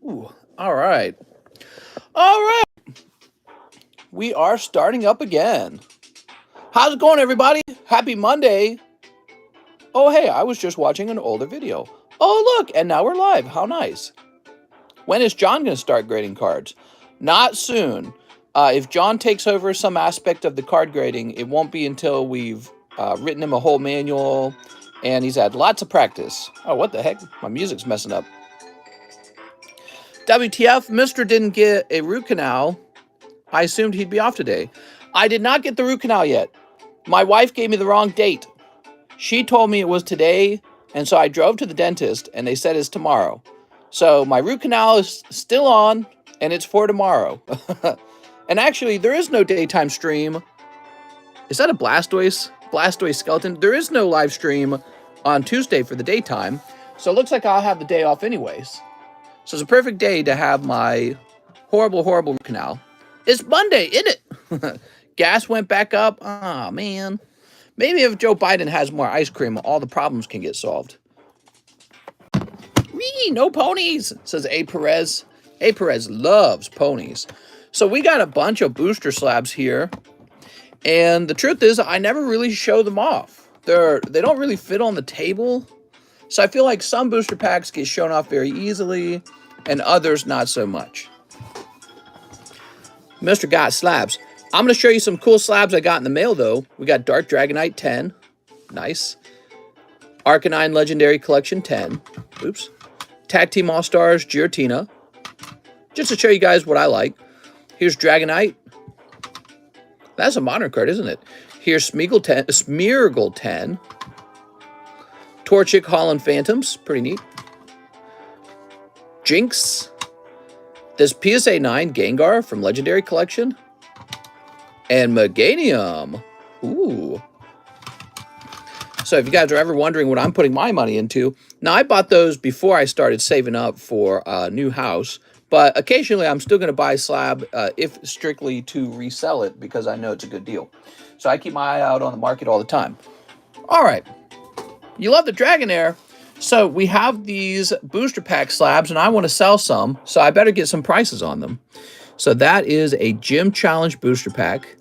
Ooh, all right. All right. We are starting up again. How's it going, everybody? Happy Monday. Oh, hey, I was just watching an older video. Oh, look, and now we're live. How nice. When is John going to start grading cards? Not soon. If John takes over some aspect of the card grading, it won't be until we've written him a whole manual and he's had lots of practice. Oh, what the heck? My music's messing up. WTF, Mr. didn't get a root canal. I assumed he'd be off today. I did not get the root canal yet. My wife gave me the wrong date. She told me it was today, and so I drove to the dentist, and they said it's tomorrow. So my root canal is still on, and it's for tomorrow. And actually, there is no daytime stream. Is that a Blastoise? Blastoise skeleton? There is no live stream on Tuesday for the daytime, so it looks like I'll have the day off anyways. So it's a perfect day to have my horrible root canal. It's Monday, isn't it? Gas went back up. Ah, man. Maybe if Joe Biden has more ice cream, all the problems can get solved. Whee, no ponies, says A. Perez. A. Perez loves ponies. So we got a bunch of booster slabs here. And the truth is, I never really show them off. They don't really fit on the table. So I feel like some booster packs get shown off very easily, and others not so much. Mr. Got slabs. I'm going to show you some cool slabs I got in the mail, though. We got Dark Dragonite 10. Nice. Arcanine Legendary Collection 10. Oops. Tag Team All-Stars Giratina. Just to show you guys what I like. Here's Dragonite. That's a modern card, isn't it? Here's Smeargle 10. Torchic Holland Phantoms. Pretty neat. Jinx. This PSA 9 Gengar from Legendary Collection. And Meganium. Ooh. So if you guys are ever wondering what I'm putting my money into, now I bought those before I started saving up for a new house, but occasionally I'm still going to buy a slab if strictly to resell it because I know it's a good deal. So I keep my eye out on the market all the time. All right. You love the Dragonair. So we have these booster pack slabs and I want to sell some, so I better get some prices on them. So that is a Gym Challenge booster pack.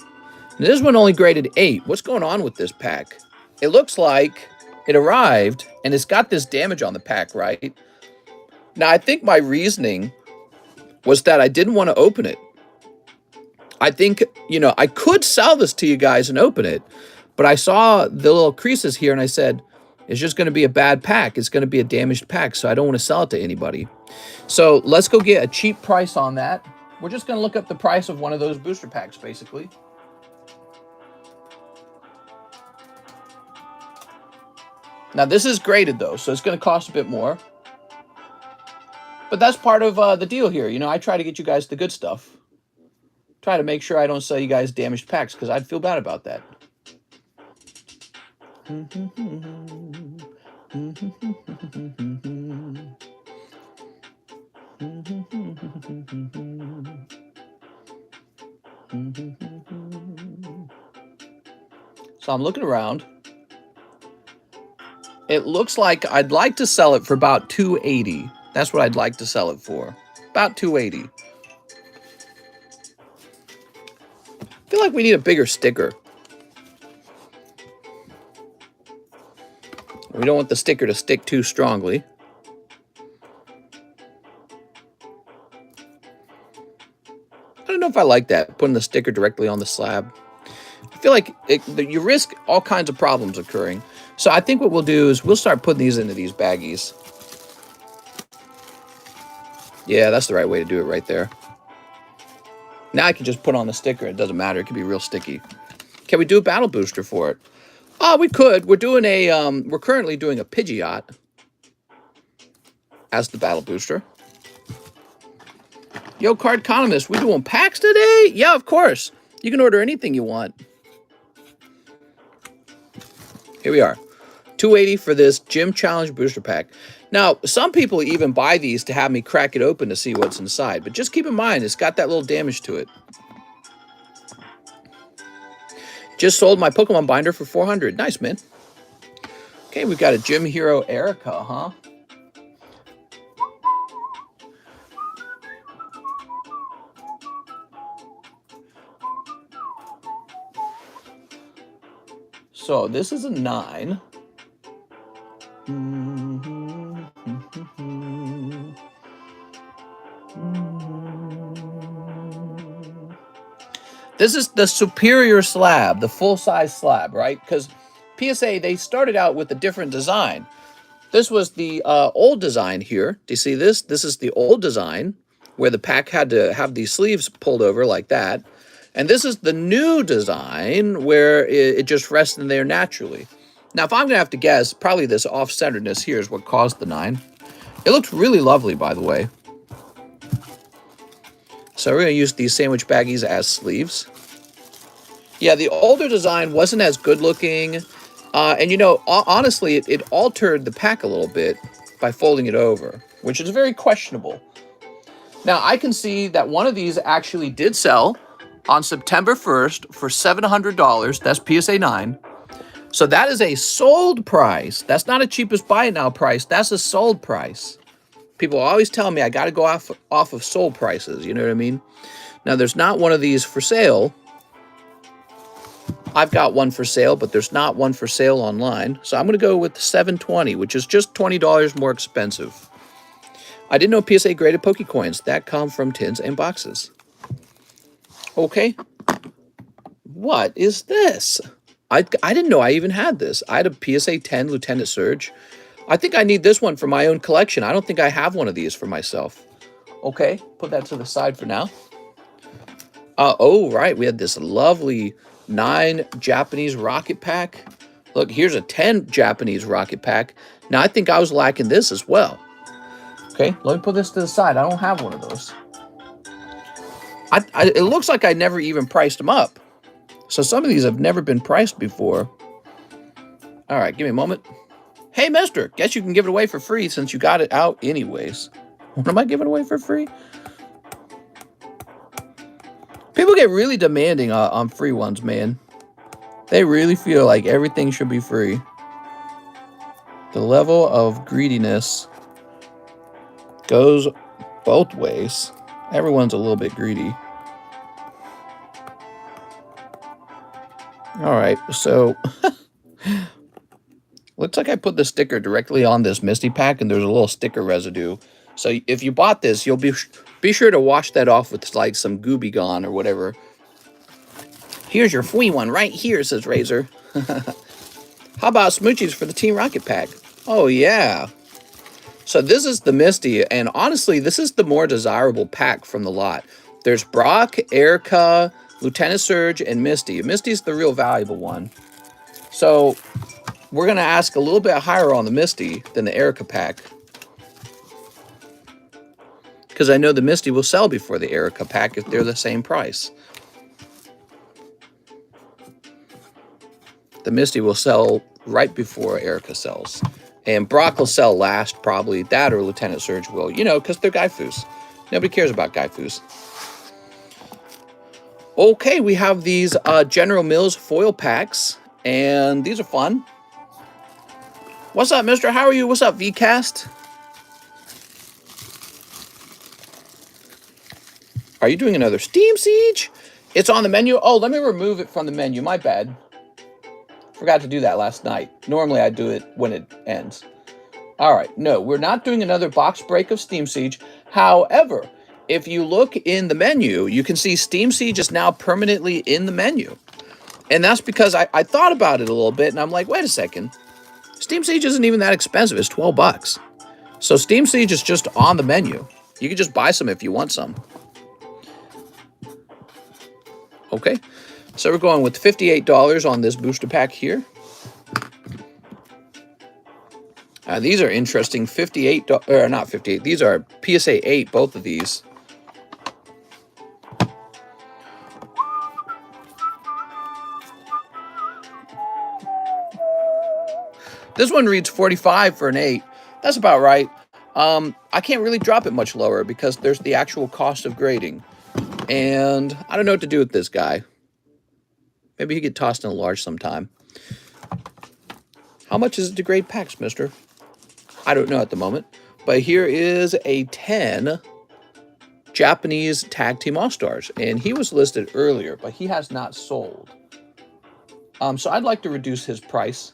And this one only graded 8. What's going on with this pack? It looks like it arrived and it's got this damage on the pack, right? Now, I think my reasoning was that I didn't want to open it. I think, I could sell this to you guys and open it, but I saw the little creases here and I said, it's just going to be a bad pack. It's going to be a damaged pack, so I don't want to sell it to anybody. So let's go get a cheap price on that. We're just going to look up the price of one of those booster packs, basically. Now, this is graded, though, so it's going to cost a bit more. But that's part of the deal here. I try to get you guys the good stuff. Try to make sure I don't sell you guys damaged packs, because I'd feel bad about that. So I'm looking around. It looks like I'd like to sell it for about $280. That's what I'd like to sell it for. About $280. I feel like we need a bigger sticker. We don't want the sticker to stick too strongly. I don't know if I like that, putting the sticker directly on the slab. I feel like you risk all kinds of problems occurring. So I think what we'll do is we'll start putting these into these baggies. Yeah, that's the right way to do it right there. Now I can just put on the sticker. It doesn't matter. It can be real sticky. Can we do a battle booster for it? Oh, we could. We're currently doing a Pidgeot as the battle booster. Yo, Cardconomist, we doing packs today? Yeah, of course. You can order anything you want. Here we are. $280 for this Gym Challenge booster pack. Now, some people even buy these to have me crack it open to see what's inside. But just keep in mind, it's got that little damage to it. Just sold my Pokemon binder for $400. Nice, man. Okay, we've got a Gym Hero Erica, huh? So this is a 9. This is the superior slab, the full-size slab, right? Because PSA, they started out with a different design. This was the old design here. Do you see this? This is the old design where the pack had to have these sleeves pulled over like that. And this is the new design where it just rests in there naturally. Now, if I'm going to have to guess, probably this off-centeredness here is what caused the 9. It looks really lovely, by the way. So we're going to use these sandwich baggies as sleeves. Yeah, the older design wasn't as good looking. And, you know, honestly, it altered the pack a little bit by folding it over, which is very questionable. Now, I can see that one of these actually did sell on September 1st for $700. That's PSA 9. So that is a sold price. That's not a cheapest buy it now price. That's a sold price. People always tell me I got to go off of sold prices. You know what I mean? Now, there's not one of these for sale. I've got one for sale, but there's not one for sale online. So I'm going to go with the $720, which is just $20 more expensive. I didn't know PSA graded PokeCoins that come from tins and boxes. Okay. What is this? I didn't know I even had this. I had a PSA 10 Lieutenant Surge. I think I need this one for my own collection. I don't think I have one of these for myself. Okay, put that to the side for now. Oh, right. We had this lovely 9 Japanese rocket pack. Look, here's a 10 Japanese rocket pack. Now, I think I was lacking this as well. Okay, let me put this to the side. I don't have one of those. It looks like I never even priced them up. So some of these have never been priced before. All right, give me a moment. Hey, mister, guess you can give it away for free since you got it out anyways. What am I giving away for free? People get really demanding on free ones, man. They really feel like everything should be free. The level of greediness goes both ways. Everyone's a little bit greedy. All right, so looks like I put the sticker directly on this Misty pack, and there's a little sticker residue. So if you bought this, you'll be sure to wash that off with like some Gooby Gone or whatever. Here's your free one right here, says Razor. How about smoochies for the Team Rocket pack? Oh, yeah. So this is the Misty, and honestly, this is the more desirable pack from the lot. There's Brock, Erica, Lieutenant Surge, and Misty. Misty's the real valuable one. So we're going to ask a little bit higher on the Misty than the Erica pack, because I know the Misty will sell before the Erica pack if they're the same price. The Misty will sell right before Erica sells. And Brock will sell last, probably. That or Lieutenant Surge will, you know, because they're Gaifu's. Nobody cares about Gaifu's. Okay, we have these General Mills foil packs, and these are fun. What's up, mister? How are you? What's up, VCast? Are you doing another Steam Siege? It's on the menu. Oh, let me remove it from the menu. My bad. Forgot to do that last night. Normally, I do it when it ends. All right. No, we're not doing another box break of Steam Siege. However, if you look in the menu, you can see Steam Siege is now permanently in the menu. And that's because I thought about it a little bit, and I'm like, wait a second. Steam Siege isn't even that expensive. It's $12. So Steam Siege is just on the menu. You can just buy some if you want some. Okay. So we're going with $58 on this booster pack here. These are interesting. $58, or not 58. These are PSA 8, both of these. This one reads 45 for an 8. That's about right. I can't really drop it much lower because there's the actual cost of grading. And I don't know what to do with this guy. Maybe he get tossed in a large sometime. How much is it to grade packs, mister? I don't know at the moment. But here is a 10 Japanese Tag Team All-Stars. And he was listed earlier, but he has not sold. So I'd like to reduce his price.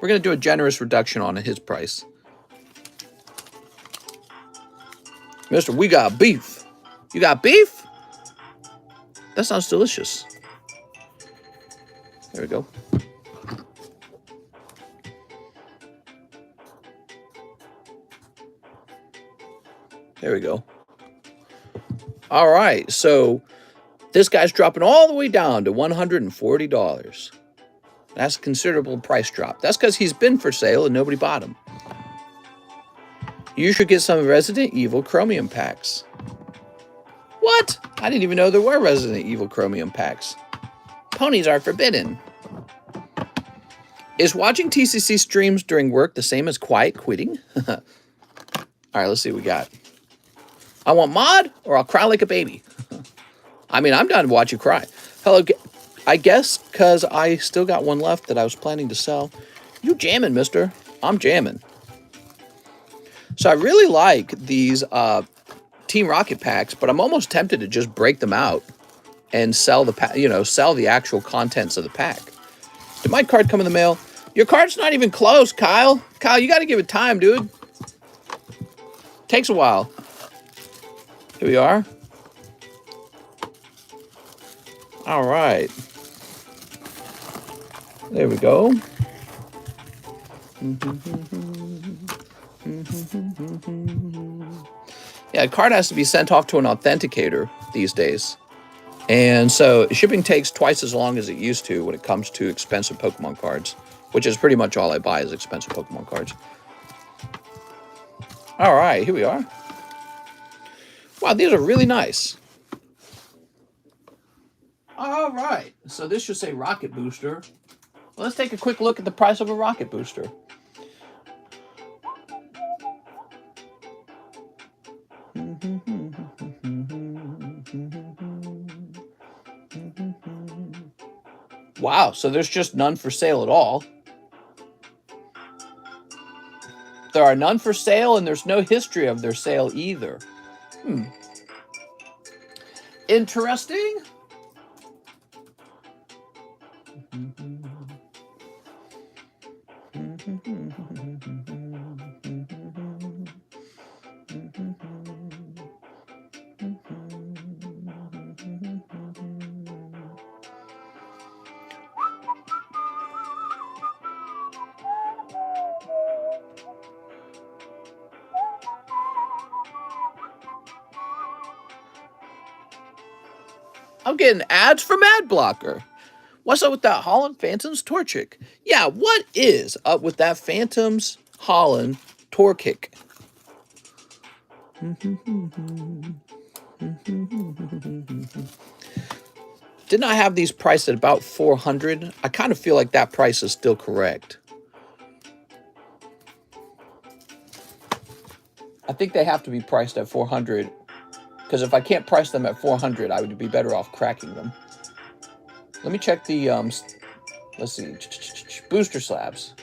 We're going to do a generous reduction on his price. Mister, we got beef. You got beef? That sounds delicious. There we go. There we go. All right, so this guy's dropping all the way down to $140. That's a considerable price drop. That's because he's been for sale and nobody bought him. You should get some Resident Evil Chromium packs. What? I didn't even know there were Resident Evil Chromium packs. Ponies are forbidden. Is watching TCC streams during work the same as quiet quitting? All right, let's see what we got. I want mod or I'll cry like a baby. I mean, I'm down to watch you cry. Hello, I guess because I still got one left that I was planning to sell. You jamming, mister. I'm jamming. So I really like these Team Rocket packs, but I'm almost tempted to just break them out and sell the sell the actual contents of the pack. Did my card come in the mail? Your card's not even close, Kyle. Kyle, you got to give it time, dude. Takes a while. Here we are. All right. There we go. Yeah, a card has to be sent off to an authenticator these days. And so shipping takes twice as long as it used to when it comes to expensive Pokemon cards, which is pretty much all I buy is expensive Pokemon cards. All right, here we are. Wow, these are really nice. All right, so this should say Rocket Booster. Well, let's take a quick look at the price of a Rocket Booster. Wow, so there's just none for sale at all. There are none for sale, and there's no history of their sale either. Interesting. I'm getting ads from Adblocker. What's up with that Holland Phantoms Torchic? Yeah, what is up with that Phantoms Holland Torchic? Didn't I have these priced at about $400? I kind of feel like that price is still correct. I think they have to be priced at $400. Because if I can't price them at $400, I would be better off cracking them. Let me check the, let's see, booster slabs.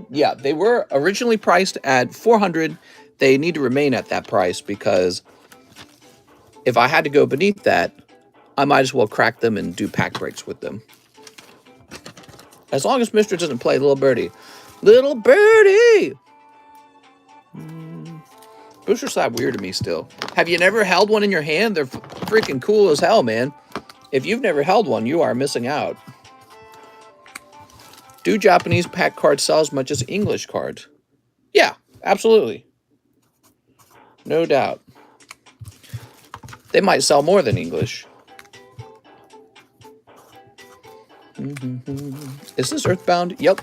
Yeah, they were originally priced at $400. They need to remain at that price because if I had to go beneath that, I might as well crack them and do pack breaks with them. As long as Mr. doesn't play Little Birdie. Little Birdie! Booster slab weird to me still. Have you never held one in your hand? They're freaking cool as hell, man. If you've never held one, you are missing out. Do Japanese pack cards sell as much as English cards? Yeah, absolutely. No doubt. They might sell more than English. Is this Earthbound? Yep.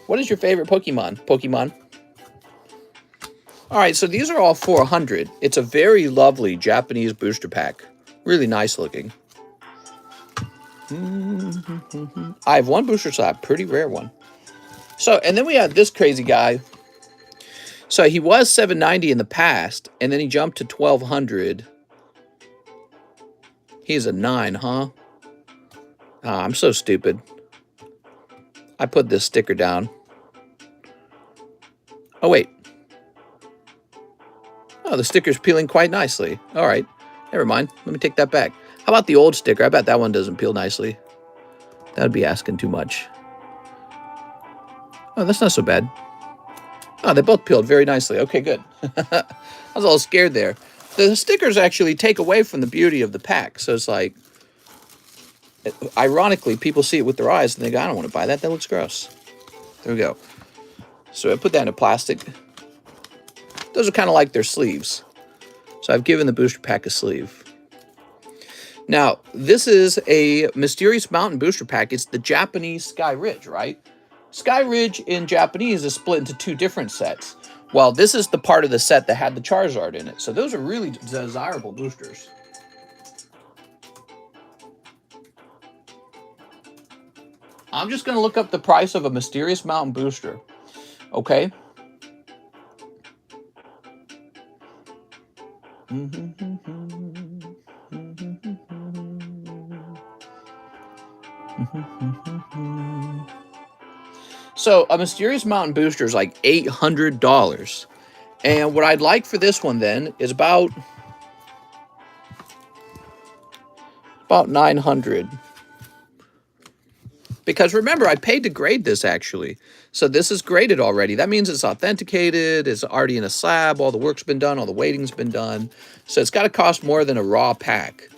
What is your favorite Pokemon? All right, so these are all 400. It's a very lovely Japanese booster pack. Really nice looking. I have one booster slab, pretty rare one. So, and then we have this crazy guy. So he was $790 in the past, and then he jumped to $1,200. He's a 9, huh? I'm so stupid. I put this sticker down. Oh, wait. Oh, the sticker's peeling quite nicely. All right. Never mind. Let me take that back. How about the old sticker? I bet that one doesn't peel nicely. That would be asking too much. Oh, that's not so bad. Oh, they both peeled very nicely. Okay, good. I was a little scared there. The stickers actually take away from the beauty of the pack. So it's like, ironically, people see it with their eyes and they go, I don't want to buy that. That looks gross. There we go. So I put that in a plastic. Those are kind of like their sleeves. So I've given the booster pack a sleeve. Now, this is a Mysterious Mountain booster pack. It's the Japanese Sky Ridge, right? Sky Ridge in Japanese is split into two different sets. Well, this is the part of the set that had the Charizard in it. So those are really desirable boosters. I'm just going to look up the price of a Mysterious Mountain booster. Okay? So a Mysterious Mountain booster is like $800. And what I'd like for this one then is about 900. Because remember, I paid to grade this actually. So this is graded already. That means it's authenticated, it's already in a slab, all the work's been done, all the waiting's been done. So it's got to cost more than a raw pack.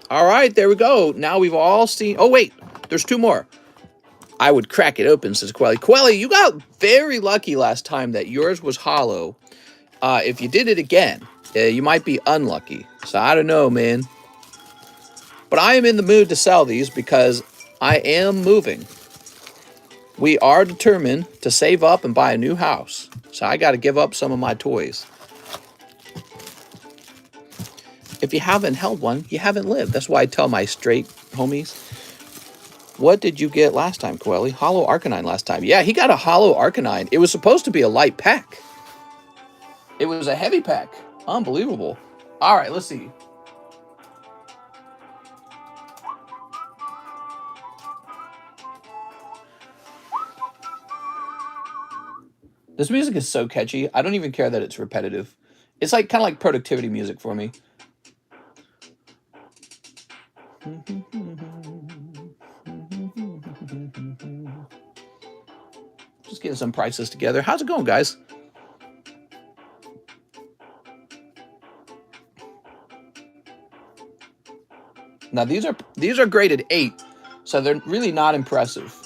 All right, there we go. Now we've all seen... Oh, wait, there's two more. I would crack it open, says Quelly. Quelly, you got very lucky last time that yours was hollow. If you did it again, you might be unlucky. So I don't know, man. But I am in the mood to sell these because I am moving. We are determined to save up and buy a new house. So I got to give up some of my toys. If you haven't held one, you haven't lived. That's why I tell my straight homies. What did you get last time, Quelly? Hollow Arcanine last time. Yeah, he got a Hollow Arcanine. It was supposed to be a light pack. It was a heavy pack. Unbelievable. All right, let's see. This music is so catchy. I don't even care that it's repetitive. It's like kind of like productivity music for me. Just getting some prices together. How's it going, guys? Now these are graded 8, so they're really not impressive.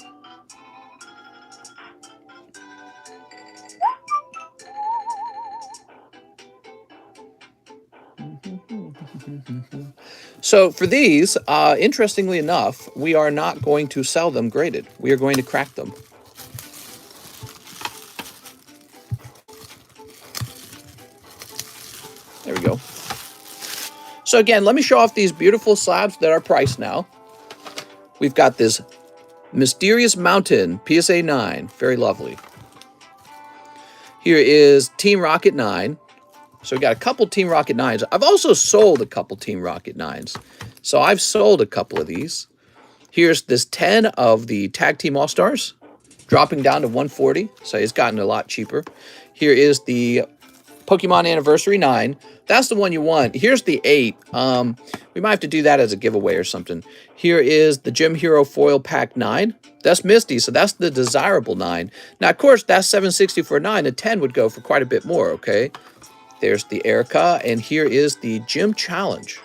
So for these, interestingly enough, we are not going to sell them graded. We are going to crack them. There we go. So again, let me show off these beautiful slabs that are priced now. We've got this Mysterious Mountain PSA 9. Very lovely. Here is Team Rocket 9. So we got a couple Team Rocket 9s. I've also sold a couple Team Rocket 9s. So I've sold a couple of these. Here's this 10 of the Tag Team All-Stars, dropping down to 140. So it's gotten a lot cheaper. Here is the Pokemon Anniversary 9. That's the one you want. Here's the 8. We might have to do that as a giveaway or something. Here is the Gym Hero Foil Pack 9. That's Misty, so that's the desirable 9. Now, of course, that's $760 for a 9. A 10 would go for quite a bit more, okay? There's the Erica, and here is the Gym Challenge.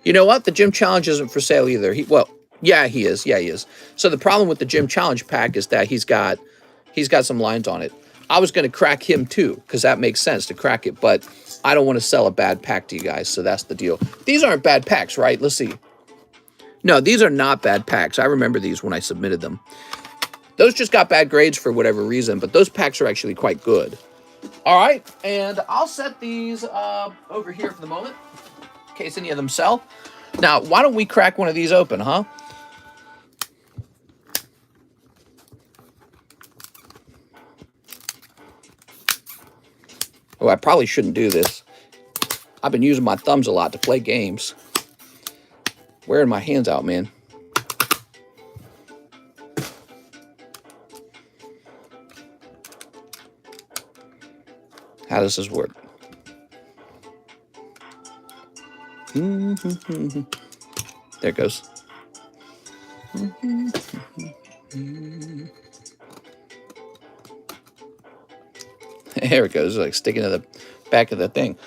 You know what? The Gym Challenge isn't for sale either. Yeah, he is. Yeah, he is. So the problem with the Gym Challenge pack is that he's got some lines on it. I was going to crack him too, because that makes sense to crack it, but I don't want to sell a bad pack to you guys, so that's the deal. These aren't bad packs, right? Let's see. No, these are not bad packs. I remember these when I submitted them. Those just got bad grades for whatever reason, but those packs are actually quite good. All right, and I'll set these over here for the moment, in case any of them sell. Now, why don't we crack one of these open, huh? Oh, I probably shouldn't do this. I've been using my thumbs a lot to play games. Wearing my hands out, man. How does this work? There it goes. There it goes, like sticking to the back of the thing.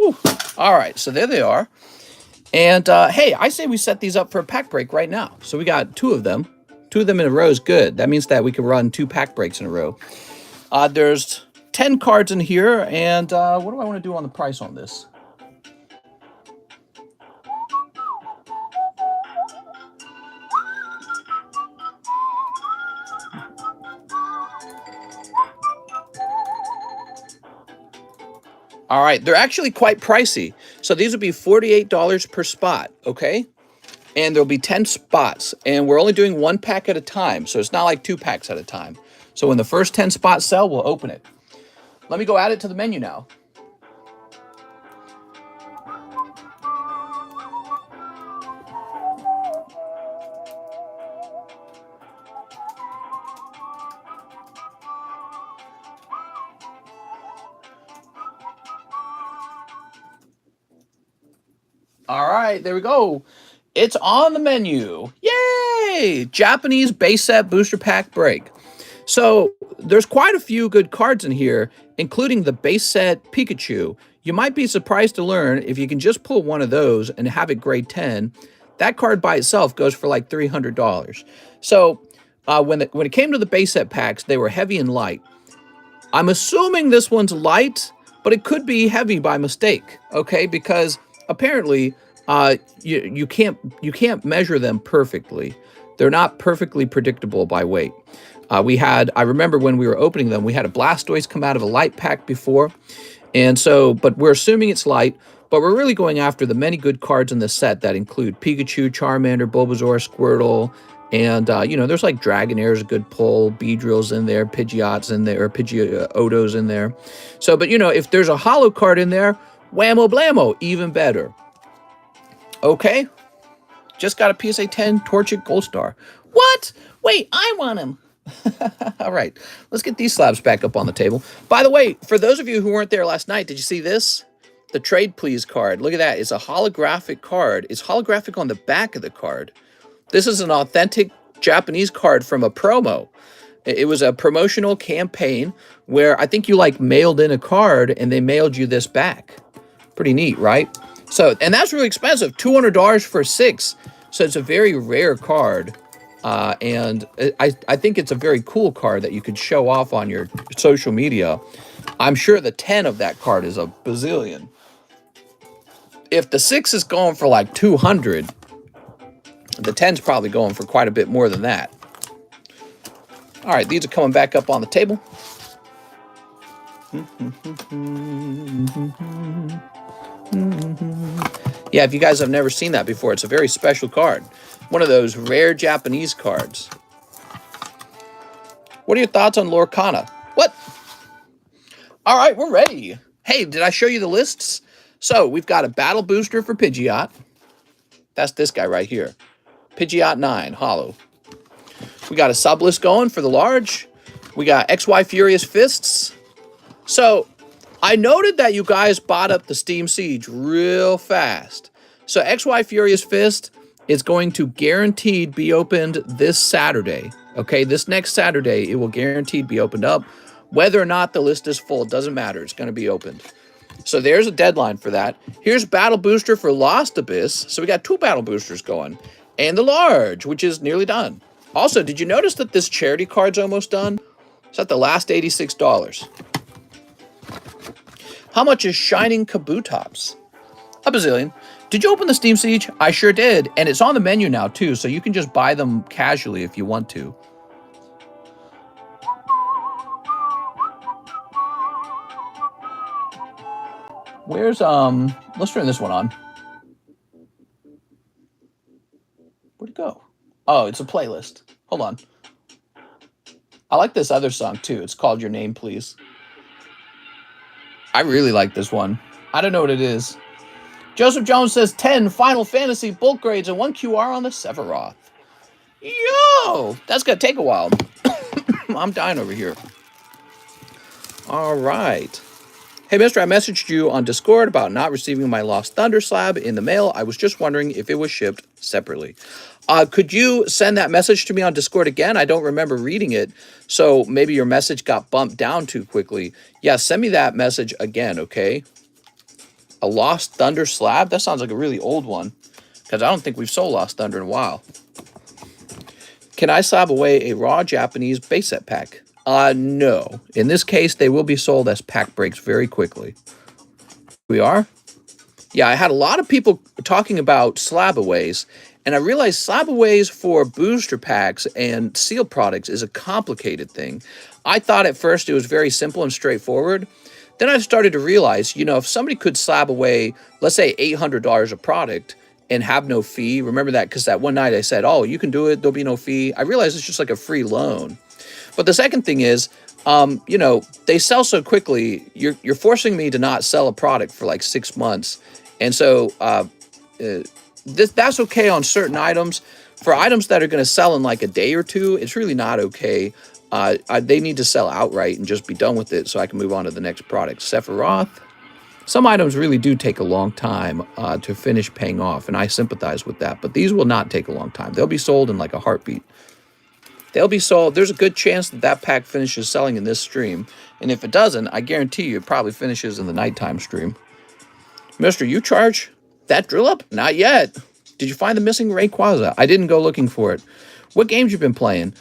Ooh. All right, so there they are. And hey, I say we set these up for a pack break right now. So we got 2 of them. 2 of them in a row is good. That means that we can run 2 pack breaks in a row. There's 10 cards in here, and what do I want to do on the price on this? All right, they're actually quite pricey. So these would be $48 per spot, okay? And there'll be 10 spots, and we're only doing 1 pack at a time, so it's not like 2 packs at a time. So when the first 10 spots sell, we'll open it. Let me go add it to the menu now. All right, there we go. It's on the menu. Yay! Japanese base set booster pack break. So there's quite a few good cards in here, including the base set Pikachu. You might be surprised to learn if you can just pull one of those and have it grade 10, that card by itself goes for like $300. So when it came to the base set packs, they were heavy and light. I'm assuming this one's light, but it could be heavy by mistake, okay? Because apparently you can't measure them perfectly. They're not perfectly predictable by weight. I remember when we were opening them, we had a Blastoise come out of a light pack before. And so, but we're assuming it's light, but we're really going after the many good cards in this set that include Pikachu, Charmander, Bulbasaur, Squirtle, and, there's like Dragonair's a good pull, Beedrill's in there, Pidgeot's in there, Pidgeotto's in there. So, but, if there's a holo card in there, whammo blammo, even better. Okay. Just got a PSA 10 Torchic Gold Star. What? Wait, I want him. All right, let's get these slabs back up on the table. By the way, for those of you who weren't there last night, did you see this? The Trade Please card. Look at that. It's a holographic card. It's holographic on the back of the card. This is an authentic Japanese card from a promo. It was a promotional campaign where I think you mailed in a card and they mailed you this back. Pretty neat, right? So, and that's really expensive, $200 for 6. So it's a very rare card. And I think it's a very cool card that you could show off on your social media. I'm sure the 10 of that card is a bazillion. If the 6 is going for like 200, the 10's probably going for quite a bit more than that. All right, these are coming back up on the table. Yeah, if you guys have never seen that before, it's a very special card. One of those rare Japanese cards. What are your thoughts on Lorcana? What? All right, we're ready. Hey, did I show you the lists? So we've got a battle booster for Pidgeot. That's this guy right here. Pidgeot 9, holo. We got a sub list going for the large. We got XY Furious Fists. So I noted that you guys bought up the Steam Siege real fast. So XY Furious Fist is going to guaranteed be opened this Saturday. Okay, this next Saturday, it will guaranteed be opened up. Whether or not the list is full, doesn't matter. It's going to be opened. So there's a deadline for that. Here's Battle Booster for Lost Abyss. So we got 2 Battle Boosters going. And the large, which is nearly done. Also, did you notice that this charity card's almost done? It's at the last $86. How much is Shining Kabutops? A bazillion. Did you open the Steam Siege? I sure did. And it's on the menu now, too, so you can just buy them casually if you want to. Where's, let's turn this one on. Where'd it go? Oh, it's a playlist. Hold on. I like this other song, too. It's called Your Name, Please. I really like this one. I don't know what it is. Joseph Jones says 10 Final Fantasy bulk grades and 1 QR on the Sephiroth. Yo! That's going to take a while. I'm dying over here. All right. Hey, mister, I messaged you on Discord about not receiving my Lost Thunder slab in the mail. I was just wondering if it was shipped separately. Could you send that message to me on Discord again? I don't remember reading it, so maybe your message got bumped down too quickly. Yeah, send me that message again, okay? A Lost Thunder slab? That sounds like a really old one, because I don't think we've sold Lost Thunder in a while. Can I slab away a raw Japanese base set pack? No. In this case, they will be sold as pack breaks very quickly. We are? Yeah, I had a lot of people talking about slabaways, and I realized slabaways for booster packs and seal products is a complicated thing. I thought at first it was very simple and straightforward. Then I started to realize, you know, if somebody could slab away, let's say $800 a product and have no fee, remember that, because that one night I said, oh, you can do it, there'll be no fee. I realized it's just like a free loan. But the second thing is, you know, they sell so quickly, you're forcing me to not sell a product for like 6 months. And so that's okay on certain items. For items that are going to sell in like a day or two, it's really not okay. They need to sell outright and just be done with it so I can move on to the next product. Sephiroth. Some items really do take a long time to finish paying off, and I sympathize with that. But these will not take a long time. They'll be sold in like a heartbeat. They'll be sold. There's a good chance that that pack finishes selling in this stream. And if it doesn't, I guarantee you it probably finishes in the nighttime stream. Mister, you charge that drill up? Not yet. Did you find the missing Rayquaza? I didn't go looking for it. What games you been playing?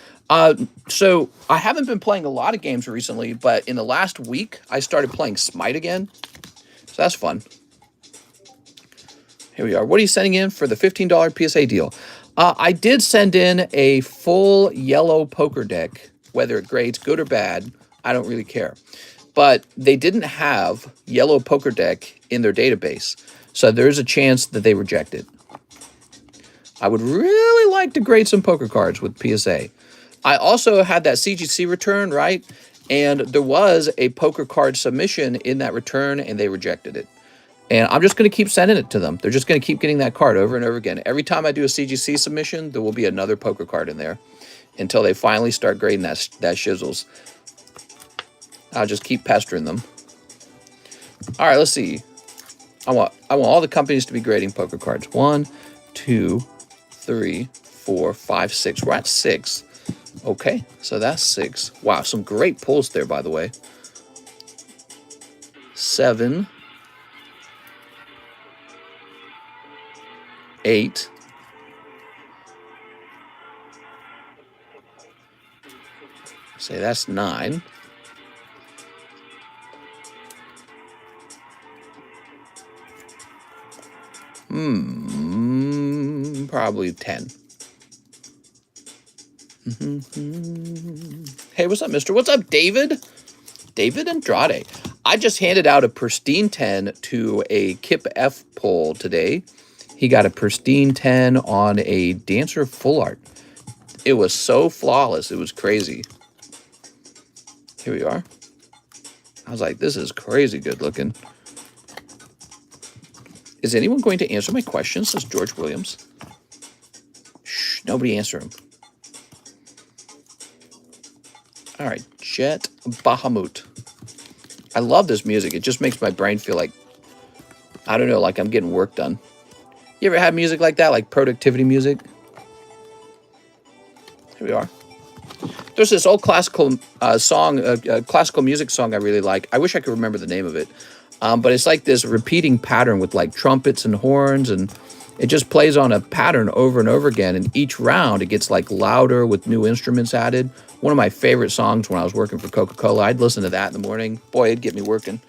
So I haven't been playing a lot of games recently, but in the last week, I started playing Smite again. So that's fun. Here we are. What are you sending in for the $15 PSA deal? I did send in a full yellow poker deck, whether it grades good or bad, I don't really care. But they didn't have yellow poker deck in their database, so there's a chance that they reject it. I would really like to grade some poker cards with PSA. I also had that CGC return, right? And there was a poker card submission in that return, and they rejected it. And I'm just going to keep sending it to them. They're just going to keep getting that card over and over again. Every time I do a CGC submission, there will be another poker card in there until they finally start grading that shizzles. I'll just keep pestering them. All right, let's see. I want all the companies to be grading poker cards. 1, 2, 3, 4, 5, 6. We're at 6. Okay, so that's 6. Wow, some great pulls there, by the way. 7. 8. Say that's 9. Probably 10. Hey, what's up, mister? What's up, David? David Andrade. I just handed out a pristine 10 to a Kip F poll today. He got a pristine 10 on a Dancer full art. It was so flawless. It was crazy. Here we are. I was like, this is crazy good looking. Is anyone going to answer my questions? Says George Williams. Shh, nobody answer him. All right, Jet Bahamut. I love this music. It just makes my brain feel like, I don't know, like I'm getting work done. You ever had music like that, like productivity music? Here we are. There's this old classical classical music song I really like. I wish I could remember the name of it. But it's like this repeating pattern with like trumpets and horns, and it just plays on a pattern over and over again. And each round, it gets like louder with new instruments added. One of my favorite songs when I was working for Coca-Cola. I'd listen to that in the morning. Boy, it'd get me working.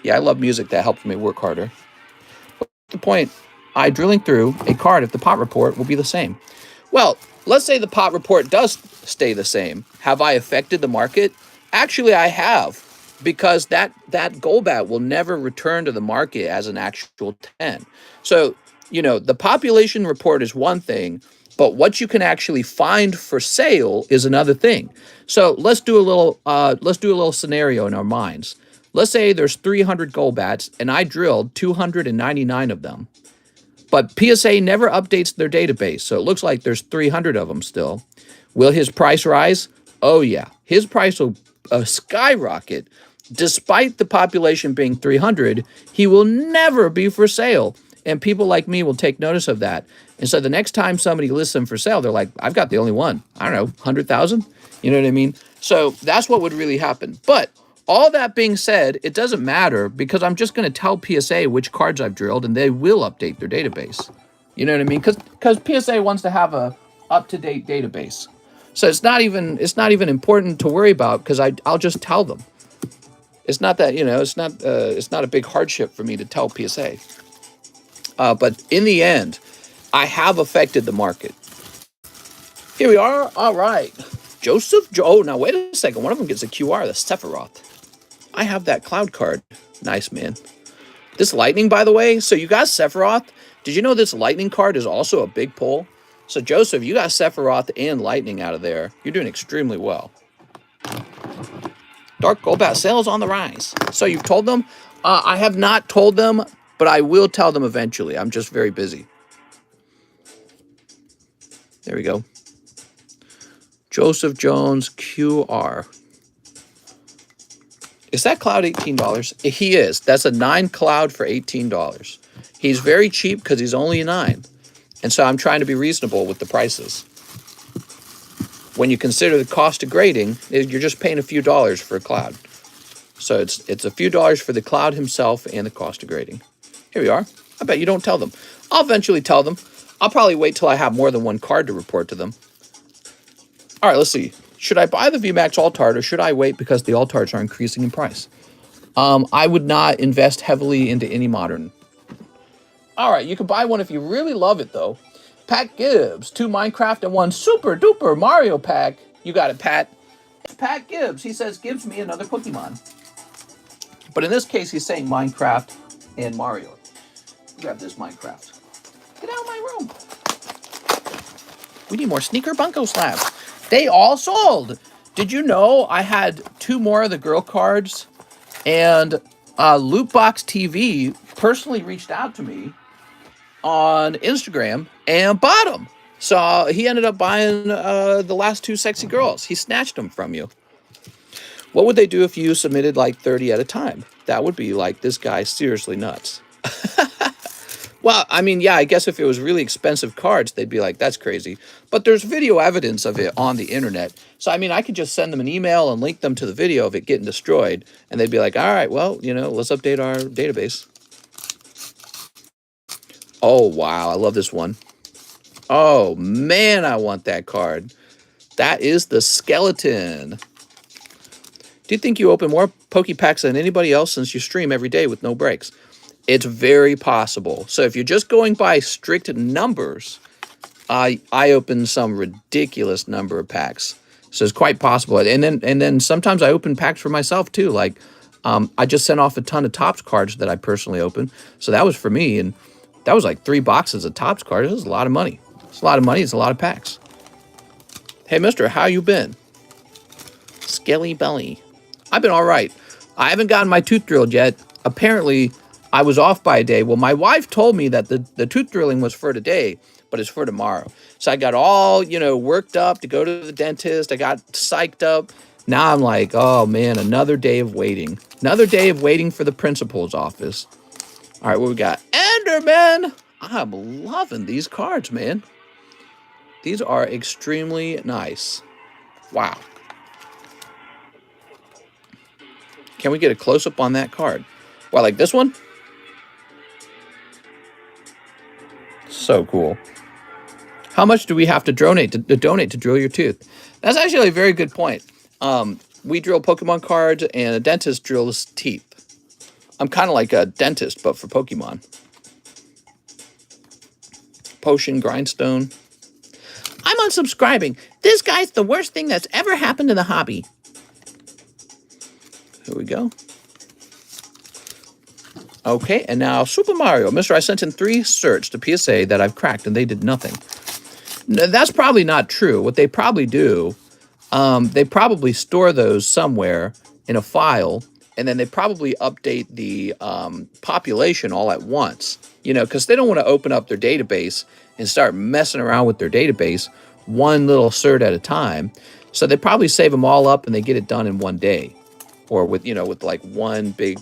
Yeah, I love music that helps me work harder. But the point, drilling through a card if the pot report will be the same. Well, let's say the pot report does stay the same. Have I affected the market? Actually, I have. because that Golbat will never return to the market as an actual 10. So, you know, the population report is one thing, but what you can actually find for sale is another thing. So let's do a little scenario in our minds. Let's say there's 300 Golbats and I drilled 299 of them. But PSA never updates their database, so it looks like there's 300 of them still. Will his price rise? Oh yeah, his price will skyrocket. Despite the population being 300, he will never be for sale. And people like me will take notice of that. And so the next time somebody lists them for sale, they're like, I've got the only one. I don't know, 100,000? You know what I mean? So that's what would really happen. But all that being said, it doesn't matter because I'm just going to tell PSA which cards I've drilled and they will update their database. You know what I mean? Because PSA wants to have a up-to-date database. So it's not even important to worry about because I'll just tell them. It's not that, you know, it's not a big hardship for me to tell PSA. But in the end, I have affected the market. Here we are. All right. Oh, now wait a second. One of them gets a QR, the Sephiroth. I have that cloud card. Nice, man. This lightning, by the way. So you got Sephiroth. Did you know this lightning card is also a big pull? So Joseph, you got Sephiroth and lightning out of there. You're doing extremely well. Dark Golbat sales on the rise. So you've told them? I have not told them, but I will tell them eventually. I'm just very busy. There we go. Joseph Jones QR. Is that cloud $18? He is. That's a 9 cloud for $18. He's very cheap because he's only a 9. And so I'm trying to be reasonable with the prices. When you consider the cost of grading, you're just paying a few dollars for a cloud. So it's a few dollars for the cloud himself and the cost of grading. Here we are. I bet you don't tell them. I'll eventually tell them. I'll probably wait till I have more than one card to report to them. All right, let's see. Should I buy the VMAX Altart or should I wait because the Altarts are increasing in price? I would not invest heavily into any modern. All right, you can buy one if you really love it, though. Pat Gibbs, 2 Minecraft and 1 super duper Mario pack. You got it, Pat. It's Pat Gibbs. He says, gives me another Pokemon. But in this case, he's saying Minecraft and Mario. Grab this Minecraft. Get out of my room. We need more sneaker bunko slabs. They all sold. Did you know I had 2 more of the girl cards? And Lootbox TV personally reached out to me on Instagram and bought them. So he ended up buying the last 2 sexy girls. He snatched them from you. What would they do if you submitted like 30 at a time? That would be like, this guy's seriously nuts. Well, I mean, yeah, I guess if it was really expensive cards, they'd be like, that's crazy. But there's video evidence of it on the internet. So, I mean, I could just send them an email and link them to the video of it getting destroyed. And they'd be like, all right, well, you know, let's update our database. Oh, wow. I love this one. Oh, man, I want that card. That is the skeleton. Do you think you open more Pokepacks than anybody else since you stream every day with no breaks? It's very possible. So if you're just going by strict numbers, I open some ridiculous number of packs. So it's quite possible. And then sometimes I open packs for myself too. Like I just sent off a ton of Topps cards that I personally opened. So that was for me. And that was like 3 boxes of Topps cards. It was a lot of money. It's a lot of money. It's a lot of packs. Hey, mister, how you been? Skelly belly. I've been all right. I haven't gotten my tooth drilled yet. Apparently, I was off by a day. Well, my wife told me that the tooth drilling was for today, but it's for tomorrow. So I got all, you know, worked up to go to the dentist. I got psyched up. Now I'm like, oh, man, another day of waiting. Another day of waiting for the principal's office. All right, what we got? Enderman! I'm loving these cards, man. These are extremely nice. Wow. Can we get a close-up on that card? Well, like this one? So cool. How much do we have to donate to drill your tooth? That's actually a very good point. We drill Pokemon cards, and a dentist drills teeth. I'm kind of like a dentist, but for Pokemon. Potion Grindstone. I'm unsubscribing. This guy's the worst thing that's ever happened to the hobby. Here we go. Okay, and now Super Mario. Mister, I sent in 3 certs to PSA that I've cracked, and they did nothing. No, that's probably not true. What they probably do, they probably store those somewhere in a file, and then they probably update the population all at once. You know, because they don't want to open up their database and start messing around with their database one little cert at a time. So they probably save them all up and they get it done in one day, or with, you know, with like one big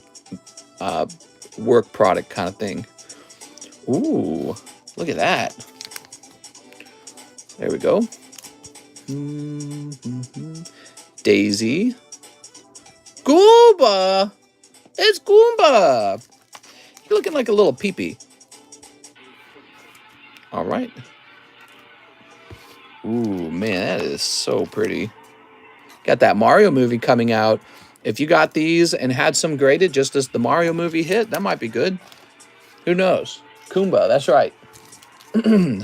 work product kind of thing. Ooh, look at that. There we go. Daisy. Goomba! It's Goomba! You're looking like a little peepee. All right. Ooh, man, that is so pretty. Got that Mario movie coming out. If you got these and had some graded just as the Mario movie hit, that might be good. Who knows? Goomba, that's right.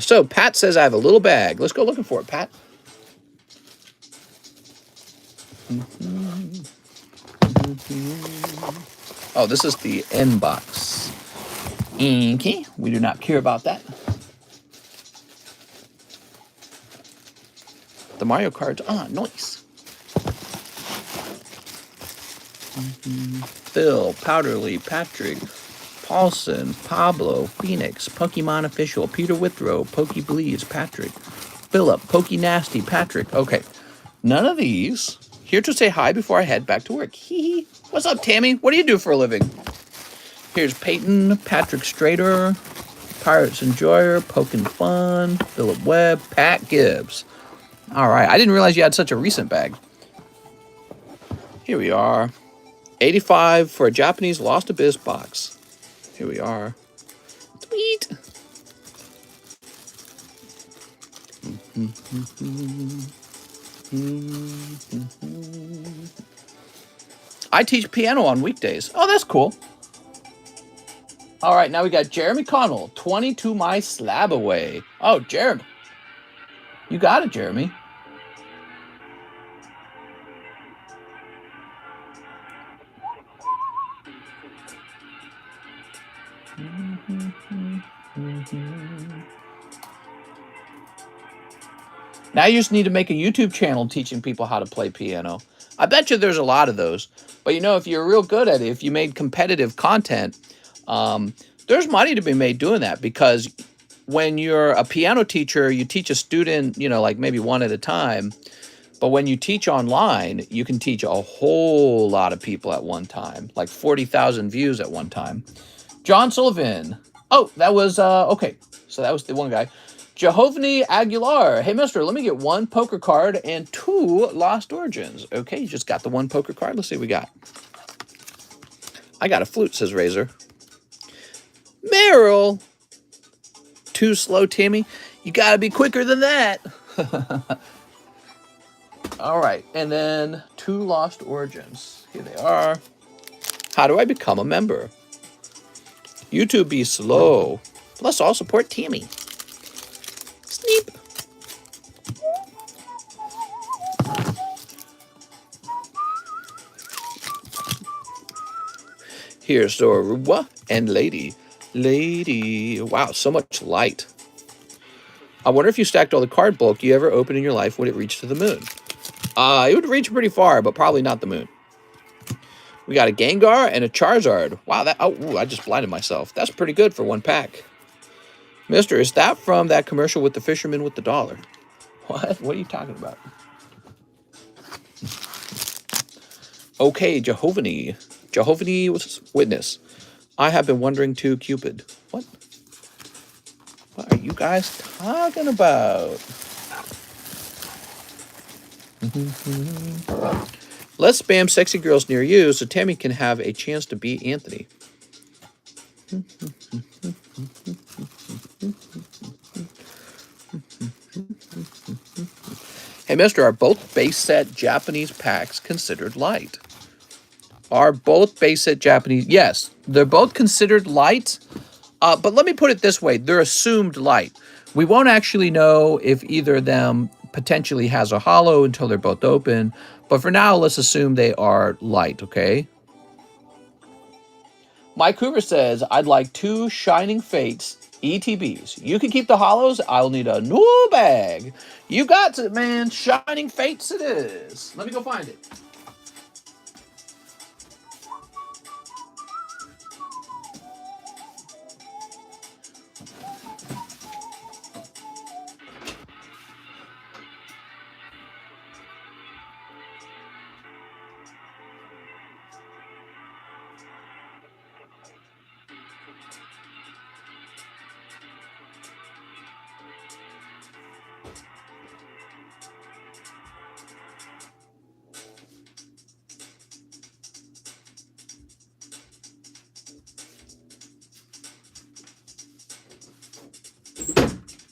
So, Pat says I have a little bag. Let's go looking for it, Pat. Oh, this is the N box. Okay, we do not care about that. The Mario cards. Ah, nice. Phil, Powderly, Patrick, Paulson, Pablo, Phoenix, Pokemon Official, Peter Withrow, Pokey Bleeds, Patrick, Philip, Pokey Nasty, Patrick. Okay, none of these. Here to say hi before I head back to work. Hee hee. What's up, Tammy? What do you do for a living? Here's Peyton, Patrick Strader, Pirates Enjoyer, Pokin' Fun, Philip Webb, Pat Gibbs. All right, I didn't realize you had such a recent bag. Here we are. 85 for a Japanese Lost Abyss box. Here we are. Sweet. I teach piano on weekdays. Oh, that's cool. All right, now we got Jeremy Connell, 22 my slab away. Oh, Jeremy. You got it, Jeremy. Now you just need to make a YouTube channel teaching people how to play piano. I bet you there's a lot of those. But you know, if you're real good at it, if you made competitive content, there's money to be made doing that, because when you're a piano teacher, you teach a student, you know, like maybe one at a time. But when you teach online, you can teach a whole lot of people at one time, like 40,000 views at one time. John Sullivan. Oh, that was, okay. So that was the one guy. Jehovany Aguilar. Hey, mister, let me get 1 poker card and 2 Lost Origins. Okay, you just got the 1 poker card. Let's see what we got. I got a flute, says Razor. Meryl. Too slow, Timmy. You got to be quicker than that. All right, and then 2 Lost Origins. Here they are. How do I become a member? YouTube be slow. Plus, all support Timmy. Sneep. Here's Zoruba and Lady. Lady. Wow, so much light. I wonder if you stacked all the card bulk you ever opened in your life, would it reach to the moon? It would reach pretty far, but probably not the moon. We got a Gengar and a Charizard. Wow, that, oh, I just blinded myself. That's pretty good for 1 pack. Mister, is that from that commercial with the fisherman with the dollar? What? What are you talking about? Okay, Jehovany. Jehovany Witness. I have been wondering too, Cupid. What? What are you guys talking about? Let's spam sexy girls near you so Tammy can have a chance to beat Anthony. Hey, mister, are both base set Japanese packs considered light? Are both base set Japanese? Yes, they're both considered light. But let me put it this way. They're assumed light. We won't actually know if either of them potentially has a holo until they're both open. But for now, let's assume they are light, okay? Mike Hoover says, I'd like 2 Shining Fates ETBs. You can keep the hollows. I'll need a new bag. You got it, man. Shining Fates it is. Let me go find it.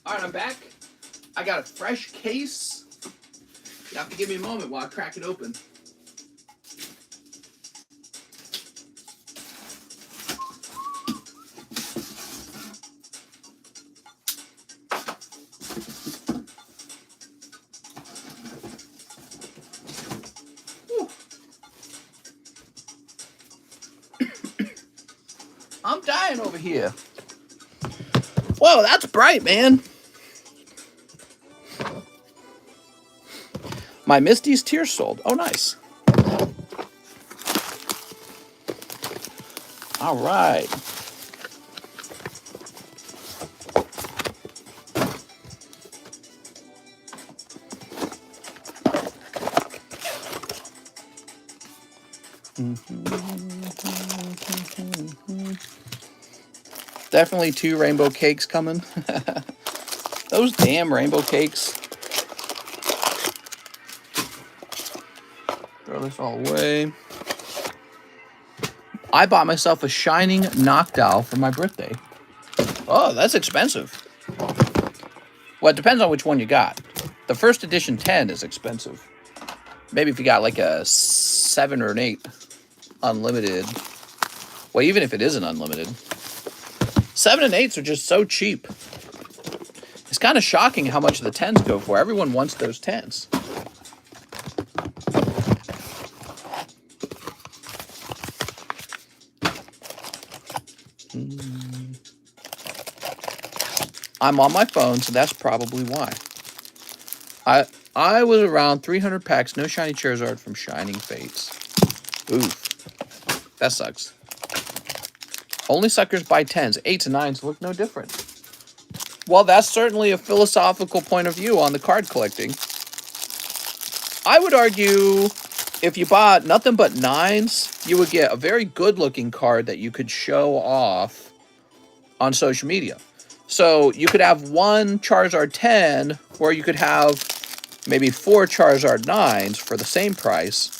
All right, I'm back. I got a fresh case. You have to give me a moment while I crack it open. I'm dying over here. Whoa, that's bright, man. My Misty's Tears sold. Oh, nice. All right. Definitely 2 rainbow cakes coming. Those damn rainbow cakes. Throw this all away. I bought myself a Shining Noctowl for my birthday. Oh, that's expensive. Well, it depends on which one you got. The first edition 10 is expensive. Maybe if you got like a 7 or an 8 unlimited. Well, even if it isn't unlimited. 7 and 8s are just so cheap. It's kind of shocking how much the 10s go for. Everyone wants those 10s. I'm on my phone, so that's probably why. I was around 300 packs, no shiny Charizard from Shining Fates. Oof. That sucks. Only suckers buy 10s. 8s and 9s look no different. Well, that's certainly a philosophical point of view on the card collecting. I would argue if you bought nothing but 9s, you would get a very good-looking card that you could show off on social media. So you could have 1 Charizard 10, or you could have maybe 4 Charizard 9s for the same price.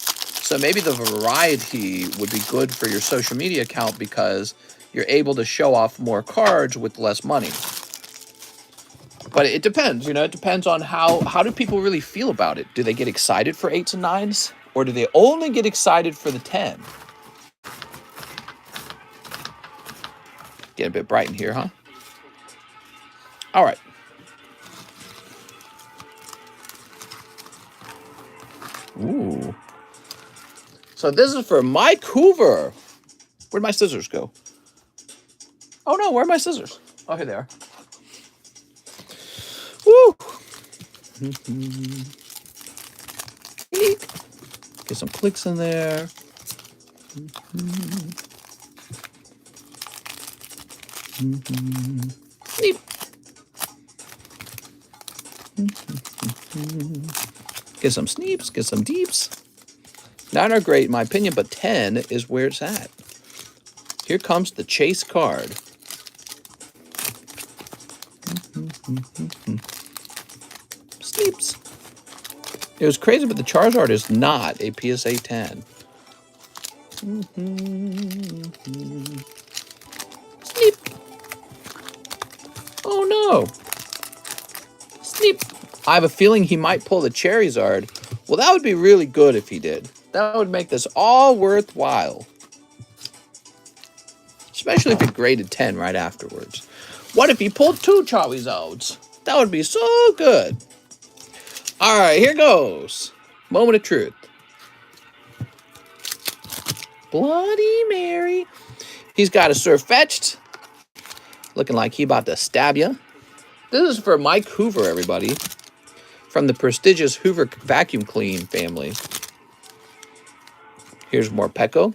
So maybe the variety would be good for your social media account because you're able to show off more cards with less money. But it depends, you know, it depends on how do people really feel about it. Do they get excited for 8s and 9s? Or do they only get excited for the 10? Get a bit bright in here, huh? All right. Ooh. So this is for Mike Hoover. Where'd my scissors go? Oh no, where are my scissors? Oh, here they are. Woo! Get some clicks in there. Sneep. Get some sneeps, get some deeps. 9 are great in my opinion, but 10 is where it's at. Here comes the chase card. Sneeps. It was crazy, but the Charizard is not a PSA 10. Sneep. Oh no. Sneep. I have a feeling he might pull the Charizard. Well, that would be really good if he did. That would make this all worthwhile. Especially if it graded 10 right afterwards. What if he pulled 2 Charizards? That would be so good. All right, here goes. Moment of truth. Bloody Mary. He's got a Sir Fetched. Looking like he about to stab you. This is for Mike Hoover, everybody. From the prestigious Hoover Vacuum Clean family. Here's more Pecco.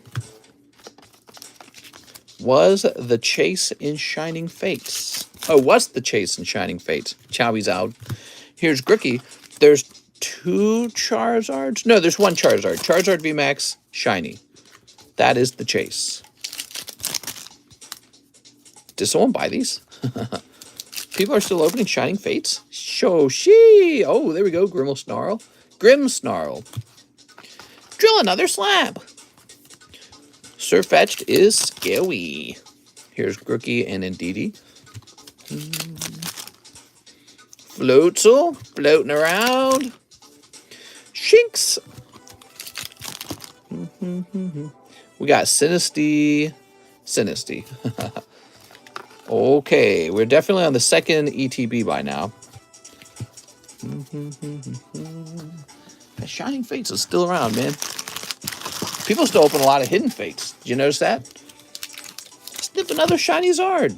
Was the Chase in Shining Fates. Oh, what's the Chase in Shining Fates? Chowie's out. Here's Grooky. There's 2 Charizards. No, there's 1 Charizard. Charizard VMAX Shiny. That is the Chase. Did someone buy these? People are still opening Shining Fates? Shoshi! Oh, there we go. Grimmsnarl. Grimmsnarl. Drill another slab. Sir Fetched is scary. Here's Grooky and Indeedee. Floatzel. Floating around. Shinx. We got Sinisty. Sinisty. Okay, we're definitely on the second ETB by now. Shining Fates is still around, man. People still open a lot of Hidden Fates. Did you notice that? Snip another Shiny Zard.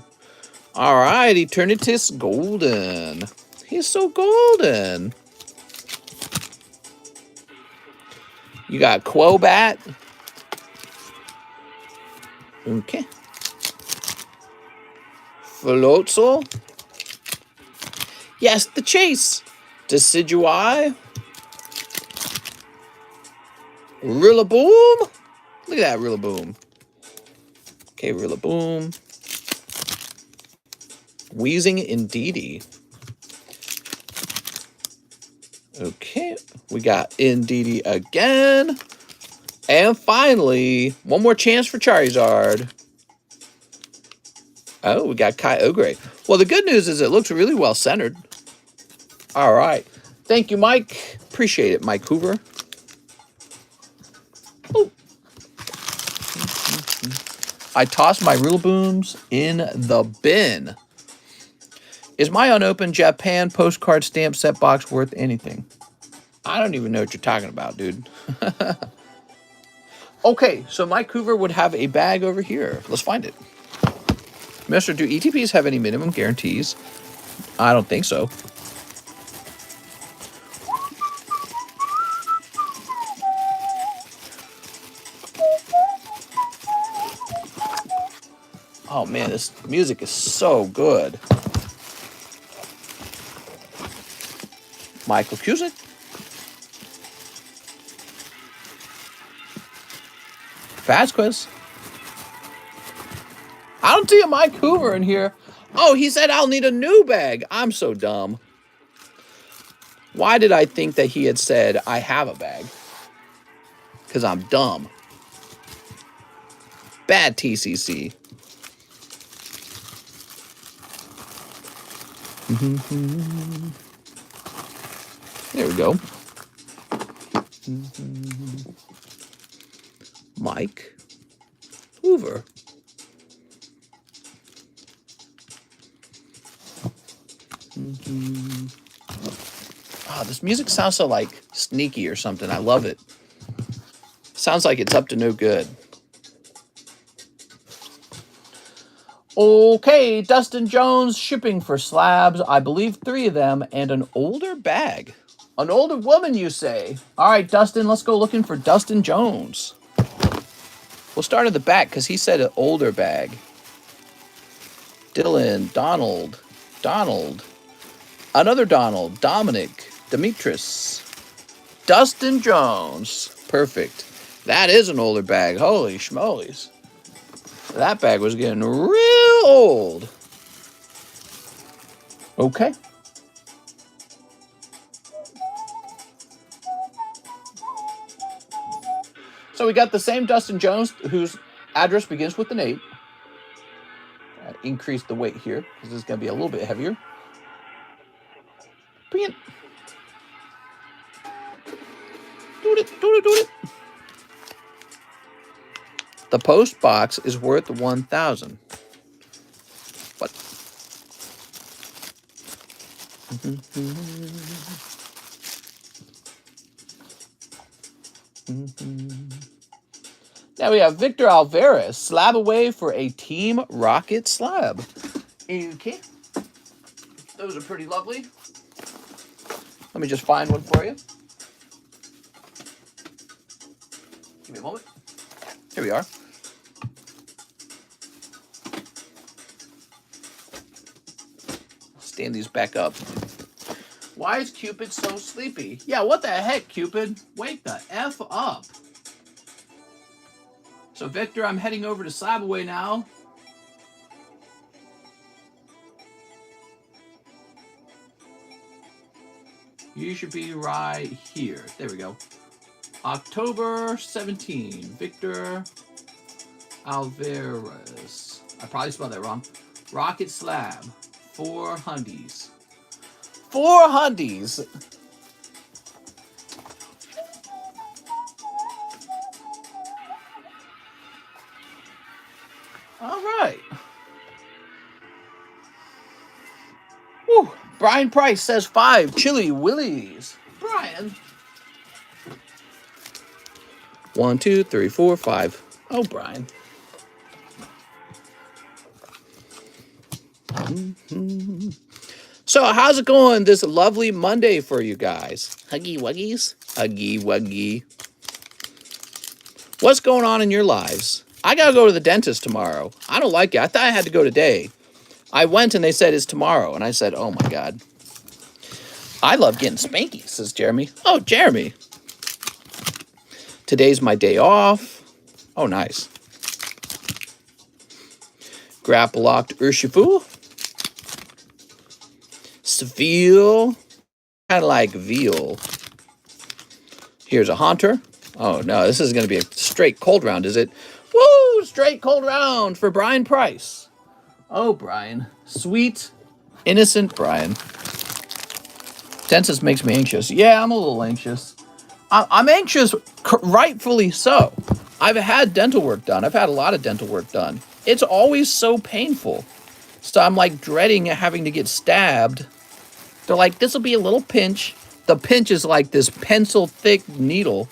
All right, Eternatus Golden. He's so golden. You got Quobat. Okay. Floatzel. Yes, the Chase. Decidueye. Rillaboom. Look at that Rillaboom. Okay, Rillaboom. Wheezing Indeedee. Okay, we got Indeedee again. And finally, one more chance for Charizard. Oh, we got Kyogre. Well, the good news is it looks really well centered. All right. Thank you, Mike. Appreciate it, Mike Hoover. Ooh. I tossed my Rillabooms in the bin. Is my unopened Japan postcard stamp set box worth anything? I don't even know what you're talking about, dude. Okay, so Mike Hoover would have a bag over here. Let's find it. Mister, do ETPs have any minimum guarantees? I don't think so. Oh man, this music is so good. Michael Cusick. Vasquez. I don't see a Mike Hoover in here. Oh, he said I'll need a new bag. I'm so dumb. Why did I think that he had said I have a bag? Because I'm dumb. Bad TCC. There we go. Mike Hoover. Oh, this music sounds so like sneaky or something. I love it. Sounds like it's up to no good. Okay, Dustin Jones shipping for slabs. I believe 3 of them and an older bag. An older woman, you say? All right, Dustin, let's go looking for Dustin Jones. We'll start at the back because he said an older bag. Dylan, Donald, another Donald, Dominic, Demetrius, Dustin Jones. Perfect. That is an older bag. Holy schmolies. That bag was getting real old. Okay. So we got the same Dustin Jones whose address begins with an 8. Increase the weight here because this is going to be a little bit heavier. Bring it. Do it. The post box is worth 1,000. What? Now we have Victor Alvarez, slab away for a Team Rocket slab. Okay. Those are pretty lovely. Let me just find one for you. Give me a moment. Here we are. Stand these back up. Why is Cupid so sleepy? Yeah, what the heck, Cupid? Wake the F up. So, Victor, I'm heading over to Slabaway now. You should be right here. There we go. October 17, Victor Alvarez. I probably spelled that wrong. Rocket slab. 4 hundies. 4 hundies. All right. Woo. Brian Price says 5 Chili Willies. Brian. 1, 2, 3, 4, 5. Oh, Brian. So, how's it going this lovely Monday for you guys? Huggy Wuggies? Huggy Wuggy. What's going on in your lives? I gotta go to the dentist tomorrow. I don't like it. I thought I had to go today. I went and they said it's tomorrow. And I said, oh my God. I love getting spanky, says Jeremy. Oh, Jeremy. Today's my day off. Oh, nice. Grapple locked Urshifu. Seville. Kind of like veal. Here's a Haunter. Oh, no, this is going to be a straight cold round, is it? Woo! Straight cold round for Brian Price. Oh, Brian. Sweet, innocent Brian. Dentist makes me anxious. Yeah, I'm a little anxious. I'm anxious, rightfully so. I've had dental work done. I've had a lot of dental work done. It's always so painful. So I'm like dreading having to get stabbed. They're like, this will be a little pinch. The pinch is like this pencil thick needle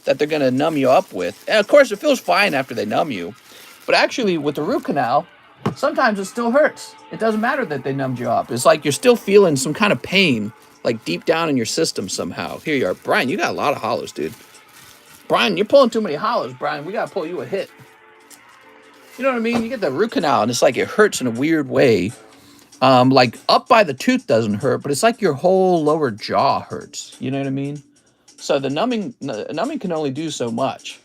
that they're going to numb you up with. And of course, it feels fine after they numb you. But actually, with the root canal, sometimes it still hurts. It doesn't matter that they numbed you up. It's like you're still feeling some kind of pain, like deep down in your system somehow. Here you are. Brian, you got a lot of hollows, dude. Brian, you're pulling too many hollows, Brian. We got to pull you a hit. You know what I mean? You get the root canal, and it's like it hurts in a weird way. Like up by the tooth doesn't hurt, but it's like your whole lower jaw hurts. You know what I mean? So the numbing can only do so much.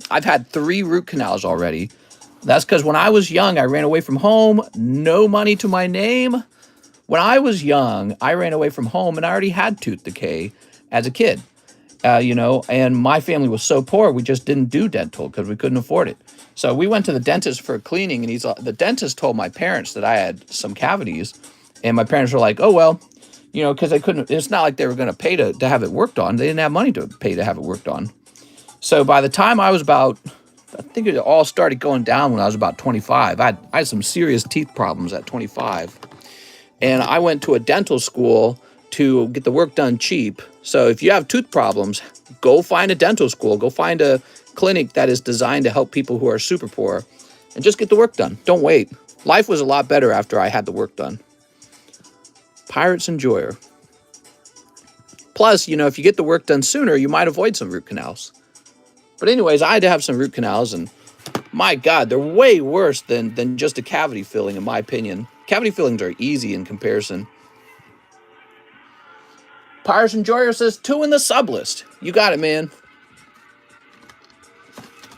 I've had 3 root canals already. That's because when I was young, I ran away from home. No money to my name. When I was young, I ran away from home, and I already had tooth decay as a kid. And my family was so poor, we just didn't do dental because we couldn't afford it. So we went to the dentist for a cleaning, and the dentist told my parents that I had some cavities, and my parents were like, oh, well, because they couldn't, it's not like they were going to pay to have it worked on. They didn't have money to pay to have it worked on. So by the time I was about, I think it all started going down when I was about 25. I had some serious teeth problems at 25. And I went to a dental school to get the work done cheap. So if you have tooth problems, go find a dental school. Go find a clinic that is designed to help people who are super poor and just get the work done. Don't wait. Life was a lot better after I had the work done. Pirates Enjoyer. Plus, if you get the work done sooner, you might avoid some root canals. But anyways, I had to have some root canals, and my God, they're way worse than just a cavity filling, in my opinion. Cavity fillings are easy in comparison. Pirates Enjoyer says 2 in the sub list. You got it, man.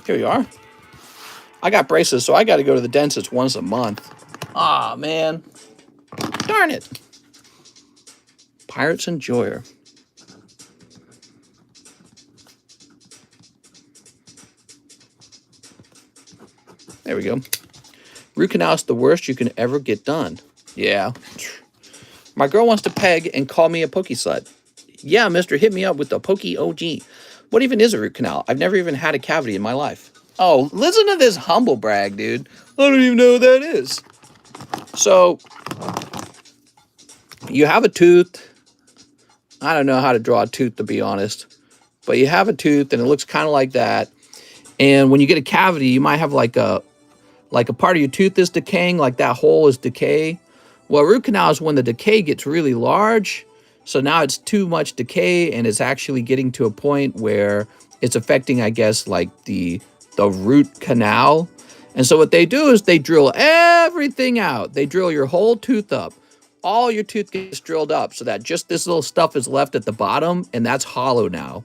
Here you are. I got braces, so I got to go to the dentist once a month. Aw, man. Darn it. Pirates Enjoyer. There we go. Root canal is the worst you can ever get done. Yeah. My girl wants to peg and call me a pokey slut. Yeah, mister, hit me up with the pokey OG. What even is a root canal? I've never even had a cavity in my life. Oh, listen to this humble brag, dude. I don't even know what that is. So, you have a tooth. I don't know how to draw a tooth, to be honest. But you have a tooth, and it looks kind of like that. And when you get a cavity, you might have like a part of your tooth is decaying, like that hole is decay. Well, a root canal is when the decay gets really large. So now it's too much decay and it's actually getting to a point where it's affecting, I guess, like the root canal. And so what they do is they drill everything out. They drill your whole tooth up. All your tooth gets drilled up so that just this little stuff is left at the bottom, and that's hollow now.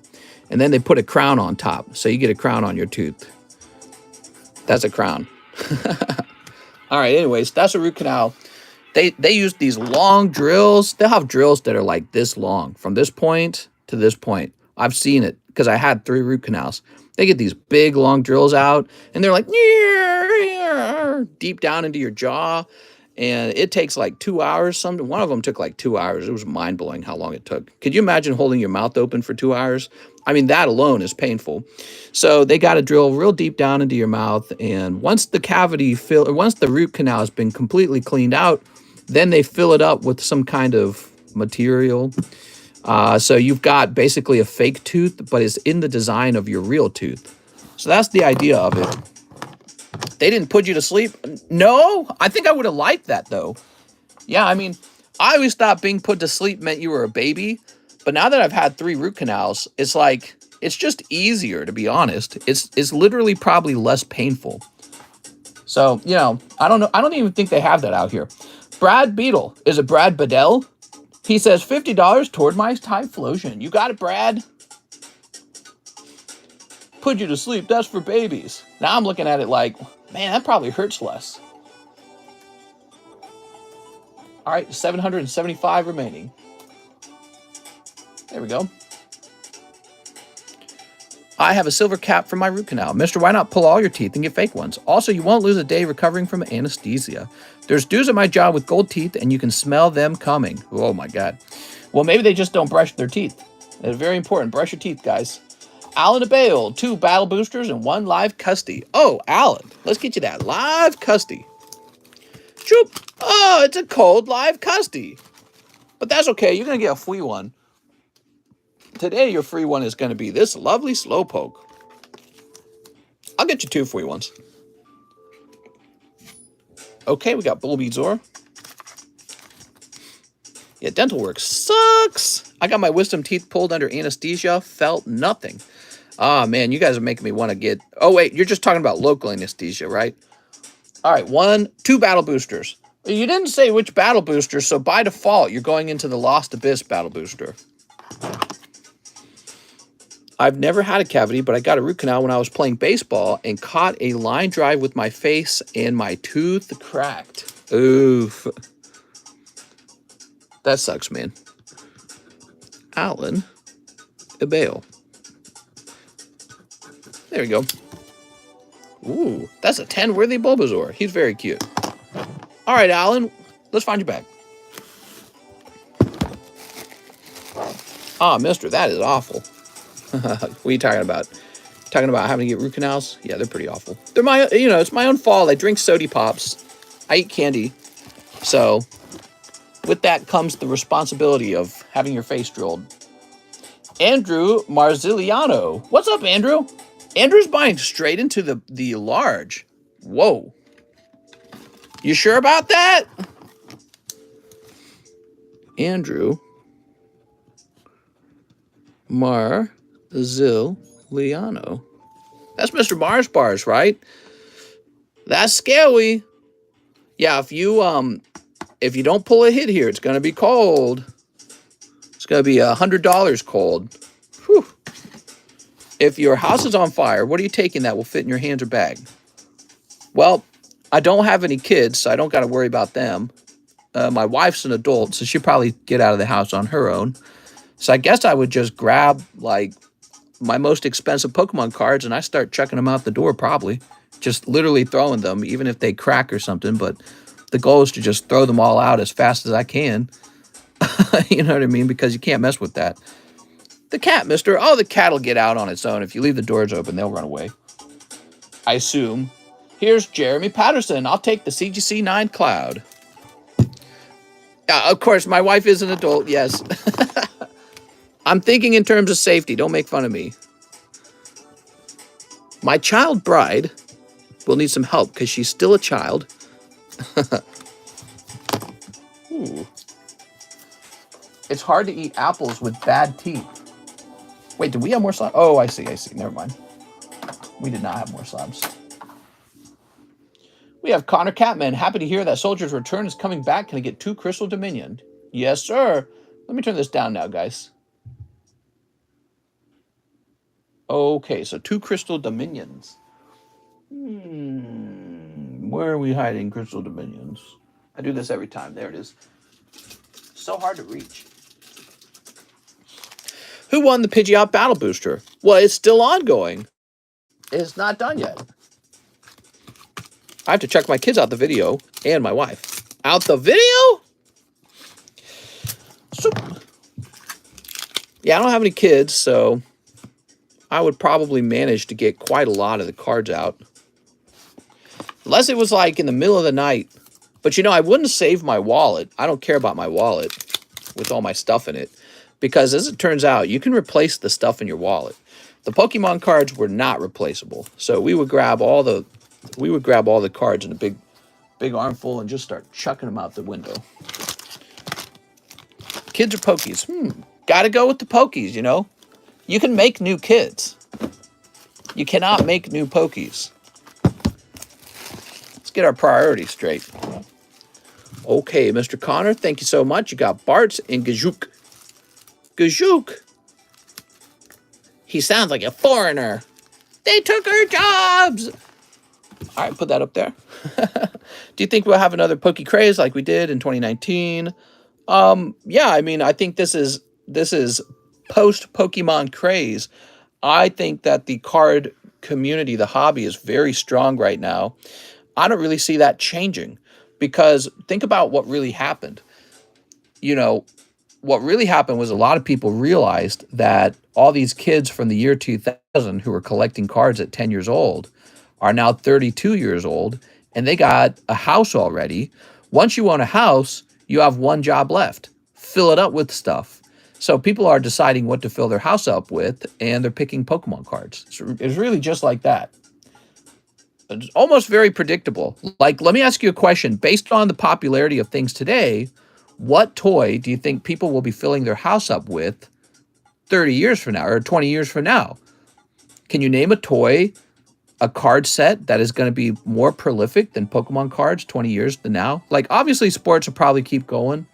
And then they put a crown on top. So you get a crown on your tooth. That's a crown. All right, anyways, that's a root canal. They use these long drills. They'll have drills that are like this long, from this point to this point. I've seen it because I had 3 root canals. They get these big long drills out, and they're like deep down into your jaw, and it takes like 2 hours. One of them took like 2 hours. It was mind-blowing how long it took. Could you imagine holding your mouth open for 2 hours? I mean, that alone is painful. So they got to drill real deep down into your mouth, and once the root canal has been completely cleaned out, then they fill it up with some kind of material. So you've got basically a fake tooth, but it's in the design of your real tooth. So that's the idea of it. They didn't put you to sleep? No, I think I would have liked that, though. Yeah, I mean, I always thought being put to sleep meant you were a baby. But now that I've had 3 root canals, it's like, it's just easier, to be honest. It's literally probably less painful. So, you know, I don't know. I don't even think they have that out here. Brad Beetle. Is it Brad Bedell? He says $50 toward my Typhlosion. You got it, Brad. Put you to sleep. That's for babies. Now I'm looking at it like, man, that probably hurts less. All right, 775 remaining. There we go. I have a silver cap for my root canal. Mister, why not pull all your teeth and get fake ones? Also, you won't lose a day recovering from anesthesia. There's dudes at my job with gold teeth, and you can smell them coming. Oh, my God. Well, maybe they just don't brush their teeth. It's very important. Brush your teeth, guys. Alan Abale, 2 battle boosters and 1 live custody. Oh, Alan, let's get you that live custody. Choop. Oh, it's a cold live custody. But that's okay. You're going to get a free one. Today, your free one is going to be this lovely Slowpoke. I'll get you 2 free ones. Okay, we got Bulbasaur. Yeah, dental work sucks. I got my wisdom teeth pulled under anesthesia. Felt nothing. Ah, man, you guys are making me want to get... Oh, wait, you're just talking about local anesthesia, right? All right, 2 battle boosters. You didn't say which battle booster, so by default, you're going into the Lost Abyss battle booster. I've never had a cavity, but I got a root canal when I was playing baseball and caught a line drive with my face and my tooth cracked. Oof. That sucks, man. Alan Abale. There we go. Ooh, that's a 10-worthy Bulbasaur. He's very cute. All right, Alan, let's find you back. Ah, mister, that is awful. What are you talking about? Talking about having to get root canals? Yeah, they're pretty awful. They're it's my own fault. I drink sody pops. I eat candy. So, with that comes the responsibility of having your face drilled. Andrew Marziliano. What's up, Andrew? Andrew's buying straight into the large. Whoa. You sure about that? Andrew Marziliano. That's Mr. Mars Bars, right? That's scary. Yeah, if you don't pull a hit here, it's gonna be cold. It's gonna be $100 cold. Whew. If your house is on fire, what are you taking that will fit in your hands or bag? Well, I don't have any kids, so I don't got to worry about them. My wife's an adult, so she'll probably get out of the house on her own. So I guess I would just grab, like, my most expensive Pokemon cards, and I start chucking them out the door, probably. Just literally throwing them, even if they crack or something. But the goal is to just throw them all out as fast as I can. You know what I mean? Because you can't mess with that. The cat, mister. Oh, the cat will get out on its own. If you leave the doors open, they'll run away. I assume. Here's Jeremy Patterson. I'll take the CGC 9 Cloud. Of course, my wife is an adult, yes. I'm thinking in terms of safety. Don't make fun of me. My child bride will need some help because she's still a child. Ooh. It's hard to eat apples with bad teeth. Wait, did we have more slabs? Oh, I see. Never mind. We did not have more slabs. We have Connor Catman. Happy to hear that Soldier's Return is coming back. Can I get 2 Crystal Dominion? Yes, sir. Let me turn this down now, guys. Okay, so 2 Crystal Dominions. Where are we hiding Crystal Dominions? I do this every time. There it is. So hard to reach. Who won the Pidgeot Battle Booster? Well, it's still ongoing. It's not done yet. I have to check my kids out the video and my wife. Out the video? So, yeah, I don't have any kids, so I would probably manage to get quite a lot of the cards out. Unless it was like in the middle of the night. But you know, I wouldn't save my wallet. I don't care about my wallet with all my stuff in it. Because as it turns out, you can replace the stuff in your wallet. The Pokemon cards were not replaceable. So we would grab all the cards in a big armful and just start chucking them out the window. Kids or Pokies? Gotta go with the Pokies, you know? You can make new kids. You cannot make new Pokies. Let's get our priorities straight. Okay, Mr. Connor, thank you so much. You got Bartz and Gajook. Gajook? He sounds like a foreigner. They took our jobs. All right, put that up there. Do you think we'll have another Poke Craze like we did in 2019? Yeah, I mean, I think this is post-Pokemon Craze. I think that the card community, the hobby, is very strong right now. I don't really see that changing because think about what really happened. You know, what really happened was a lot of people realized that all these kids from the year 2000 who were collecting cards at 10 years old are now 32 years old, and they got a house already. Once you own a house, you have one job left. Fill it up with stuff. So people are deciding what to fill their house up with, and they're picking Pokemon cards. It's really just like that. It's almost very predictable. Like, let me ask you a question. Based on the popularity of things today, what toy do you think people will be filling their house up with 30 years from now or 20 years from now? Can you name a toy, a card set that is going to be more prolific than Pokemon cards 20 years from now? Like, obviously, sports will probably keep going.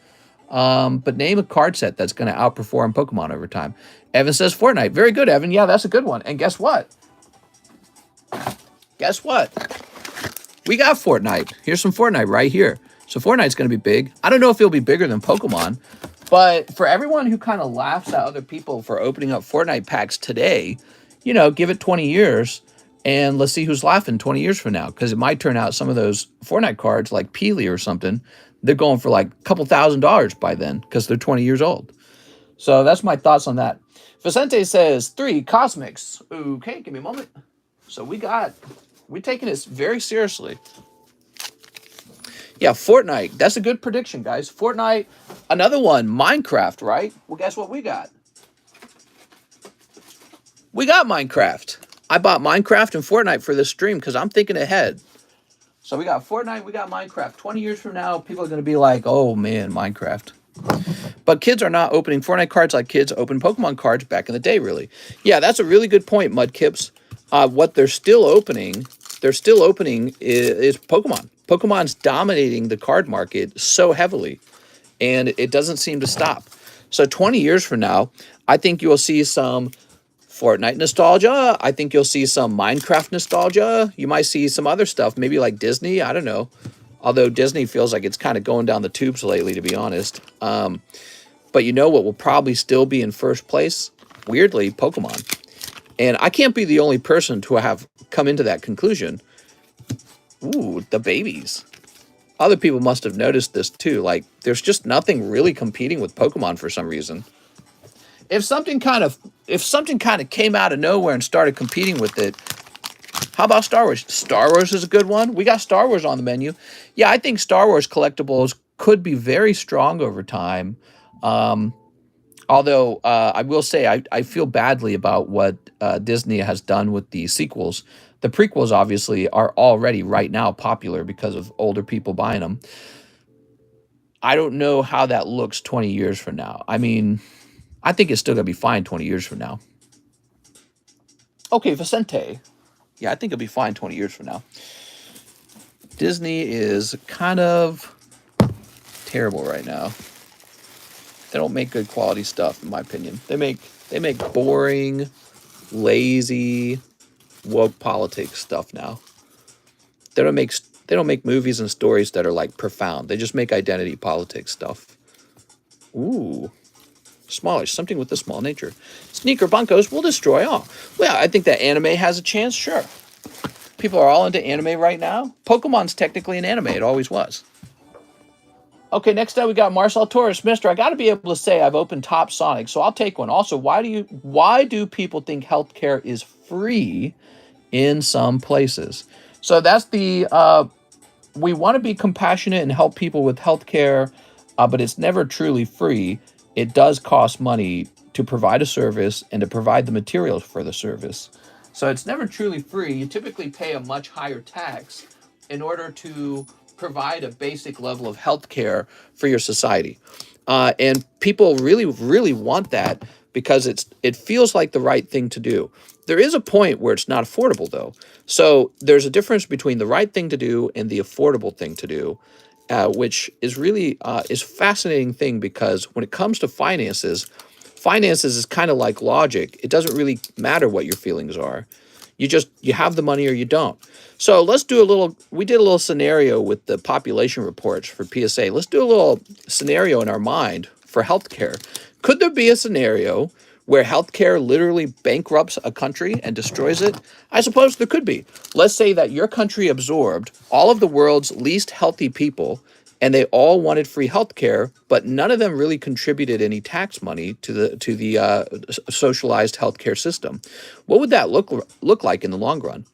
But name a card set that's going to outperform Pokemon over time. Evan says Fortnite. Very good, Evan. Yeah, that's a good one. And guess what? Guess what? We got Fortnite. Here's some Fortnite right here. So Fortnite's going to be big. I don't know if it'll be bigger than Pokemon, but for everyone who kind of laughs at other people for opening up Fortnite packs today, you know, give it 20 years and let's see who's laughing 20 years from now. Because it might turn out some of those Fortnite cards like Peely or something, they're going for like a couple $1,000s by then because they're 20 years old. So that's my thoughts on that. Vicente says 3 Cosmics. Okay, give me a moment. So we're taking this very seriously. Yeah, Fortnite. That's a good prediction, guys. Fortnite. Another one, Minecraft, right? Well, guess what we got? We got Minecraft. I bought Minecraft and Fortnite for this stream because I'm thinking ahead. So we got Fortnite, we got Minecraft. 20 years from now, people are going to be like, oh, man, Minecraft. But kids are not opening Fortnite cards like kids opened Pokemon cards back in the day, really. Yeah, that's a really good point, Mudkips. What they're still opening is Pokemon. Pokemon's dominating the card market so heavily, and it doesn't seem to stop. So 20 years from now, I think you'll see some Fortnite nostalgia. I think you'll see some Minecraft nostalgia. You might see some other stuff, maybe like Disney. I don't know. Although Disney feels like it's kind of going down the tubes lately, to be honest. But you know what will probably still be in first place? Weirdly, Pokemon. And I can't be the only person to have come into that conclusion. Ooh, the babies. Other people must have noticed this too. Like, there's just nothing really competing with Pokemon for some reason. If something kind of came out of nowhere and started competing with it, how about Star Wars? Star Wars is a good one. We got Star Wars on the menu. Yeah, I think Star Wars collectibles could be very strong over time. Although I will say I feel badly about what Disney has done with the sequels. The prequels obviously are already right now popular because of older people buying them. I don't know how that looks 20 years from now. I mean, I think it's still going to be fine 20 years from now. Okay, Vicente. Yeah, I think it'll be fine 20 years from now. Disney is kind of terrible right now. They don't make good quality stuff, in my opinion. They make boring, lazy, woke politics stuff now. They don't make movies and stories that are like profound. They just make identity politics stuff. Ooh. Smallish, something with a small nature. Sneaker bunkos will destroy all. Well, I think that anime has a chance, sure. People are all into anime right now. Pokemon's technically an anime, it always was. Okay, next up we got Marcel Torres. Mister, I got to be able to say I've opened Top Sonic, so I'll take one. Also, why do people think healthcare is free in some places? So that's the we want to be compassionate and help people with healthcare, but it's never truly free. It does cost money to provide a service and to provide the materials for the service. So it's never truly free. You typically pay a much higher tax in order to provide a basic level of health care for your society. And people really, really want that because it feels like the right thing to do. There is a point where it's not affordable, though. So there's a difference between the right thing to do and the affordable thing to do, which is really is a fascinating thing because when it comes to finances is kind of like logic. It doesn't really matter what your feelings are. You have the money or you don't. So we did a little scenario with the population reports for PSA. Let's do a little scenario in our mind for healthcare. Could there be a scenario where healthcare literally bankrupts a country and destroys it? I suppose there could be. Let's say that your country absorbed all of the world's least healthy people and they all wanted free healthcare, but none of them really contributed any tax money to the socialized healthcare system. What would that look like in the long run?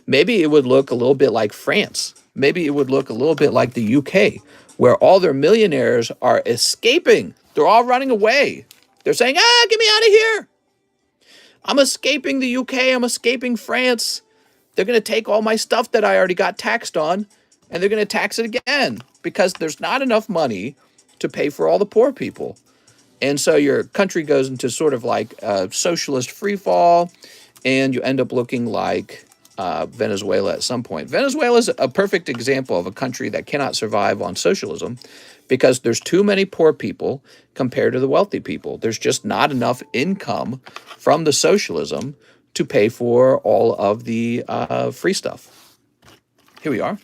Maybe it would look a little bit like France. Maybe it would look a little bit like the UK, where all their millionaires are escaping. They're all running away. They're saying, get me out of here. I'm escaping the UK. I'm escaping France. They're going to take all my stuff that I already got taxed on, and they're going to tax it again because there's not enough money to pay for all the poor people. And so your country goes into sort of like a socialist free fall, and you end up looking like Venezuela at some point. Venezuela is a perfect example of a country that cannot survive on socialism because there's too many poor people compared to the wealthy people. There's just not enough income from the socialism to pay for all of the free stuff. Here we are.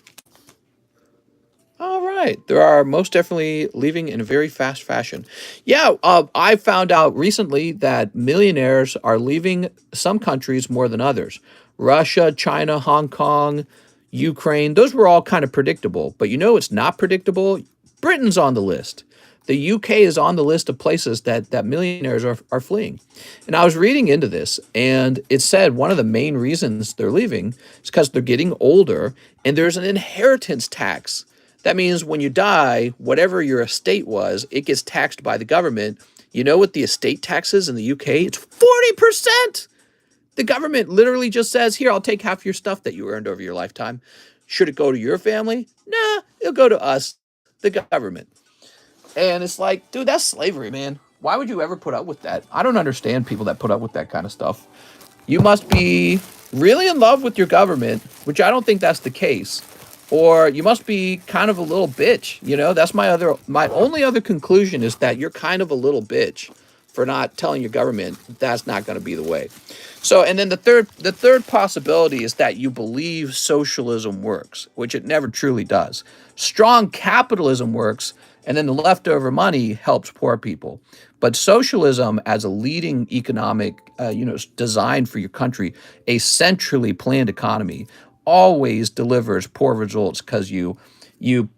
All right. There are most definitely leaving in a very fast fashion. Yeah, I found out recently that millionaires are leaving some countries more than others. Russia, China, Hong Kong, Ukraine, those were all kind of predictable. But you know it's not predictable? Britain's on the list. The UK is on the list of places that millionaires are fleeing. And I was reading into this, and it said one of the main reasons they're leaving is because they're getting older, and there's an inheritance tax. That means when you die, whatever your estate was, it gets taxed by the government. You know what the estate tax is in the UK? It's 40%. The government literally just says, here, I'll take half your stuff that you earned over your lifetime. Should it go to your family? Nah, it'll go to us, the government. And it's like, dude, that's slavery, man. Why would you ever put up with that? I don't understand people that put up with that kind of stuff. You must be really in love with your government, which I don't think that's the case. Or you must be kind of a little bitch. You know, that's my only other conclusion is that you're kind of a little bitch for not telling your government that's not going to be the way. So, and then the third possibility is that you believe socialism works, which it never truly does. Strong capitalism works, and then the leftover money helps poor people. But socialism as a leading economic, design for your country, a centrally planned economy, always delivers poor results because you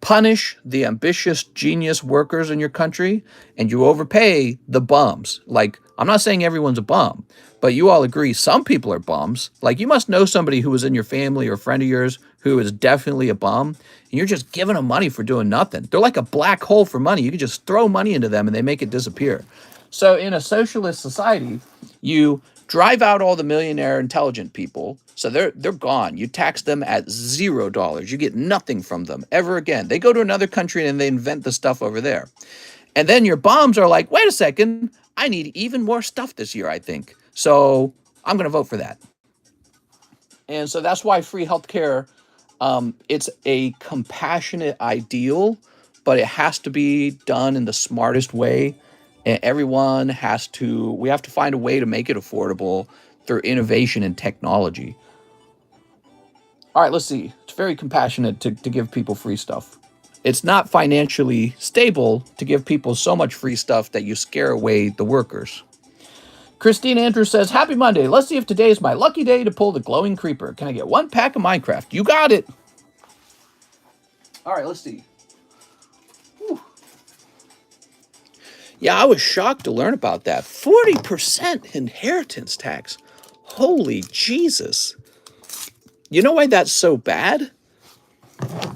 punish the ambitious genius workers in your country and you overpay the bums. Like, I'm not saying everyone's a bum, but you all agree some people are bums. Like, you must know somebody who was in your family or a friend of yours who is definitely a bum, and you're just giving them money for doing nothing. They're like a black hole for money. You can just throw money into them and they make it disappear. So in a socialist society, you drive out all the millionaire intelligent people. So they're gone. You tax them at $0. You get nothing from them ever again. They go to another country and they invent the stuff over there. And then your bombs are like, wait a second, I need even more stuff this year, I think. So I'm going to vote for that. And so that's why free healthcare, it's a compassionate ideal, but it has to be done in the smartest way. And everyone we have to find a way to make it affordable through innovation and technology. All right, let's see. It's very compassionate to give people free stuff. It's not financially stable to give people so much free stuff that you scare away the workers. Christine Andrews says, happy Monday. Let's see if today is my lucky day to pull the glowing creeper. Can I get 1 pack of Minecraft? You got it. All right, let's see. Whew. Yeah, I was shocked to learn about that. 40% inheritance tax. Holy Jesus. You know why that's so bad?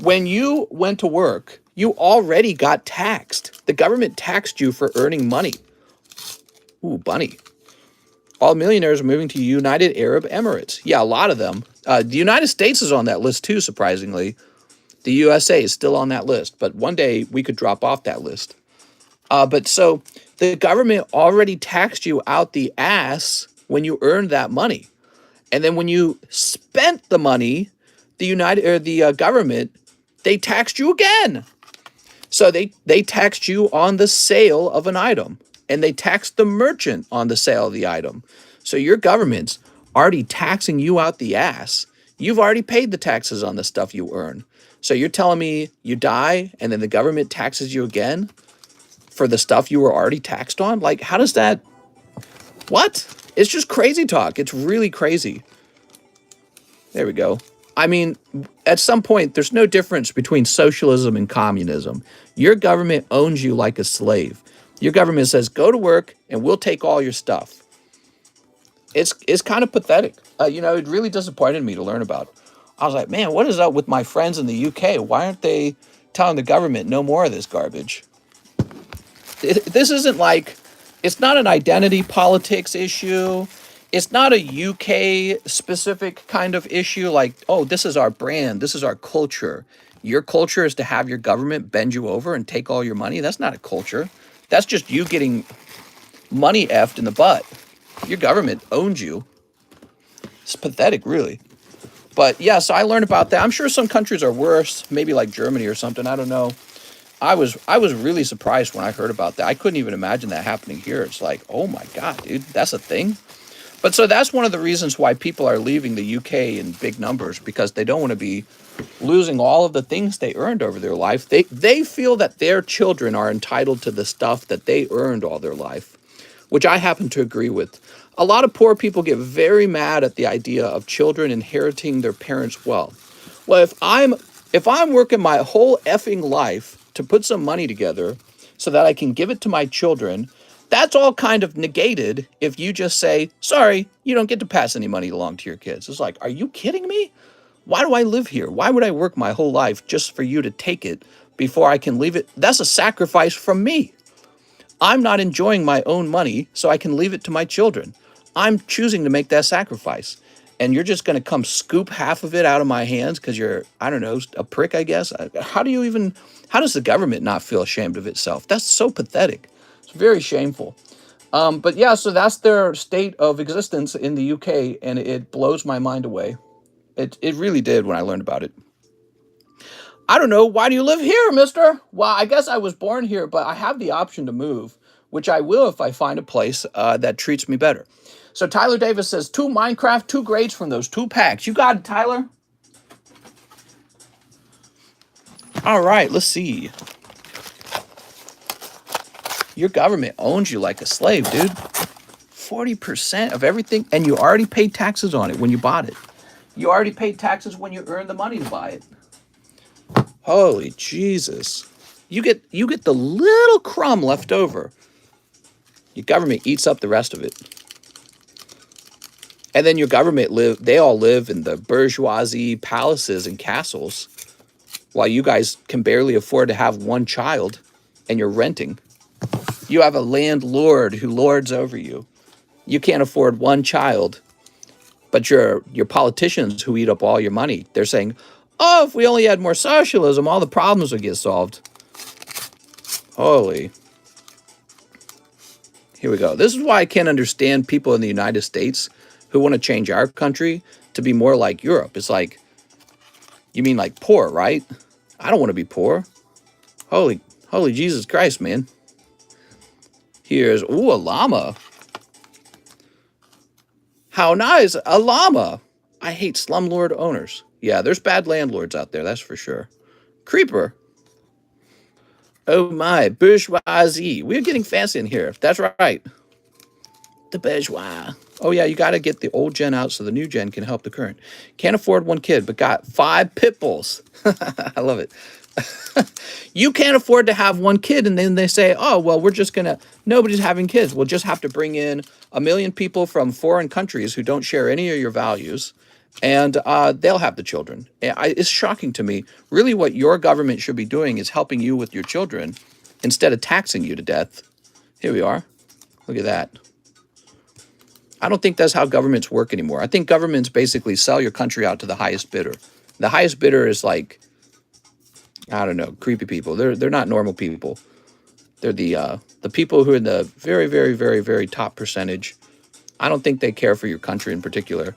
When you went to work, you already got taxed. The government taxed you for earning money. Ooh, bunny. All millionaires are moving to United Arab Emirates. Yeah, a lot of them. The United States is on that list too, surprisingly. The USA is still on that list, but one day we could drop off that list. But so the government already taxed you out the ass when you earned that money. And then when you spent the money, the government, they taxed you again. So they taxed you on the sale of an item, and they taxed the merchant on the sale of the item. So your government's already taxing you out the ass. You've already paid the taxes on the stuff you earn. So you're telling me you die and then the government taxes you again for the stuff you were already taxed on? Like, how does that... What? It's just crazy talk. It's really crazy. There we go. I mean, at some point, there's no difference between socialism and communism. Your government owns you like a slave. Your government says, go to work and we'll take all your stuff. It's kind of pathetic. It really disappointed me to learn about. I was like, man, what is up with my friends in the UK? Why aren't they telling the government no more of this garbage? This isn't like, it's not an identity politics issue. It's not a UK specific kind of issue like, oh, this is our brand. This is our culture. Your culture is to have your government bend you over and take all your money. That's not a culture. That's just you getting money effed in the butt. Your government owns you. It's pathetic, really. But yeah, so I learned about that. I'm sure some countries are worse, maybe like Germany or something. I don't know. I was really surprised when I heard about that. I couldn't even imagine that happening here. It's like, oh my God, dude, that's a thing. But so that's one of the reasons why people are leaving the UK in big numbers, because they don't want to be losing all of the things they earned over their life. They feel that their children are entitled to the stuff that they earned all their life, which I happen to agree with. A lot of poor people get very mad at the idea of children inheriting their parents' wealth. Well, if I'm working my whole effing life to put some money together so that I can give it to my children, that's all kind of negated if you just say, sorry, you don't get to pass any money along to your kids. It's like, are you kidding me? Why do I live here? Why would I work my whole life just for you to take it before I can leave it? That's a sacrifice from me. I'm not enjoying my own money so I can leave it to my children. I'm choosing to make that sacrifice. And you're just going to come scoop half of it out of my hands because you're, I don't know, a prick, I guess. How does the government not feel ashamed of itself? That's so pathetic. It's very shameful. But yeah, so that's their state of existence in the UK, and it blows my mind away. It really did when I learned about it. I don't know, why do you live here, mister? Well, I guess I was born here, but I have the option to move, which I will if I find a place that treats me better. So Tyler Davis says, 2 Minecraft, 2 grades from those 2 packs. You got it, Tyler. All right, let's see. Your government owns you like a slave, dude. 40% of everything, and you already paid taxes on it when you bought it. You already paid taxes when you earned the money to buy it. Holy Jesus. You get the little crumb left over. Your government eats up the rest of it. And then your government they all live in the bourgeoisie palaces and castles while you guys can barely afford to have 1 child and you're renting. You have a landlord who lords over you. You can't afford one child, but your politicians who eat up all your money, they're saying, oh, if we only had more socialism, all the problems would get solved. Holy. Here we go. This is why I can't understand people in the United States who want to change our country to be more like Europe. It's like, you mean like poor, right? I don't want to be poor. Holy Jesus Christ, man. Here's, ooh, a llama. How nice, a llama. I hate slumlord owners. Yeah, there's bad landlords out there, that's for sure. Creeper. Oh my, bourgeoisie. We're getting fancy in here. That's right. The bourgeois. Oh yeah, you got to get the old gen out so the new gen can help the current. Can't afford one kid, but got 5 pit bulls. I love it. You can't afford to have one kid, and then they say, oh, well, we're just going to, nobody's having kids. We'll just have to bring in 1 million people from foreign countries who don't share any of your values, and they'll have the children. It's shocking to me. Really what your government should be doing is helping you with your children instead of taxing you to death. Here we are. Look at that. I don't think that's how governments work anymore. I think governments basically sell your country out to the highest bidder. The highest bidder is like, I don't know, creepy people. They're not normal people. They're the people who are in the very, very, very, very top percentage. I don't think they care for your country in particular.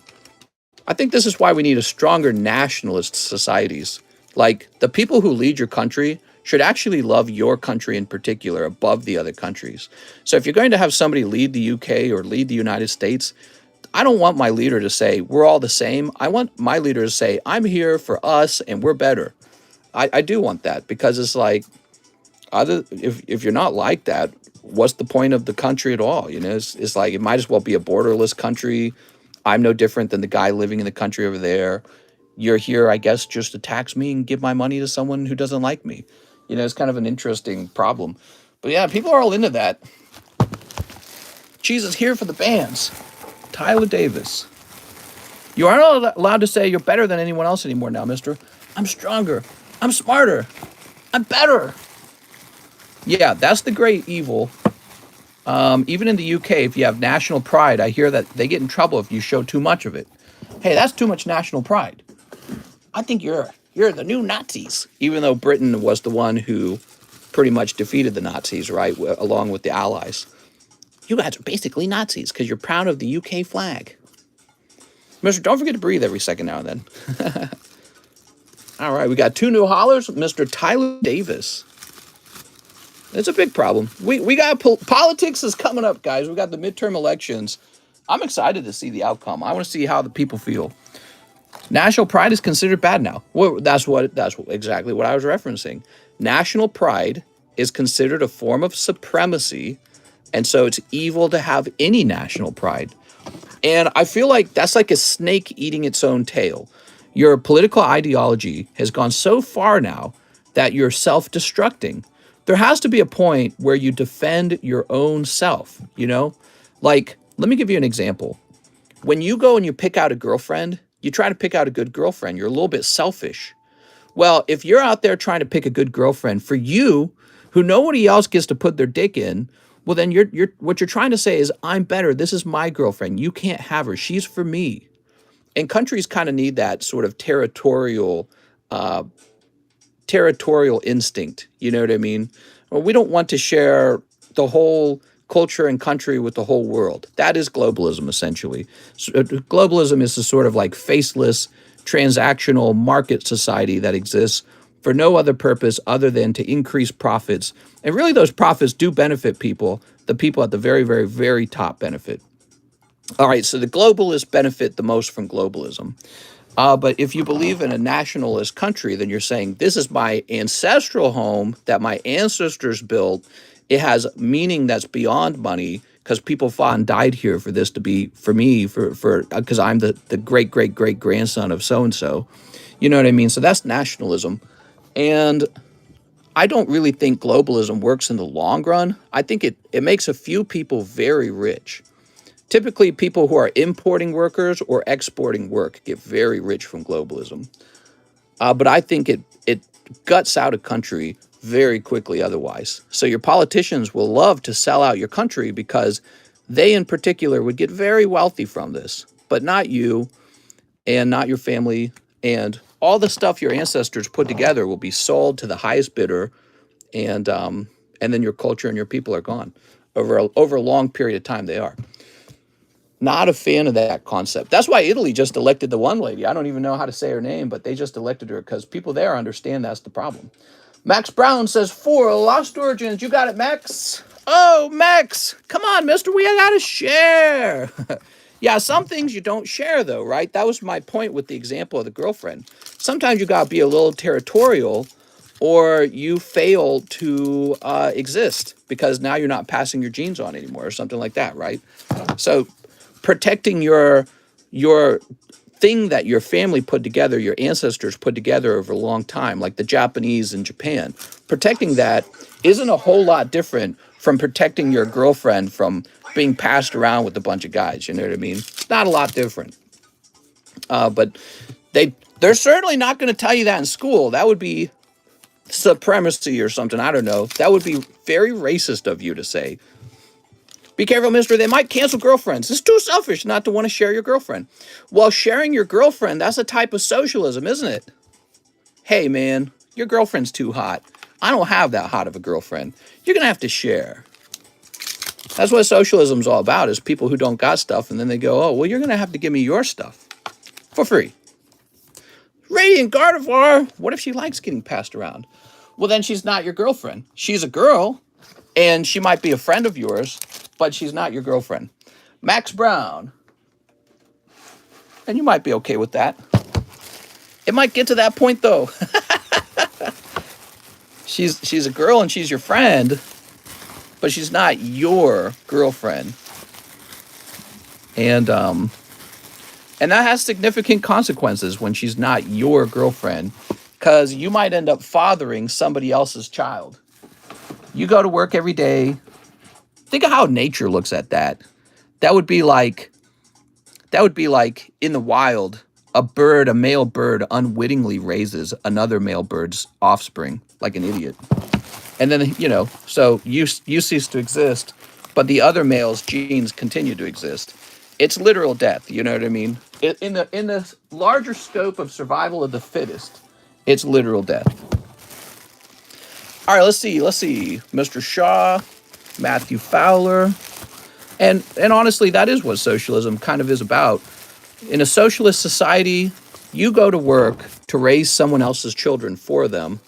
I think this is why we need a stronger nationalist societies. Like, the people who lead your country should actually love your country in particular above the other countries. So if you're going to have somebody lead the UK or lead the United States, I don't want my leader to say, we're all the same. I want my leader to say, I'm here for us and we're better. I do want that, because it's like, if you're not like that, what's the point of the country at all? You know, it's like, it might as well be a borderless country. I'm no different than the guy living in the country over there. You're here, I guess, just to tax me and give my money to someone who doesn't like me. You know, it's kind of an interesting problem. But yeah, people are all into that. Jesus here for the bands. Tyler Davis. You aren't allowed to say you're better than anyone else anymore now, mister. I'm stronger. I'm smarter. I'm better. Yeah, that's the great evil. Even in the UK, if you have national pride, I hear that they get in trouble if you show too much of it. Hey, that's too much national pride. I think you're the new Nazis, even though Britain was the one who pretty much defeated the Nazis, right, along with the Allies. You guys are basically Nazis because you're proud of the UK flag. Mister, don't forget to breathe every second now and then. All right, we got 2 new hollers. Mr. Tyler Davis. It's a big problem. We got politics is coming up, guys. We got the midterm elections. I'm excited to see the outcome. I want to see how the people feel. National pride is considered bad now. Well, that's exactly what I was referencing. National pride is considered a form of supremacy, and so it's evil to have any national pride. And I feel like that's like a snake eating its own tail. Your political ideology has gone so far now that you're self-destructing. There has to be a point where you defend your own self, you know? Like, let me give you an example. When you go and you pick out a girlfriend, you try to pick out a good girlfriend. You're a little bit selfish. Well, if you're out there trying to pick a good girlfriend for you, who nobody else gets to put their dick in, well, then what you're trying to say is, I'm better. This is my girlfriend. You can't have her. She's for me. And countries kind of need that sort of territorial instinct. You know what I mean? Well, we don't want to share the whole culture and country with the whole world. That is globalism, essentially. So, globalism is a sort of like faceless, transactional market society that exists for no other purpose other than to increase profits. And really, those profits do benefit people. The people at the very, very, very top benefit. All right, so the globalists benefit the most from globalism. But if you believe in a nationalist country, then you're saying, this is my ancestral home that my ancestors built. It has meaning that's beyond money because people fought and died here for this to be for me, because I'm the great, great, great grandson of so-and-so. You know what I mean? So that's nationalism. And I don't really think globalism works in the long run. I think it makes a few people very rich. Typically, people who are importing workers or exporting work get very rich from globalism. But I think it guts out a country very quickly otherwise. So your politicians will love to sell out your country because they in particular would get very wealthy from this, but not you and not your family. And all the stuff your ancestors put together will be sold to the highest bidder, and then your culture and your people are gone. Over a long period of time, they are. Not a fan of that concept. That's why Italy just elected the one lady. I don't even know how to say her name, but they just elected her because people there understand that's the problem. Max Brown says 4 lost origins. You got it, Max. Oh, Max. Come on, mister. We got to share. Yeah, some things you don't share, though, right? That was my point with the example of the girlfriend. Sometimes you got to be a little territorial, or you fail to exist because now you're not passing your genes on anymore or something like that, right? So protecting your thing that your family put together, your ancestors put together over a long time, like the Japanese in Japan, protecting that isn't a whole lot different from protecting your girlfriend from being passed around with a bunch of guys. You know what I mean? It's not a lot different. But they're certainly not going to tell you that in school. That would be supremacy or something. I don't know. That would be very racist of you to say. Be careful, mister. They might cancel girlfriends. It's too selfish not to want to share your girlfriend. Well, sharing your girlfriend, that's a type of socialism, isn't it? Hey, man, your girlfriend's too hot. I don't have that hot of a girlfriend. You're going to have to share. That's what socialism's all about, is people who don't got stuff, and then they go, oh, well, you're going to have to give me your stuff for free. Radiant Gardevoir, what if she likes getting passed around? Well, then she's not your girlfriend. She's a girl, and she might be a friend of yours, but she's not your girlfriend. Max Brown. And you might be okay with that. It might get to that point, though. She's a girl and she's your friend, but she's not your girlfriend. And that has significant consequences when she's not your girlfriend, because you might end up fathering somebody else's child. You go to work every day. Think of how nature looks at that. That would be like in the wild, a male bird unwittingly raises another male bird's offspring like an idiot. And then, so you cease to exist, but the other male's genes continue to exist. It's literal death, you know what I mean? In the larger scope of survival of the fittest, it's literal death. All right, let's see. Mr. Shaw, Matthew Fowler. And honestly, that is what socialism kind of is about. In a socialist society, you go to work to raise someone else's children for them.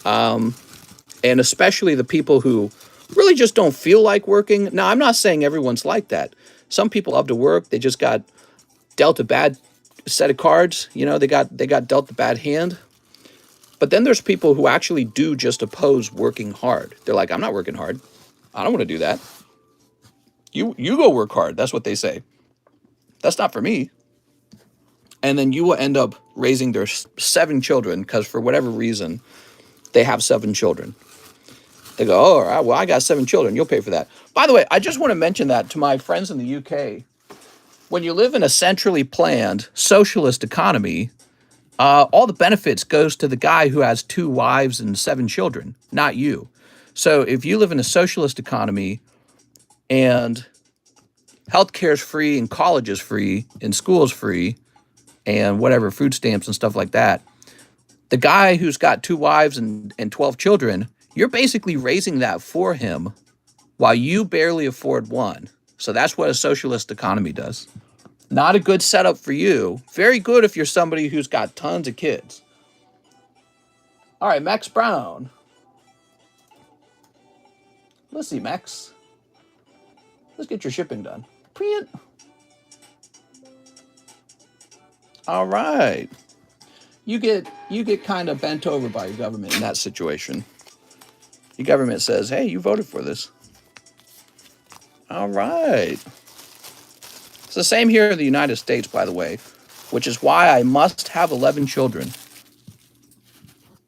And especially the people who really just don't feel like working. Now, I'm not saying everyone's like that. Some people love to work. They just got dealt a bad set of cards. They got dealt the bad hand. But then there's people who actually do just oppose working hard. They're like, I'm not working hard. I don't want to do that. You go work hard. That's what they say. That's not for me. And then you will end up raising their 7 children because for whatever reason, they have 7 children. They go, oh, all right, well, I got 7 children. You'll pay for that. By the way, I just want to mention that to my friends in the UK. When you live in a centrally planned socialist economy, all the benefits goes to the guy who has 2 wives and 7 children, not you. So if you live in a socialist economy and healthcare is free and college is free and school is free and whatever, food stamps and stuff like that, the guy who's got 2 wives and 12 children, you're basically raising that for him while you barely afford 1. So that's what a socialist economy does. Not a good setup for you. Very good if you're somebody who's got tons of kids. All right, Max Brown. Let's see, Max. Let's get your shipping done. Print. All right. You get kind of bent over by your government in that situation. Your government says, hey, you voted for this. All right. It's the same here in the United States, by the way, which is why I must have 11 children.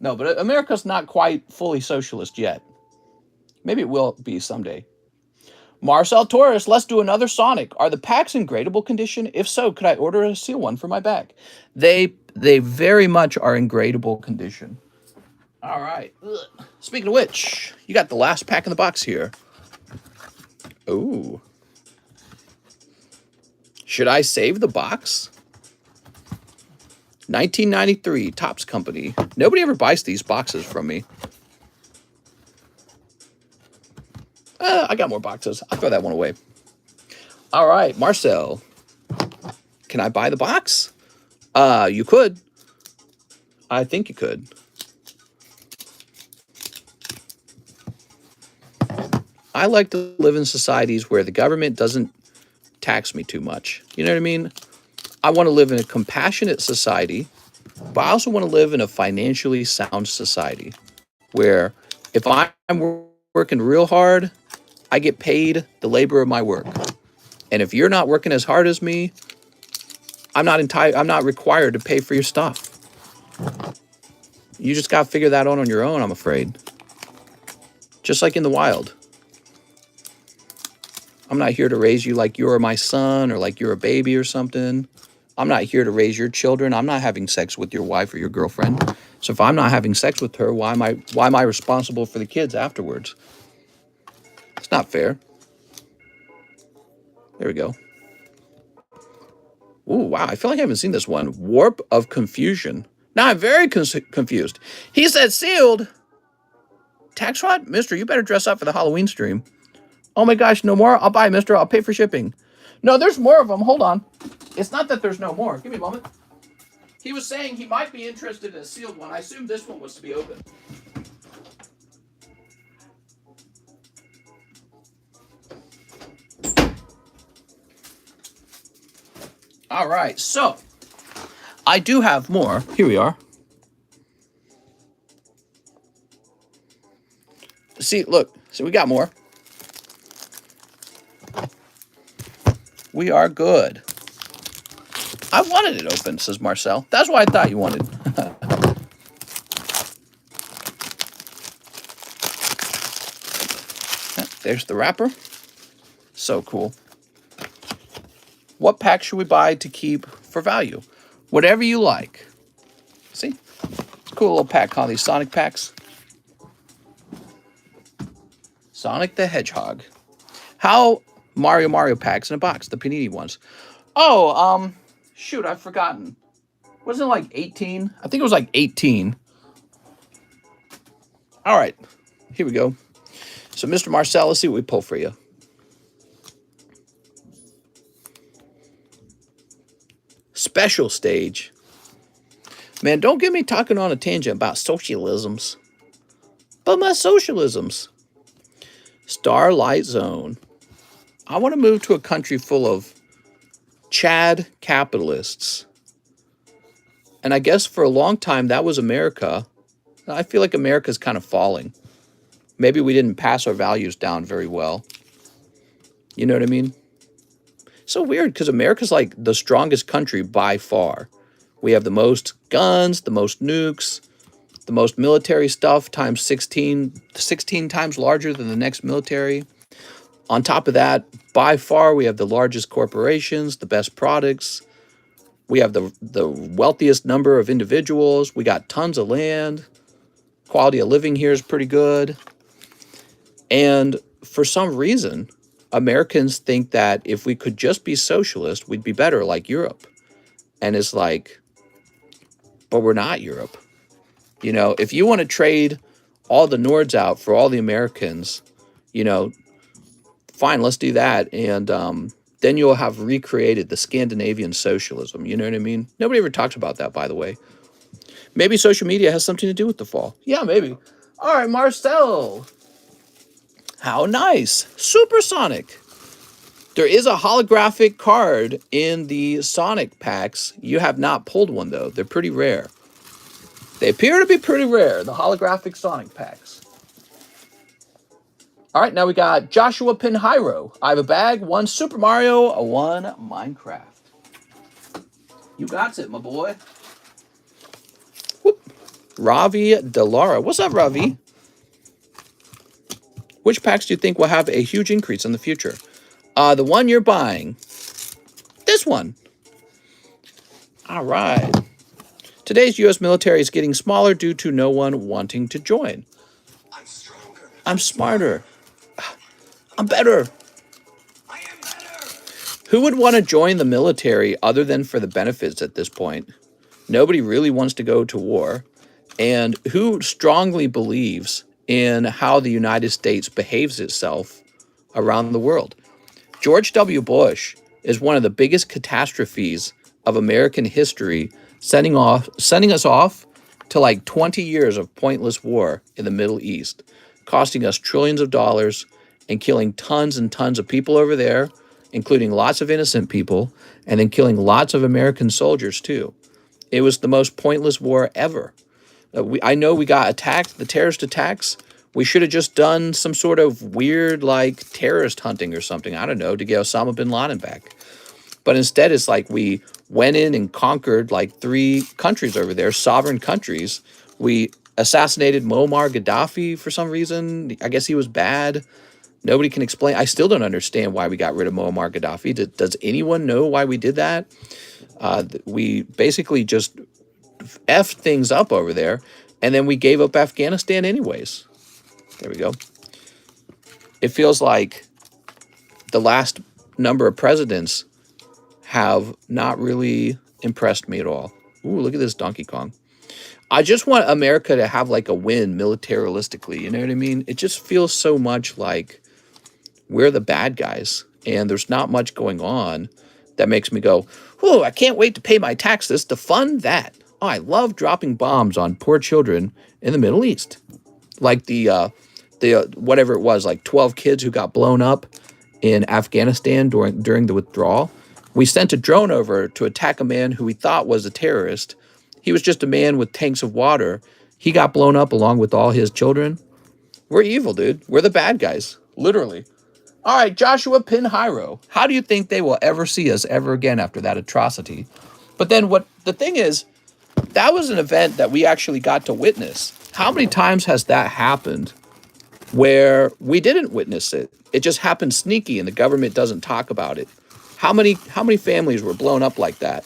No, but America's not quite fully socialist yet. Maybe it will be someday. Marcel Torres, let's do another Sonic. Are the packs in gradable condition? If so, could I order a seal one for my bag? They very much are in gradable condition. All right. Ugh. Speaking of which, you got the last pack in the box here. Ooh. Should I save the box? 1993, Topps Company. Nobody ever buys these boxes from me. I got more boxes. I'll throw that one away. All right, Marcel. Can I buy the box? You could. I think you could. I like to live in societies where the government doesn't tax me too much. You know what I mean? I want to live in a compassionate society, but I also want to live in a financially sound society where if I'm working real hard, I get paid the labor of my work. And if you're not working as hard as me, I'm not required to pay for your stuff. You just got to figure that out on your own, I'm afraid. Just like in the wild. I'm not here to raise you like you're my son or like you're a baby or something. I'm not here to raise your children. I'm not having sex with your wife or your girlfriend. So if I'm not having sex with her, why am I responsible for the kids afterwards? It's not fair. There we go. Ooh, wow. I feel like I haven't seen this one. Warp of Confusion. Now I'm very confused. He said sealed. Tax fraud? Mister, you better dress up for the Halloween stream. Oh my gosh, no more? I'll buy, mister. I'll pay for shipping. No, there's more of them. Hold on. It's not that there's no more. Give me a moment. He was saying he might be interested in a sealed one. I assumed this one was to be open. All right, so I do have more. Here we are. See, look. So we got more. We are good. I wanted it open, says Marcel. That's what I thought you wanted. There's the wrapper. So cool. What pack should we buy to keep for value? Whatever you like. See? Cool little pack, huh? These Sonic packs. Sonic the Hedgehog. How Mario packs in a box, the Panini ones. Oh, shoot, I've forgotten. Wasn't it like 18? I think it was like 18. All right, here we go. So, Mr. Marcel, let's see what we pull for you. Special stage. Man, don't get me talking on a tangent about socialisms. But my socialisms. Starlight Zone. I want to move to a country full of Chad capitalists. And I guess for a long time that was America. I feel like America's kind of falling. Maybe we didn't pass our values down very well. You know what I mean? So weird because America's like the strongest country by far. We have the most guns, the most nukes, the most military stuff times 16 times larger than the next military. On top of that, by far, we have the largest corporations, the best products. We have the wealthiest number of individuals. We got tons of land. Quality of living here is pretty good. And for some reason, Americans think that if we could just be socialist, we'd be better like Europe. And it's like, but we're not Europe. You know, if you want to trade all the Nords out for all the Americans, you know, fine, let's do that. And then you'll have recreated the Scandinavian socialism. You know what I mean? Nobody ever talks about that, by the way. Maybe social media has something to do with the fall. Yeah, maybe. All right, Marcel. How nice. Supersonic. There is a holographic card in the Sonic packs. You have not pulled one, though. They're pretty rare. They appear to be pretty rare, the holographic Sonic packs. All right, now we got Joshua Pinheiro. I have a bag, one Super Mario, one Minecraft. You got it, my boy. Whoop. Ravi Delara. What's up, Ravi? Which packs do you think will have a huge increase in the future? The one you're buying. This one. All right. Today's U.S. military is getting smaller due to no one wanting to join. I'm stronger. I'm smarter. I'm better. I am better. Who would want to join the military other than for the benefits at this point? Nobody really wants to go to war. And who strongly believes in how the United States behaves itself around the world? George W. Bush is one of the biggest catastrophes of American history, sending us off to like 20 years of pointless war in the Middle East, costing us trillions of dollars and killing tons and tons of people over there, including lots of innocent people, and then killing lots of American soldiers too. It was the most pointless war ever. I know we got attacked, the terrorist attacks. We should have just done some sort of weird, like, terrorist hunting or something. I don't know, to get Osama bin Laden back. But instead, it's like we went in and conquered, like, 3 countries over there, sovereign countries. We assassinated Muammar Gaddafi for some reason. I guess he was bad. Nobody can explain. I still don't understand why we got rid of Muammar Gaddafi. Does anyone know why we did that? We basically just effed things up over there, and then we gave up Afghanistan anyways. There we go. It feels like the last number of presidents have not really impressed me at all. Ooh, look at this Donkey Kong. I just want America to have like a win militaristically, you know what I mean? It just feels so much like we're the bad guys, and there's not much going on that makes me go, oh, I can't wait to pay my taxes to fund that. Oh, I love dropping bombs on poor children in the Middle East. Like the whatever it was, like 12 kids who got blown up in Afghanistan during the withdrawal. We sent a drone over to attack a man who we thought was a terrorist. He was just a man with tanks of water. He got blown up along with all his children. We're evil, dude. We're the bad guys, literally. All right, Joshua Pinheiro. How do you think they will ever see us ever again after that atrocity? But then the thing is, that was an event that we actually got to witness. How many times has that happened where we didn't witness it? It just happened sneaky and the government doesn't talk about it. How many families were blown up like that?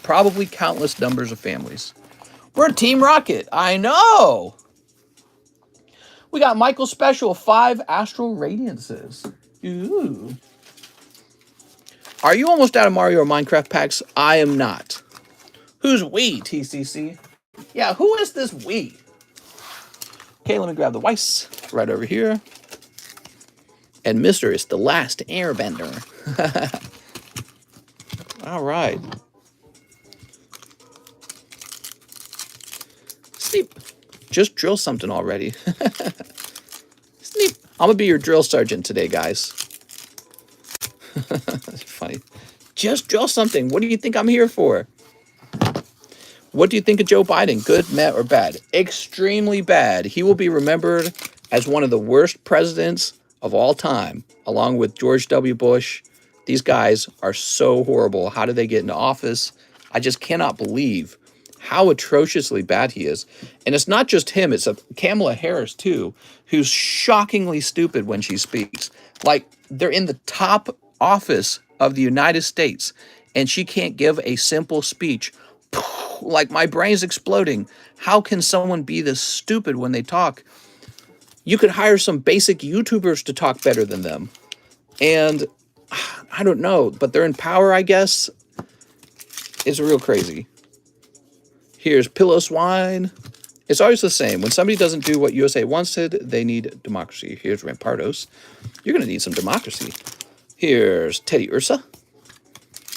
Probably countless numbers of families. We're Team Rocket. I know. We got Michael Special, 5 astral radiances. Ooh. Are you almost out of Mario or Minecraft packs? I am not. Who's we, TCC? Yeah, who is this we? Okay, let me grab the Weiss right over here. And Mr. is the last airbender. All right. Sleep. Just drill something already. Sleep. I'm going to be your drill sergeant today, guys. That's funny. Just drill something. What do you think I'm here for? What do you think of Joe Biden? Good, met, or bad? Extremely bad. He will be remembered as one of the worst presidents of all time, along with George W. Bush. These guys are so horrible. How did they get into office? I just cannot believe how atrociously bad he is. And it's not just him. It's Kamala Harris, too, who's shockingly stupid when she speaks. Like, they're in the top office of the United States, and she can't give a simple speech. Like, my brain's exploding. How can someone be this stupid when they talk? You could hire some basic YouTubers to talk better than them. And I don't know, but they're in power, I guess. It's real crazy. Here's Pillow Swine. It's always the same. When somebody doesn't do what USA wanted, they need democracy. Here's Rampardos. You're going to need some democracy. Here's Teddy Ursa.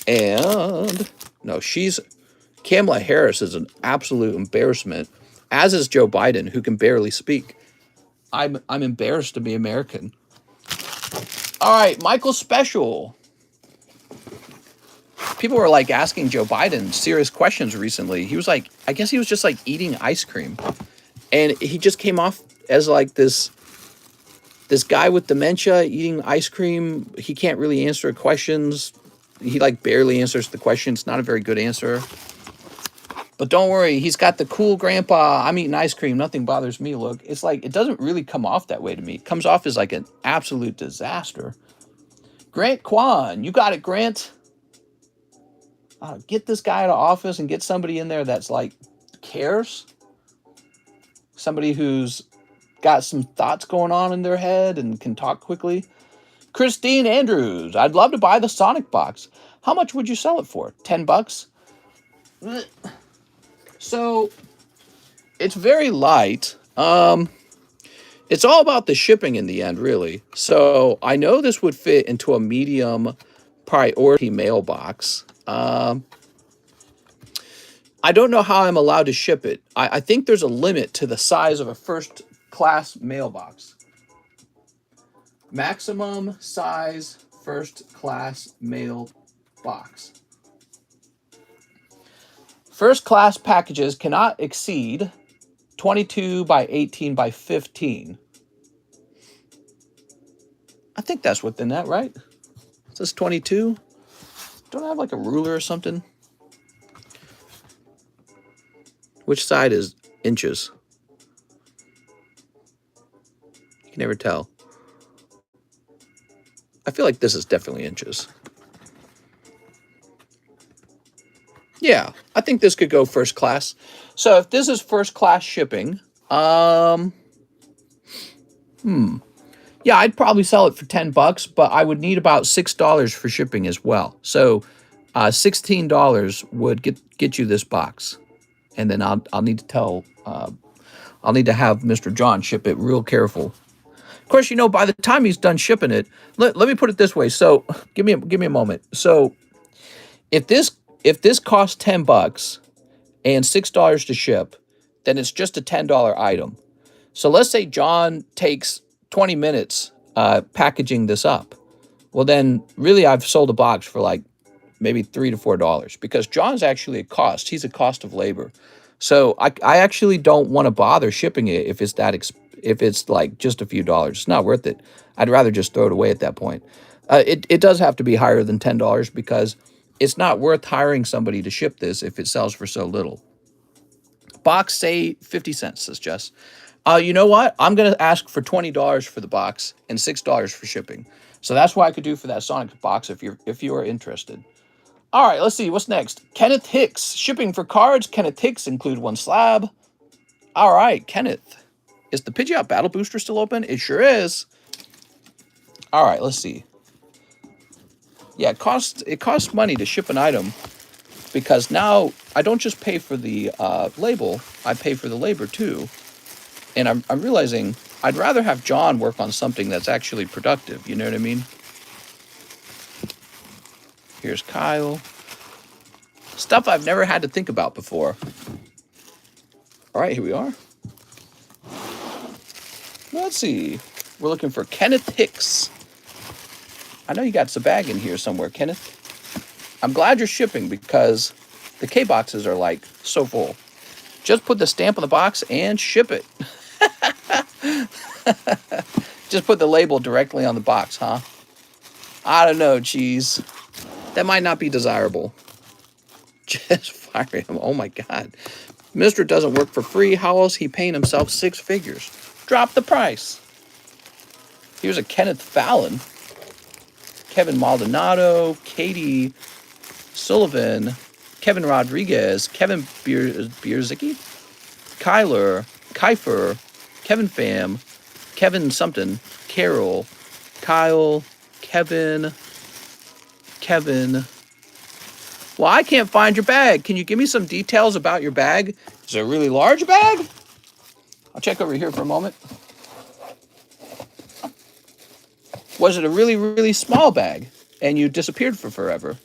And no, Kamala Harris is an absolute embarrassment, as is Joe Biden, who can barely speak. I'm embarrassed to be American. All right, Michael Special. People were like asking Joe Biden serious questions recently. He was like, I guess he was just like eating ice cream. And he just came off as like this guy with dementia eating ice cream. He can't really answer questions. He like barely answers the questions. Not a very good answer. But don't worry, he's got the cool grandpa, I'm eating ice cream, nothing bothers me look. It's like, it doesn't really come off that way to me. It comes off as like an absolute disaster. Grant Kwan, you got it, Grant. Get this guy out of office and get somebody in there that's like cares. Somebody who's got some thoughts going on in their head and can talk quickly. Christine Andrews, I'd love to buy the Sonic box. How much would you sell it for? 10 bucks? So it's very light. It's all about the shipping in the end, really. So I know this would fit into a medium priority mailbox. I don't know how I'm allowed to ship it. I think there's a limit to the size of a first class mailbox. Maximum size first class mailbox. First class packages cannot exceed 22 by 18 by 15. I think that's within that, right? Is this 22? Don't I have like a ruler or something? Which side is inches? You can never tell. I feel like this is definitely inches. Yeah, I think this could go first class. So if this is first class shipping, yeah, I'd probably sell it for 10 bucks, but I would need about $6 for shipping as well. So $16 would get you this box. And then I'll need to tell, I'll need to have Mr. John ship it real careful. Of course, you know, by the time he's done shipping it, let me put it this way. So give me a moment. So if this costs 10 bucks and $6 to ship, then it's just a $10 item. So let's say John takes 20 minutes packaging this up. Well, then really I've sold a box for like maybe $3 to $4 because John's actually a cost. He's a cost of labor. So I actually don't want to bother shipping it if it's if it's like just a few dollars. It's not worth it. I'd rather just throw it away at that point. It does have to be higher than $10 because it's not worth hiring somebody to ship this if it sells for so little. Box, say 50 cents, says Jess. You know what? I'm going to ask for $20 for the box and $6 for shipping. So that's what I could do for that Sonic box if you are interested. All right, let's see. What's next? Kenneth Hicks. Shipping for cards. Kenneth Hicks include 1 slab. All right, Kenneth. Is the Pidgeot Battle Booster still open? It sure is. All right, let's see. Yeah, it costs money to ship an item because now I don't just pay for the label, I pay for the labor too. And I'm realizing I'd rather have John work on something that's actually productive. You know what I mean? Here's Kyle. Stuff I've never had to think about before. All right, here we are. Let's see. We're looking for Kenneth Hicks. I know you got some bag in here somewhere, Kenneth. I'm glad you're shipping because the K boxes are like so full. Just put the stamp on the box and ship it. Just put the label directly on the box, huh? I don't know, cheese. That might not be desirable. Just fire him. Oh my God. Mr. doesn't work for free. How else he paying himself 6 figures? Drop the price. Here's a Kenneth Fallon. Kevin Maldonado, Katie Sullivan, Kevin Rodriguez, Kevin Bierzicki, Kyler, Kiefer, Kevin Pham, Kevin something, Carol, Kyle, Kevin. Well, I can't find your bag. Can you give me some details about your bag? Is it a really large bag? I'll check over here for a moment. Was it a really, really small bag and you disappeared for forever?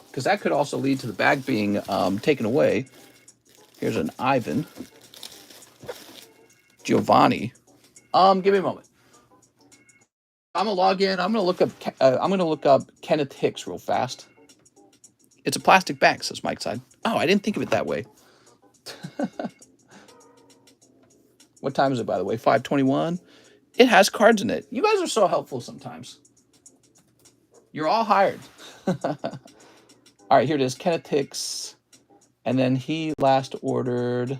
Because that could also lead to the bag being taken away. Here's an Ivan. Giovanni. Give me a moment. I'm gonna log in. I'm gonna look up Kenneth Hicks real fast. It's a plastic bag, says Mike's side. Oh, I didn't think of it that way. What time is it, by the way? 5:21. It has cards in it. You guys are so helpful sometimes. You're all hired. All right, here it is. Kenneth Hicks. And then he last ordered...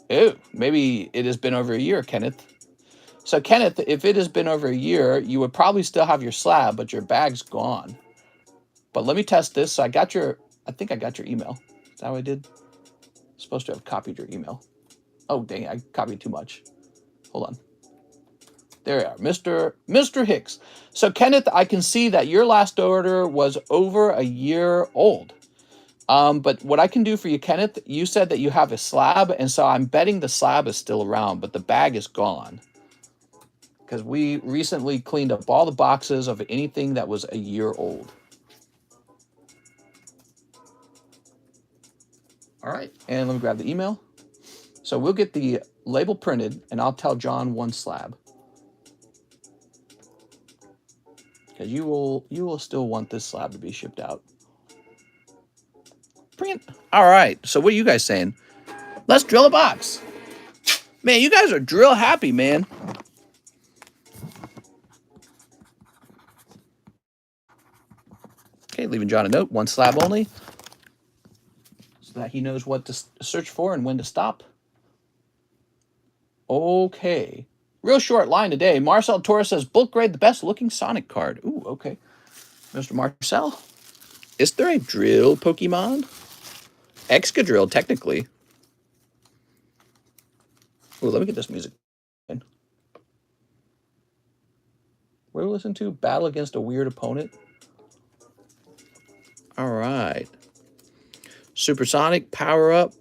Ew, maybe it has been over a year, Kenneth. So, Kenneth, if it has been over a year, you would probably still have your slab, but your bag's gone. But let me test this. So I think I got your email. Is that what I did? Supposed to have copied your email. Oh, dang it. I copied too much. Hold on. There we are, Mr. Hicks. So Kenneth, I can see that your last order was over a year old. But what I can do for you, Kenneth, you said that you have a slab, and so I'm betting the slab is still around, but the bag is gone. Because we recently cleaned up all the boxes of anything that was a year old. All right, and let me grab the email. So we'll get the label printed, and I'll tell John one slab. Because you will still want this slab to be shipped out. Print. All right, so what are you guys saying? Let's drill a box. Man, you guys are drill happy, man. Okay, leaving John a note, one slab only, so that he knows what to search for and when to stop. Okay. Real short line today. Marcel Torres says, bulk grade, the best looking Sonic card. Ooh, okay. Mr. Marcel, is there a drill Pokemon? Excadrill, technically. Ooh, let me get this music in. What do we listen to? Battle against a weird opponent. All right. Supersonic, power up.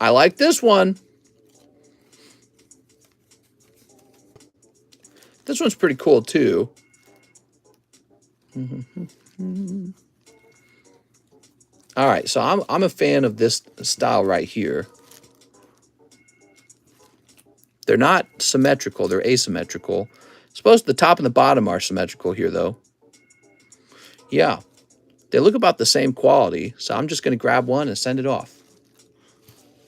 I like this one. This one's pretty cool, too. All right, so I'm a fan of this style right here. They're not symmetrical, they're asymmetrical. Suppose the top and the bottom are symmetrical here, though. Yeah, they look about the same quality, so I'm just going to grab one and send it off.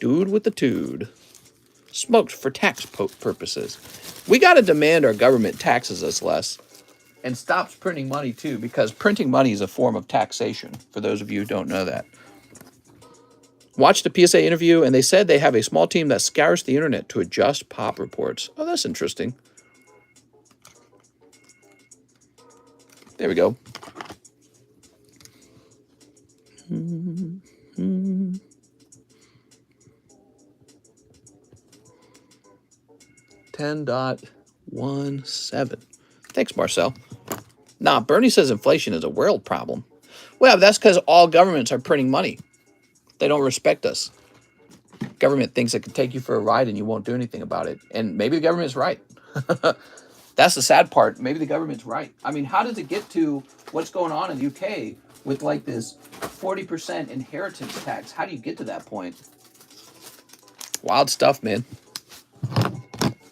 Dude with the tude. Smoked for tax purposes. We got to demand our government taxes us less and stops printing money, too, because printing money is a form of taxation, for those of you who don't know that. Watched a PSA interview, and they said they have a small team that scours the internet to adjust pop reports. Oh, that's interesting. There we go. Mm-hmm. 10.17. Thanks, Marcel. Nah, Bernie says inflation is a world problem. Well, that's because all governments are printing money. They don't respect us. Government thinks it can take you for a ride and you won't do anything about it. And maybe the government's right. That's the sad part. Maybe the government's right. I mean, how does it get to what's going on in the UK with like this 40% inheritance tax? How do you get to that point? Wild stuff, man.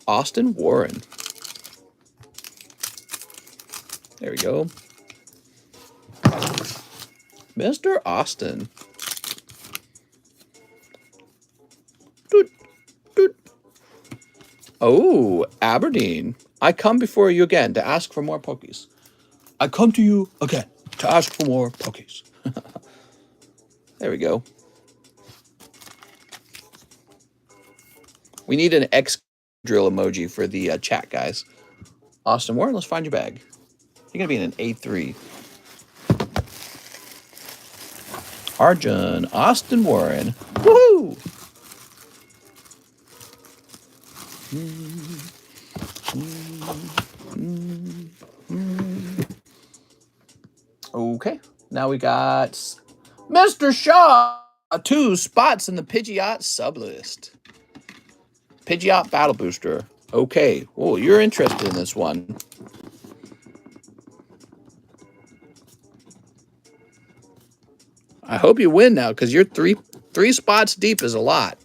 Austin Warren. There we go. Mr. Austin. Doot, doot. Oh, Aberdeen. I come before you again to ask for more pokies. I come to you again to ask for more pokies. There we go. We need an X drill emoji for the chat, guys. Austin Warren, let's find your bag. You're going to be in an A3. Arjun, Austin Warren. Woohoo! Okay, now we got Mr. Shaw. 2 spots in the Pidgeot sublist. Pidgeot Battle Booster. Okay, oh, you're interested in this one. I hope you win now, because you're three spots deep is a lot.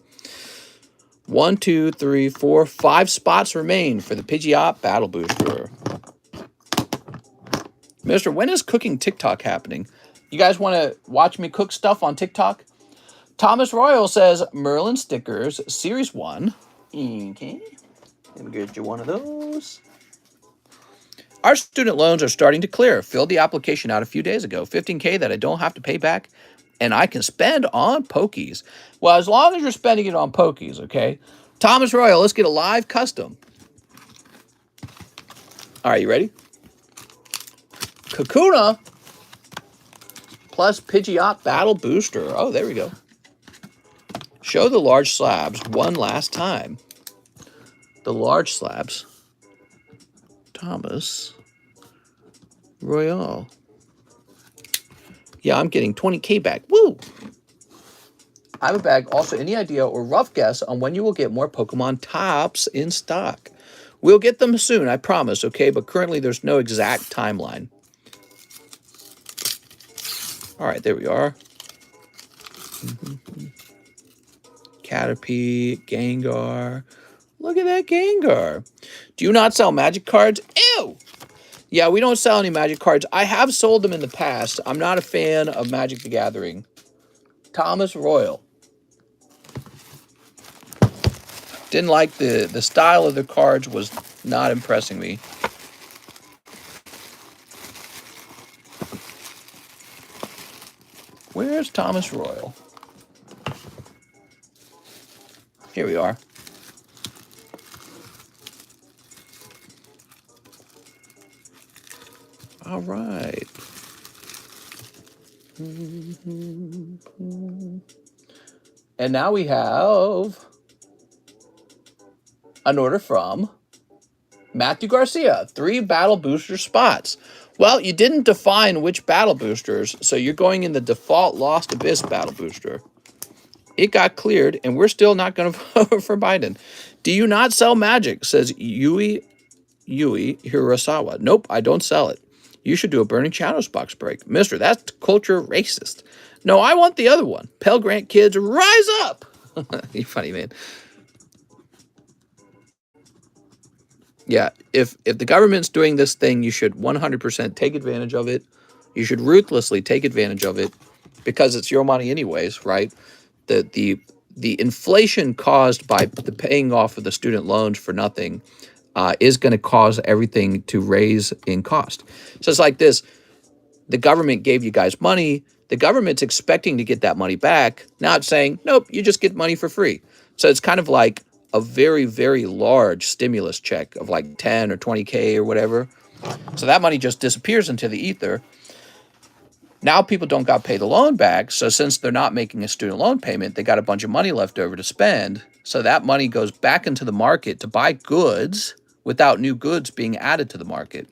1, 2, 3, 4, 5 spots remain for the Pidgeot Battle Booster. Mister, when is cooking TikTok happening? You guys want to watch me cook stuff on TikTok? Thomas Royal says, Merlin stickers, Series 1. Okay, let me get you one of those. Our student loans are starting to clear. Filled the application out a few days ago. $15K that I don't have to pay back, and I can spend on pokies. Well, as long as you're spending it on pokies, okay? Thomas Royal, let's get a live custom. All right, you ready? Kakuna plus Pidgeot Battle Booster. Oh, there we go. Show the large slabs one last time. The large slabs. Thomas Royale. Yeah, I'm getting 20K back. Woo! I have a bag. Also, any idea or rough guess on when you will get more Pokemon tops in stock? We'll get them soon, I promise, okay? But currently, there's no exact timeline. All right, there we are. Caterpie, Gengar. Look at that Gengar. Do you not sell magic cards? Ew! Yeah, we don't sell any magic cards. I have sold them in the past. I'm not a fan of Magic the Gathering. Thomas Royal. Didn't like the style of the cards, was not impressing me. Where's Thomas Royal? Here we are. All right. And now we have an order from Matthew Garcia, 3 battle booster spots. Well, you didn't define which battle boosters, so you're going in the default Lost Abyss battle booster. It got cleared, and we're still not going to vote for Biden. Do you not sell magic, says Yui Hirasawa. Nope, I don't sell it. You should do a Burning Shadows box break. Mister, that's culture racist. No, I want the other one. Pell Grant kids, rise up! You're funny, man. Yeah, if the government's doing this thing, you should 100% take advantage of it. You should ruthlessly take advantage of it because it's your money anyways, right? The inflation caused by the paying off of the student loans for nothing is going to cause everything to raise in cost. So it's like this. The government gave you guys money. The government's expecting to get that money back. Now it's saying, nope, you just get money for free. So it's kind of like a very, very large stimulus check of like 10 or 20K or whatever. So that money just disappears into the ether. Now people don't got to pay the loan back. So since they're not making a student loan payment, they got a bunch of money left over to spend. So that money goes back into the market to buy goods without new goods being added to the market.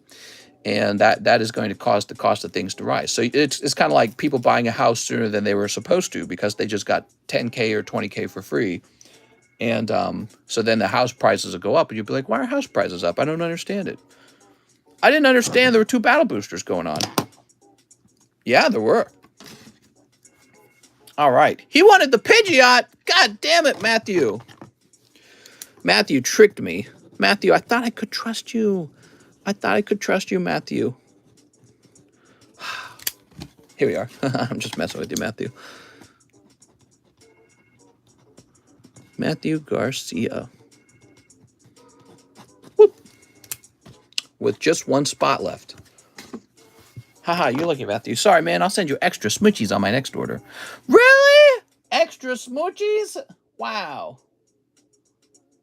And that is going to cause the cost of things to rise. So it's kind of like people buying a house sooner than they were supposed to because they just got 10K or 20K for free. And so then the house prices will go up, and you'll be like, why are house prices up? I don't understand it. I didn't understand there were 2 battle boosters going on. Yeah, there were. All right. He wanted the Pidgeot. God damn it, Matthew. Matthew tricked me. Matthew, I thought I could trust you. I thought I could trust you, Matthew. Here we are. I'm just messing with you, Matthew. Matthew Garcia. Whoop. With just 1 spot left. Haha, you're lucky, Matthew. Sorry, man. I'll send you extra smoochies on my next order. Really? Extra smoochies? Wow.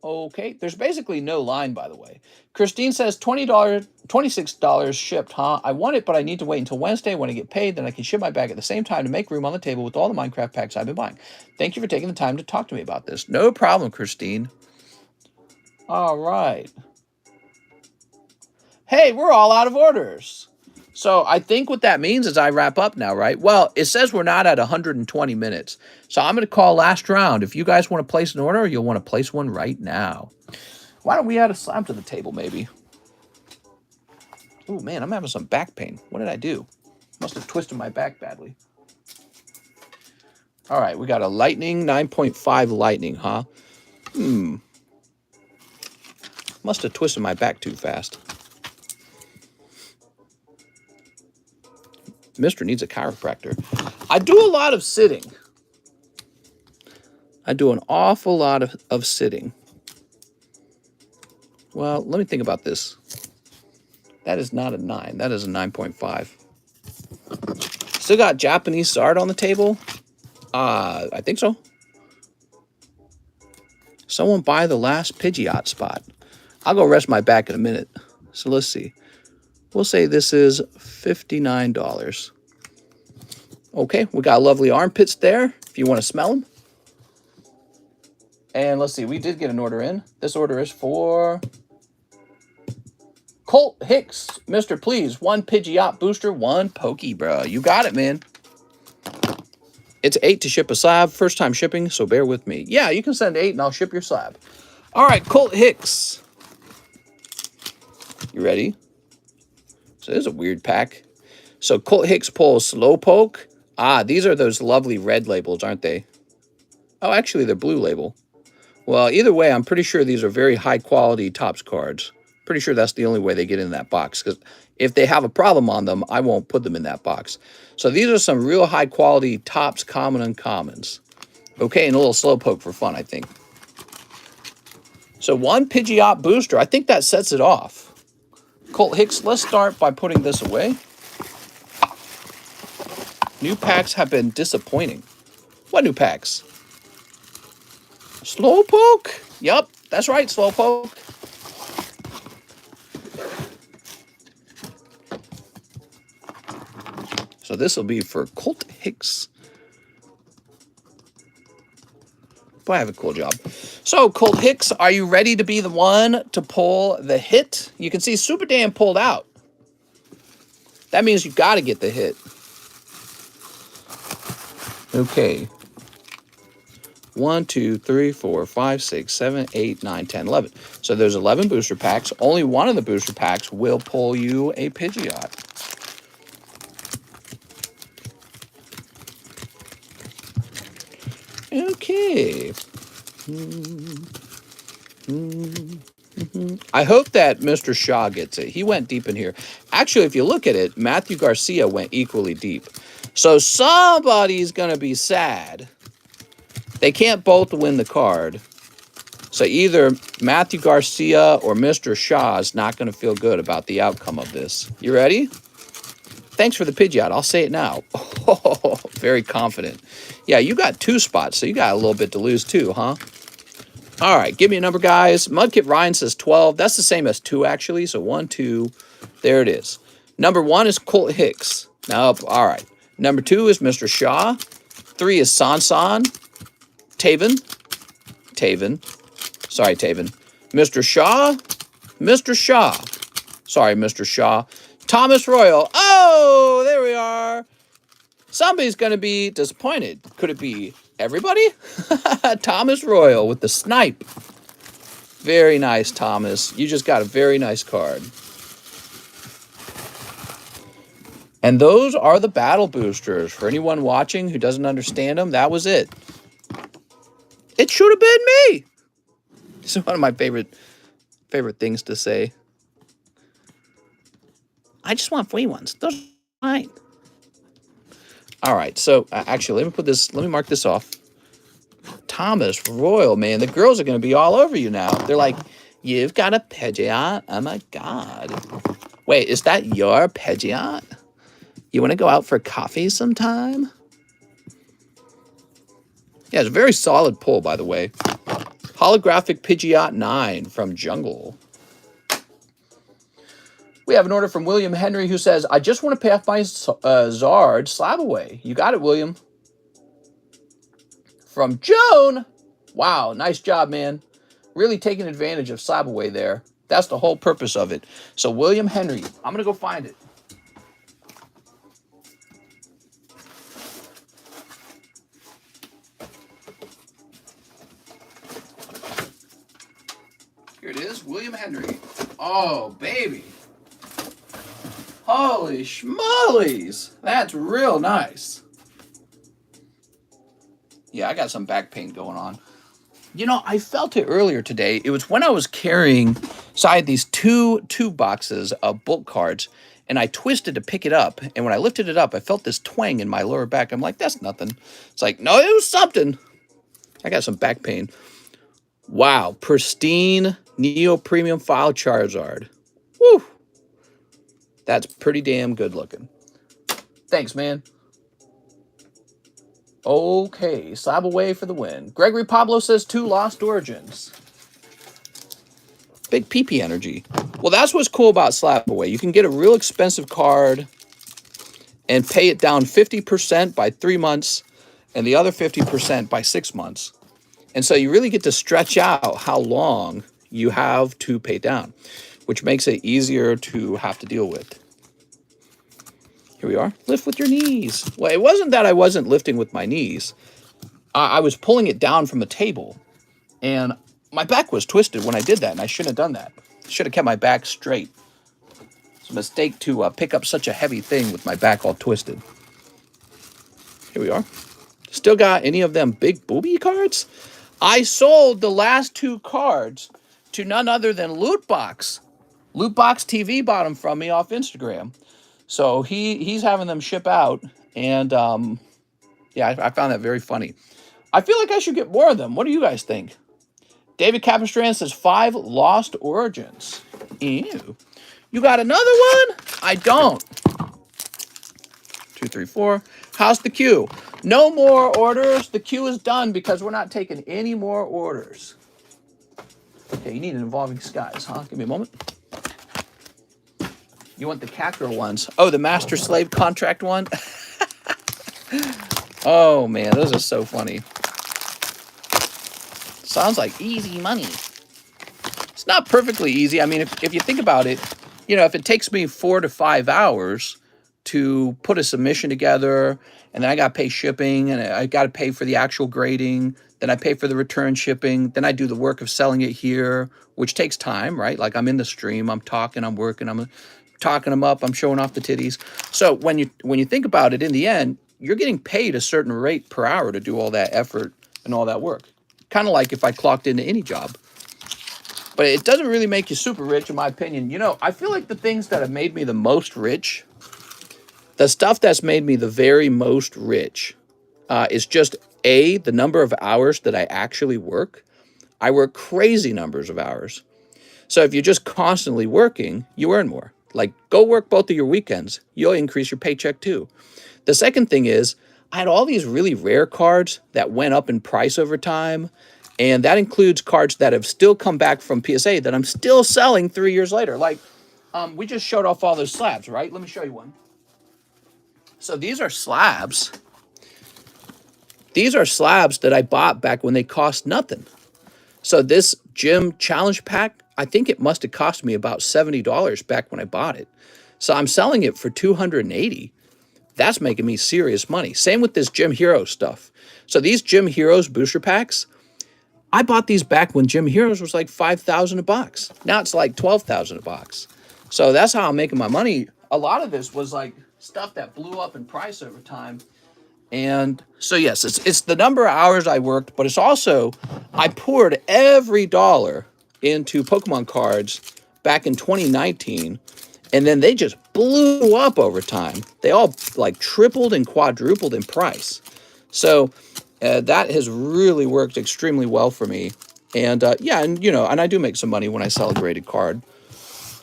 Okay. There's basically no line, by the way. Christine says $26 shipped, huh? I want it, but I need to wait until Wednesday when I get paid. Then I can ship my bag at the same time to make room on the table with all the Minecraft packs I've been buying. Thank you for taking the time to talk to me about this. No problem, Christine. All right. Hey, we're all out of orders. So I think what that means is I wrap up now, right? Well, it says we're not at 120 minutes. So I'm going to call last round. If you guys want to place an order, you'll want to place one right now. Why don't we add a slab to the table, maybe? Oh, man, I'm having some back pain. What did I do? Must have twisted my back badly. All right, we got a lightning, 9.5 lightning, huh? Must have twisted my back too fast. Mister needs a chiropractor. I do a lot of sitting. I do an awful lot of sitting. Well, let me think about this. That is not a 9. That is a 9.5. Still got Japanese art on the table? I think so. Someone buy the last Pidgeot spot. I'll go rest my back in a minute. So let's see. We'll say this is $59. Okay, we got lovely armpits there, if you want to smell them. And let's see, we did get an order in. This order is for Colt Hicks. Mr. Please, 1 Pidgeot booster, 1 Pokey, bro. You got it, man. It's 8 to ship a slab. First time shipping, so bear with me. Yeah, you can send 8 and I'll ship your slab. All right, Colt Hicks. You ready? So this is a weird pack. So Colt Hicks pulls Slowpoke. Ah, these are those lovely red labels, aren't they? Oh, actually, they're blue label. Well, either way, I'm pretty sure these are very high-quality Topps cards. Pretty sure that's the only way they get in that box, because if they have a problem on them, I won't put them in that box. So these are some real high-quality Topps common uncommons. Okay, and a little Slowpoke for fun, I think. So 1 Pidgeot booster. I think that sets it off. Colt Hicks, let's start by putting this away. New packs have been disappointing. What new packs? Slowpoke? Yup, that's right, Slowpoke. So this will be for Colt Hicks. Boy, I have a cool job. So, Colt Hicks, are you ready to be the one to pull the hit? You can see Super Dan pulled out. That means you got to get the hit. Okay. 1, 2, 3, 4, 5, 6, 7, 8, 9, 10, 11. So there's 11 booster packs. Only one of the booster packs will pull you a Pidgeot. Okay. I hope that Mr. Shaw gets it. He went deep in here. Actually, if you look at it, Matthew Garcia went equally deep. So somebody's going to be sad. They can't both win the card. So either Matthew Garcia or Mr. Shaw is not going to feel good about the outcome of this. You ready? Thanks for the Pidgeot. I'll say it now. Oh, very confident. Yeah, you got 2 spots, so you got a little bit to lose too, huh? All right, give me a number, guys. Mudkip Ryan says 12. That's the same as 2, actually. So 1, 2. There it is. Number 1 is Colt Hicks. Nope. All right. Number 2 is Mr. Shaw. 3 is Sansan. Taven. Sorry, Taven. Mr. Shaw. Mr. Shaw. Sorry, Mr. Shaw. Thomas Royal. Oh, there we are. Somebody's going to be disappointed. Could it be everybody? Thomas Royal with the snipe. Very nice, Thomas. You just got a very nice card. And those are the battle boosters. For anyone watching who doesn't understand them, that was it. It should have been me. This is one of my favorite things to say. I just want free ones. Those are fine. All right, so actually, let me mark this off. Thomas Royal, man, the girls are going to be all over you now. They're like, you've got a Pidgeot? Oh my God. Wait, is that your Pidgeot? You want to go out for coffee sometime? Yeah, it's a very solid pull, by the way. Holographic Pidgeot 9 from Jungle. We have an order from William Henry who says, I just want to pay off my Zard slab away. You got it, William. From Joan. Wow, nice job, man. Really taking advantage of slab away there. That's the whole purpose of it. So, William Henry, I'm going to go find it. Here it is, William Henry. Oh, baby. Holy schmollies. That's real nice. Yeah, I got some back pain going on. You know, I felt it earlier today. It was when I was carrying, so I had these two boxes of bulk cards, and I twisted to pick it up. And when I lifted it up, I felt this twang in my lower back. I'm like, that's nothing. It's like, no, it was something. I got some back pain. Wow, pristine Neo Premium File Charizard. Woo! That's pretty damn good looking. Thanks, man. Okay, slab away for the win. Gregory Pablo says 2 Lost Origins. Big PP energy. Well, that's what's cool about slab away. You can get a real expensive card and pay it down 50% by 3 months and the other 50% by 6 months. And so you really get to stretch out how long you have to pay down, which makes it easier to have to deal with. Here we are. Lift with your knees. Well, it wasn't that I wasn't lifting with my knees. I was pulling it down from the table, and my back was twisted when I did that, and I shouldn't have done that. I should have kept my back straight. It's a mistake to pick up such a heavy thing with my back all twisted. Here we are. Still got any of them big booby cards? I sold the last 2 cards to none other than Lootbox. Lootbox TV bought them from me off Instagram. So he's having them ship out, and yeah, I found that very funny. I feel like I should get more of them. What do you guys think? David Capistrand says 5 Lost Origins. Ew. You got another one? I don't. 2, 3, 4. How's the queue? No more orders. The queue is done because we're not taking any more orders. Okay, you need an Evolving Skies, huh? Give me a moment. You want the Cacro ones. Oh, the Master Slave Contract one? Oh, man, those are so funny. Sounds like easy money. It's not perfectly easy. I mean, if you think about it, you know, if it takes me 4 to 5 hours to put a submission together, and then I got to pay shipping, and I got to pay for the actual grading, then I pay for the return shipping, then I do the work of selling it here, which takes time, right? Like I'm in the stream, I'm talking, I'm working, I'm talking them up, I'm showing off the titties. So when you think about it, in the end, you're getting paid a certain rate per hour to do all that effort and all that work. Kind of like if I clocked into any job. But it doesn't really make you super rich, in my opinion. You know, I feel like the things that have made me the most rich, the stuff that's made me the very most rich, is just the number of hours that I actually work. I work crazy numbers of hours. So if you're just constantly working, you earn more. Like, go work both of your weekends. You'll increase your paycheck too. The second thing is, I had all these really rare cards that went up in price over time. And that includes cards that have still come back from PSA that I'm still selling 3 years later. Like, we just showed off all those slabs, right? Let me show you one. So these are slabs. These are slabs that I bought back when they cost nothing. So this gym challenge pack, I think it must have cost me about $70 back when I bought it. So I'm selling it for $280. That's making me serious money. Same with this Gym Heroes stuff. So these Gym Heroes booster packs, I bought these back when Gym Heroes was like $5,000 a box. Now it's like $12,000 a box. So that's how I'm making my money. A lot of this was like stuff that blew up in price over time. And so yes, it's the number of hours I worked, but it's also I poured every dollar into Pokemon cards back in 2019, and then they just blew up over time. They all like tripled and quadrupled in price. So that has really worked extremely well for me. And yeah, and you know, and I do make some money when I sell a graded card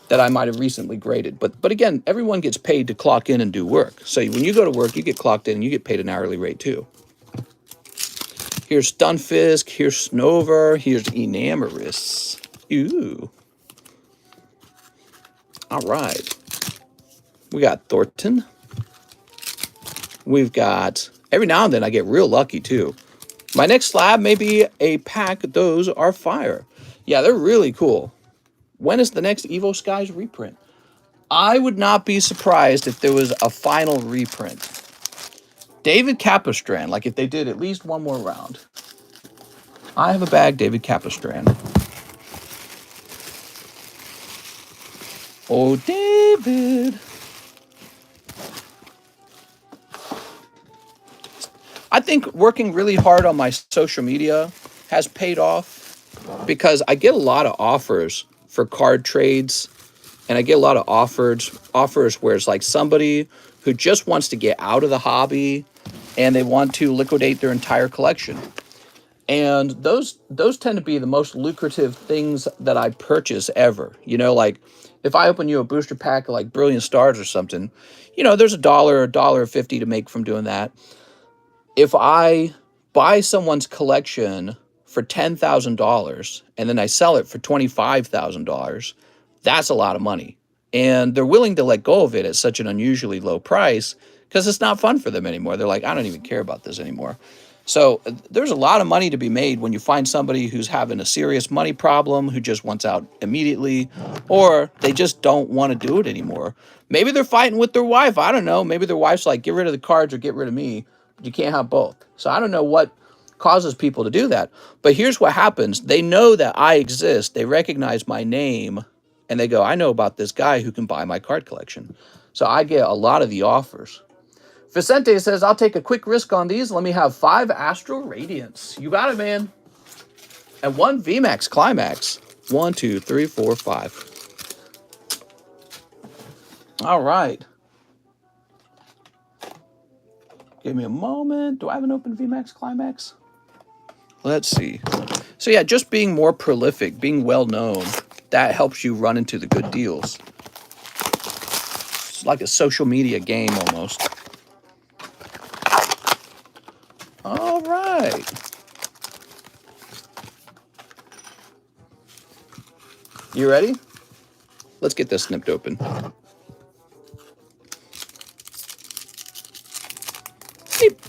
that I might have recently graded. But again, everyone gets paid to clock in and do work. So when you go to work, you get clocked in and you get paid an hourly rate too. Here's Stunfisk, here's Snover, here's Enamorous. Ooh. All right. We got Thornton. We've got, every now and then I get real lucky too. My next slab may be a pack. Those are fire. Yeah, they're really cool. When is the next Evo Skies reprint? I would not be surprised if there was a final reprint. David Capistrand, like if they did at least one more round. I have a bag, David Capistrand. Oh, David. I think working really hard on my social media has paid off because I get a lot of offers for card trades, and I get a lot of offers where it's like somebody who just wants to get out of the hobby and they want to liquidate their entire collection. And those tend to be the most lucrative things that I purchase ever. You know, like if I open you a booster pack of like Brilliant Stars or something, you know, there's $1.50 to make from doing that. If I buy someone's collection for $10,000 and then I sell it for $25,000, that's a lot of money. And they're willing to let go of it at such an unusually low price because it's not fun for them anymore. They're like, I don't even care about this anymore. So there's a lot of money to be made when you find somebody who's having a serious money problem, who just wants out immediately, or they just don't want to do it anymore. Maybe they're fighting with their wife. I don't know. Maybe their wife's like, get rid of the cards or get rid of me. You can't have both. So I don't know what causes people to do that. But here's what happens. They know that I exist. They recognize my name, and they go, I know about this guy who can buy my card collection. So I get a lot of the offers. Vicente says, I'll take a quick risk on these. Let me have 5 Astral Radiance. You got it, man. And 1 VMAX Climax. 1, 2, 3, 4, 5. All right. Give me a moment. Do I have an open VMAX Climax? Let's see. So yeah, just being more prolific, being well known, that helps you run into the good deals. It's like a social media game almost. All right. You ready? Let's get this snipped open. Snip.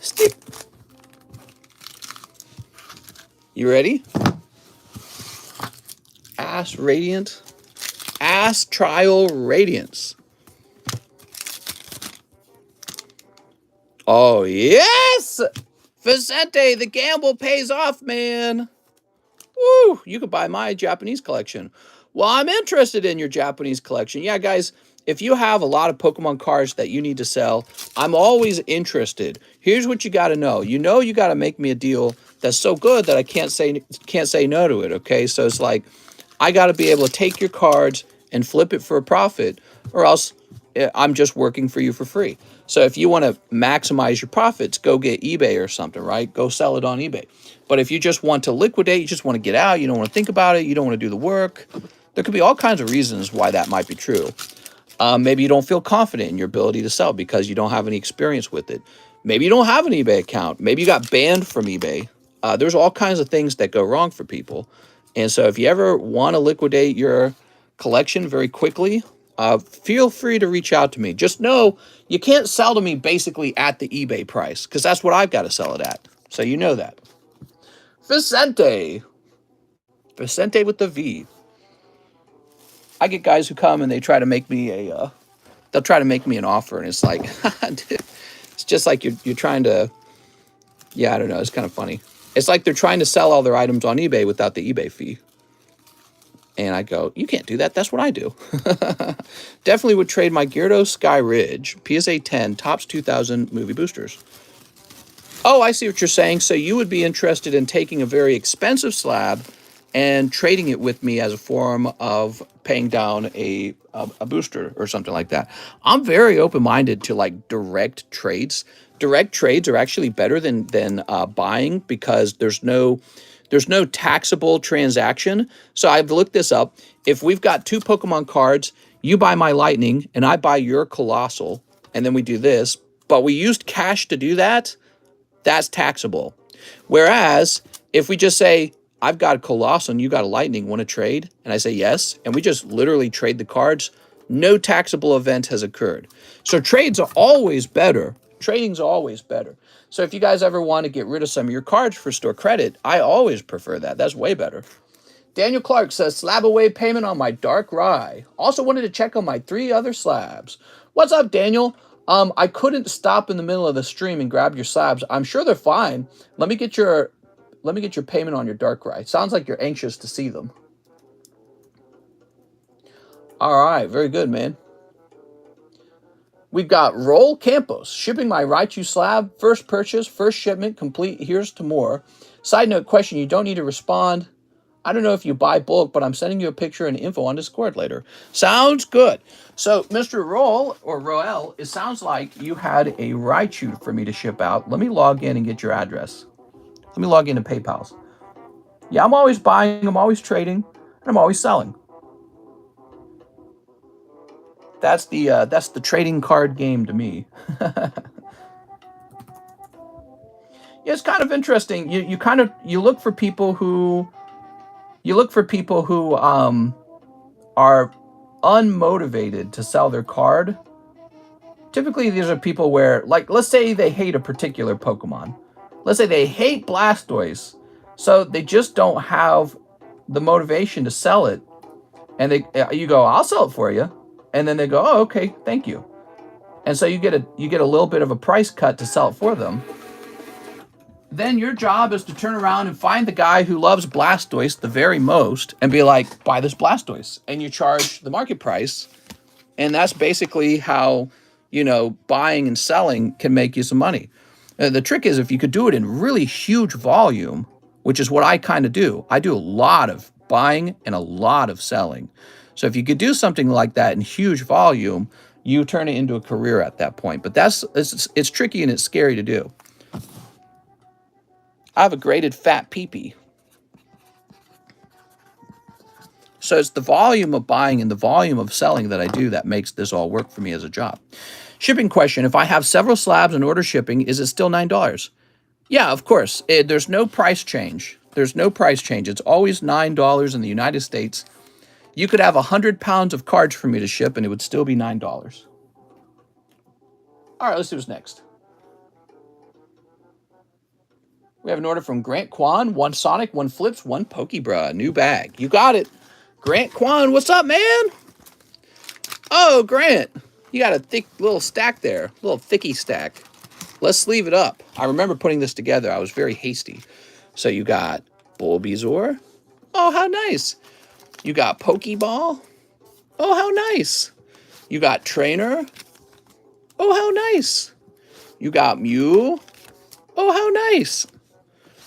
Snip. You ready? Ass Radiant. Ass Trial Radiance. Oh, yes! Vicente, the gamble pays off, man. Woo! You could buy my Japanese collection. Well, I'm interested in your Japanese collection. Yeah, guys, if you have a lot of Pokemon cards that you need to sell, I'm always interested. Here's what you got to know. You got to make me a deal that's so good that I can't say no to it, okay? So it's like, I got to be able to take your cards and flip it for a profit, or else I'm just working for you for free. So if you want to maximize your profits, go get eBay or something, right? Go sell it on eBay. But if you just want to liquidate, you just want to get out, you don't want to think about it, you don't want to do the work, there could be all kinds of reasons why that might be true. Maybe you don't feel confident in your ability to sell because you don't have any experience with it. Maybe you don't have an eBay account. Maybe you got banned from eBay. There's all kinds of things that go wrong for people. And so if you ever want to liquidate your collection very quickly, feel free to reach out to me. Just know you can't sell to me basically at the eBay price, because that's what I've got to sell it at. So you know that. Vicente. Vicente with the V. I get guys who come and they try to make me they'll try to make me an offer, and it's like, it's just like you're trying to, yeah, I don't know, it's kind of funny. It's like they're trying to sell all their items on eBay without the eBay fee. And I go, you can't do that. That's what I do. Definitely would trade my Gyarados Sky Ridge, PSA 10, Topps 2000 movie boosters. Oh, I see what you're saying. So you would be interested in taking a very expensive slab and trading it with me as a form of paying down a booster or something like that. I'm very open-minded to like direct trades. Direct trades are actually better than buying, because there's no taxable transaction. So I've looked this up. If we've got 2 Pokemon cards, you buy my Lightning and I buy your Colossal, and then we do this, but we used cash to do that, that's taxable. Whereas if we just say, I've got a Colossal and you got a Lightning, want to trade? And I say yes, and we just literally trade the cards, no taxable event has occurred. So trades are always better. Trading's always better. So if you guys ever want to get rid of some of your cards for store credit, I always prefer that. That's way better. Daniel Clark says, slab away payment on my Dark Rye. Also wanted to check on my 3 other slabs. What's up, Daniel? I couldn't stop in the middle of the stream and grab your slabs. I'm sure they're fine. Let me get your payment on your Dark Rye. Sounds like you're anxious to see them. All right, very good, man. We've got Roll Campos, shipping my Raichu slab, first purchase, first shipment, complete, here's to more. Side note question, you don't need to respond. I don't know if you buy bulk, but I'm sending you a picture and info on Discord later. Sounds good. So, Mr. Roll, or Roel, it sounds like you had a Raichu for me to ship out. Let me log in and get your address. Let me log into PayPal's. Yeah, I'm always buying, I'm always trading, and I'm always selling. That's the trading card game to me. Yeah, it's kind of interesting. You look for people who You look for people who are unmotivated to sell their card. Typically, these are people where, like, let's say they hate a particular Pokemon. Let's say they hate Blastoise, so they just don't have the motivation to sell it. And you go, I'll sell it for you, and then they go, oh, okay, thank you. And so you get a little bit of a price cut to sell it for them. Then your job is to turn around and find the guy who loves Blastoise the very most and be like, buy this Blastoise, and you charge the market price. And that's basically how, buying and selling can make you some money. The trick is if you could do it in really huge volume, which is what I kind of do. I do a lot of buying and a lot of selling. So if you could do something like that in huge volume, you turn it into a career at that point. But it's tricky and it's scary to do. I have a graded fat peepee. So it's the volume of buying and the volume of selling that I do that makes this all work for me as a job. Shipping question. If I have several slabs and order shipping, is it still $9? Yeah, of course. There's no price change. There's no price change. It's always $9 in the United States. You could have 100 pounds of cards for me to ship and it would still be $9. All right, let's see what's next. We have an order from Grant Kwan. 1 Sonic, 1 Flips, 1 Pokebra. New bag. You got it. Grant Kwan, what's up, man? Oh, Grant. You got a thick little stack there. A little thicky stack. Let's sleeve it up. I remember putting this together. I was very hasty. So you got Bulbasaur. Oh, how nice. You got Pokeball. Oh, how nice. You got Trainer. Oh, how nice. You got Mew. Oh, how nice.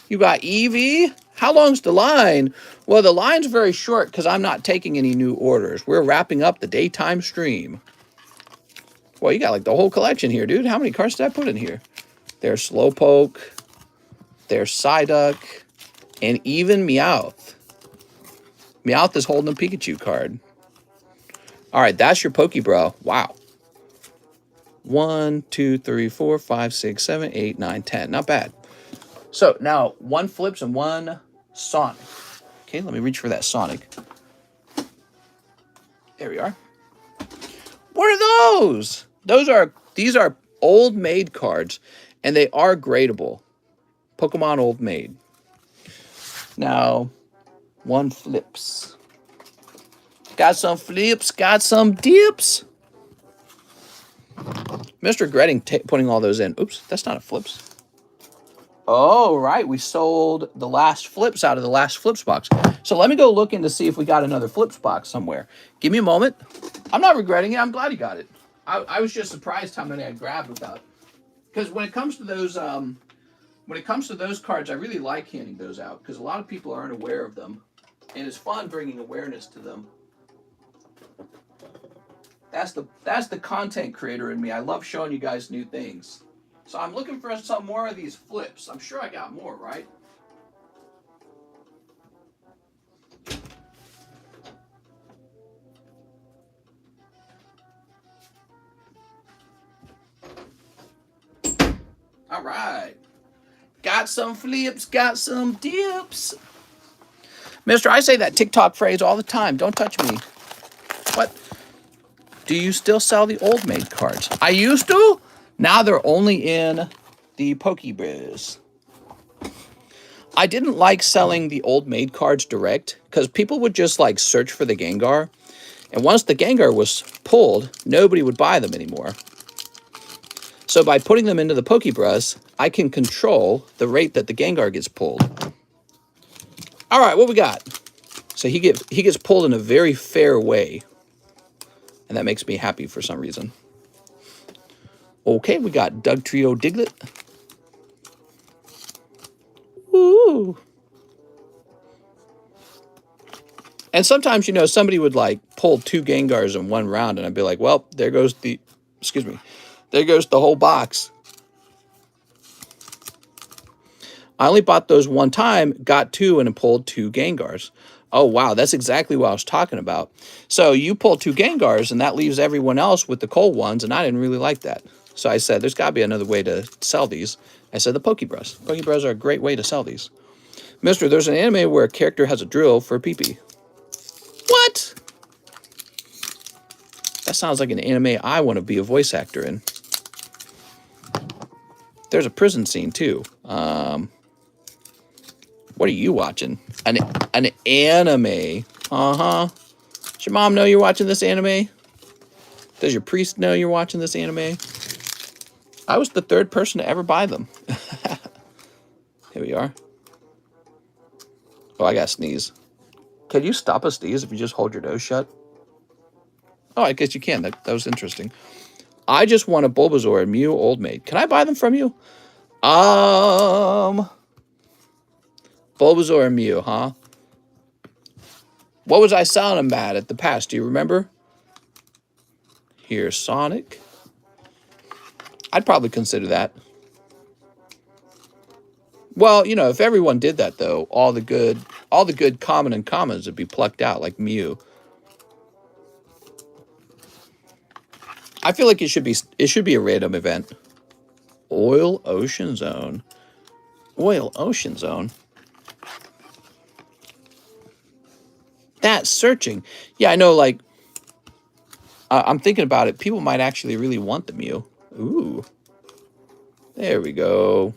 You got Eevee. How long's the line? Well, the line's very short because I'm not taking any new orders. We're wrapping up the daytime stream. Well, you got like the whole collection here, dude. How many cards did I put in here? There's Slowpoke. There's Psyduck. And even Meowth. Meowth is holding a Pikachu card. All right, that's your Pokebra. Wow. 1, 2, 3, 4, 5, 6, 7, 8, 9, 10. Not bad. So now 1 Flips and 1 Sonic. Okay, let me reach for that Sonic. There we are. What are those? These are old maid cards, and they are gradable. Pokemon Old Maid. Now, 1 Flips. Got some flips, got some dips. Mr. Regretting putting all those in. Oops, that's not a Flips. Oh, right. We sold the last Flips out of the last Flips box. So let me go look in to see if we got another Flips box somewhere. Give me a moment. I'm not regretting it. I'm glad he got it. I was just surprised how many I grabbed without. Because when it comes to those cards, I really like handing those out because a lot of people aren't aware of them, and it's fun bringing awareness to them. That's the content creator in me. I love showing you guys new things. So I'm looking for some more of these Flips. I'm sure I got more, right? All right. Got some Flips, got some dips. Mister, I say that TikTok phrase all the time. Don't touch me. What? Do you still sell the old maid cards? I used to. Now they're only in the Pokebras. I didn't like selling the old maid cards direct because people would just like search for the Gengar. And once the Gengar was pulled, nobody would buy them anymore. So by putting them into the Pokebras, I can control the rate that the Gengar gets pulled. All right, what we got? So he gets pulled in a very fair way. And that makes me happy for some reason. Okay, we got Dugtrio Diglett. Ooh. And sometimes, somebody would like pull 2 Gengars in one round, and I'd be like, well, there goes the whole box. I only bought those one time, got 2, and pulled 2 Gengars. Oh, wow, that's exactly what I was talking about. So you pull 2 Gengars, and that leaves everyone else with the cold ones, and I didn't really like that. So I said, there's got to be another way to sell these. I said the Pokebras. Pokebras are a great way to sell these. Mister, there's an anime where a character has a drill for a pee-pee. What? That sounds like an anime I want to be a voice actor in. There's a prison scene, too. What are you watching? An anime. Uh-huh. Does your mom know you're watching this anime? Does your priest know you're watching this anime? I was the third person to ever buy them. Here we are. Oh, I gotta sneeze. Can you stop a sneeze if you just hold your nose shut? Oh, I guess you can. That was interesting. I just want a Bulbasaur and Mew Old Maid. Can I buy them from you? Bulbasaur and Mew, huh? What was I selling them at the past? Do you remember? Here's Sonic. I'd probably consider that. Well, you know, if everyone did that though, all the good common and commons would be plucked out, like Mew. I feel like it should be a random event. Oil Ocean Zone. Oil Ocean Zone. That's searching. Yeah, I know, like, I'm thinking about it. People might actually really want the Mew. Ooh. There we go.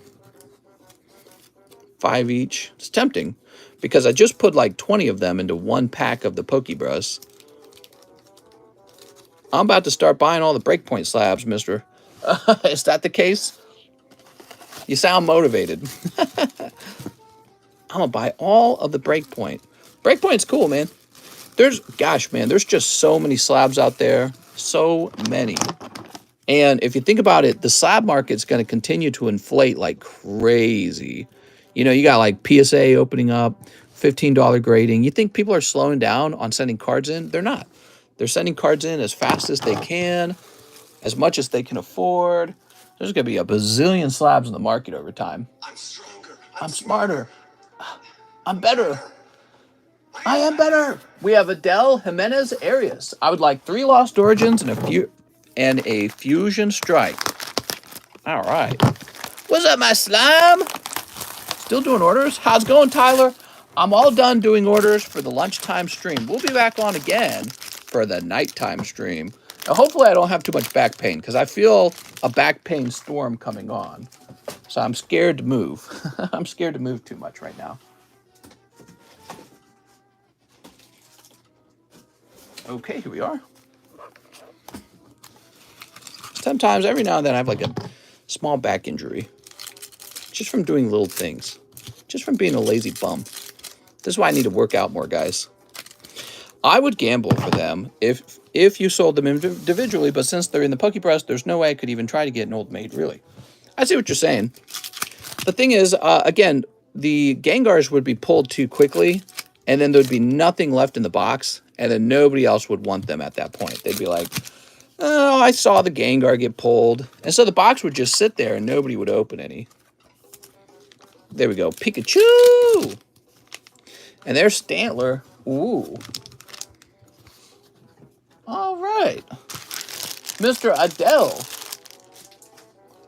5 each. It's tempting because I just put like 20 of them into one pack of the Pokebrush. I'm about to start buying all the breakpoint slabs, mister. Is that the case? You sound motivated. I'm going to buy all of the breakpoint. Breakpoint's cool, man. There's just so many slabs out there. So many. And if you think about it, the slab market's going to continue to inflate like crazy. You know, you got like PSA opening up, $15 grading. You think people are slowing down on sending cards in? They're not. They're sending cards in as fast as they can, as much as they can afford. There's going to be a bazillion slabs in the market over time. I'm stronger. I'm smarter. I'm better. I am better. We have Adele Jimenez Arias. I would like 3 Lost Origins and a Fusion Strike. All right. What's up, my slime? Still doing orders? How's it going, Tyler? I'm all done doing orders for the lunchtime stream. We'll be back on again for the nighttime stream. Now, hopefully I don't have too much back pain because I feel a back pain storm coming on. So I'm scared to move. I'm scared to move too much right now. Okay, here we are. Sometimes, every now and then, I have like a small back injury. Just from doing little things. Just from being a lazy bum. This is why I need to work out more, guys. I would gamble for them if you sold them individually, but since they're in the Pokebrush, there's no way I could even try to get an old maid, really. I see what you're saying. The thing is, again, the Gengars would be pulled too quickly, and then there'd be nothing left in the box, and then nobody else would want them at that point. They'd be like, oh, I saw the Gengar get pulled. And so the box would just sit there, and nobody would open any. There we go. Pikachu! And there's Stantler. Ooh. All right. Mr. Adele.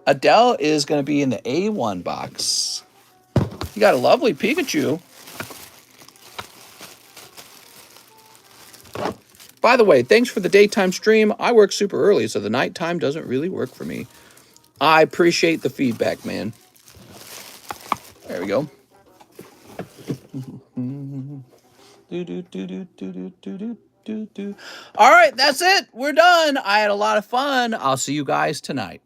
Adele is going to be in the A1 box. You got a lovely Pikachu. By the way, thanks for the daytime stream. I work super early, so the nighttime doesn't really work for me. I appreciate the feedback, man. There we go. All right, that's it. We're done. I had a lot of fun. I'll see you guys tonight.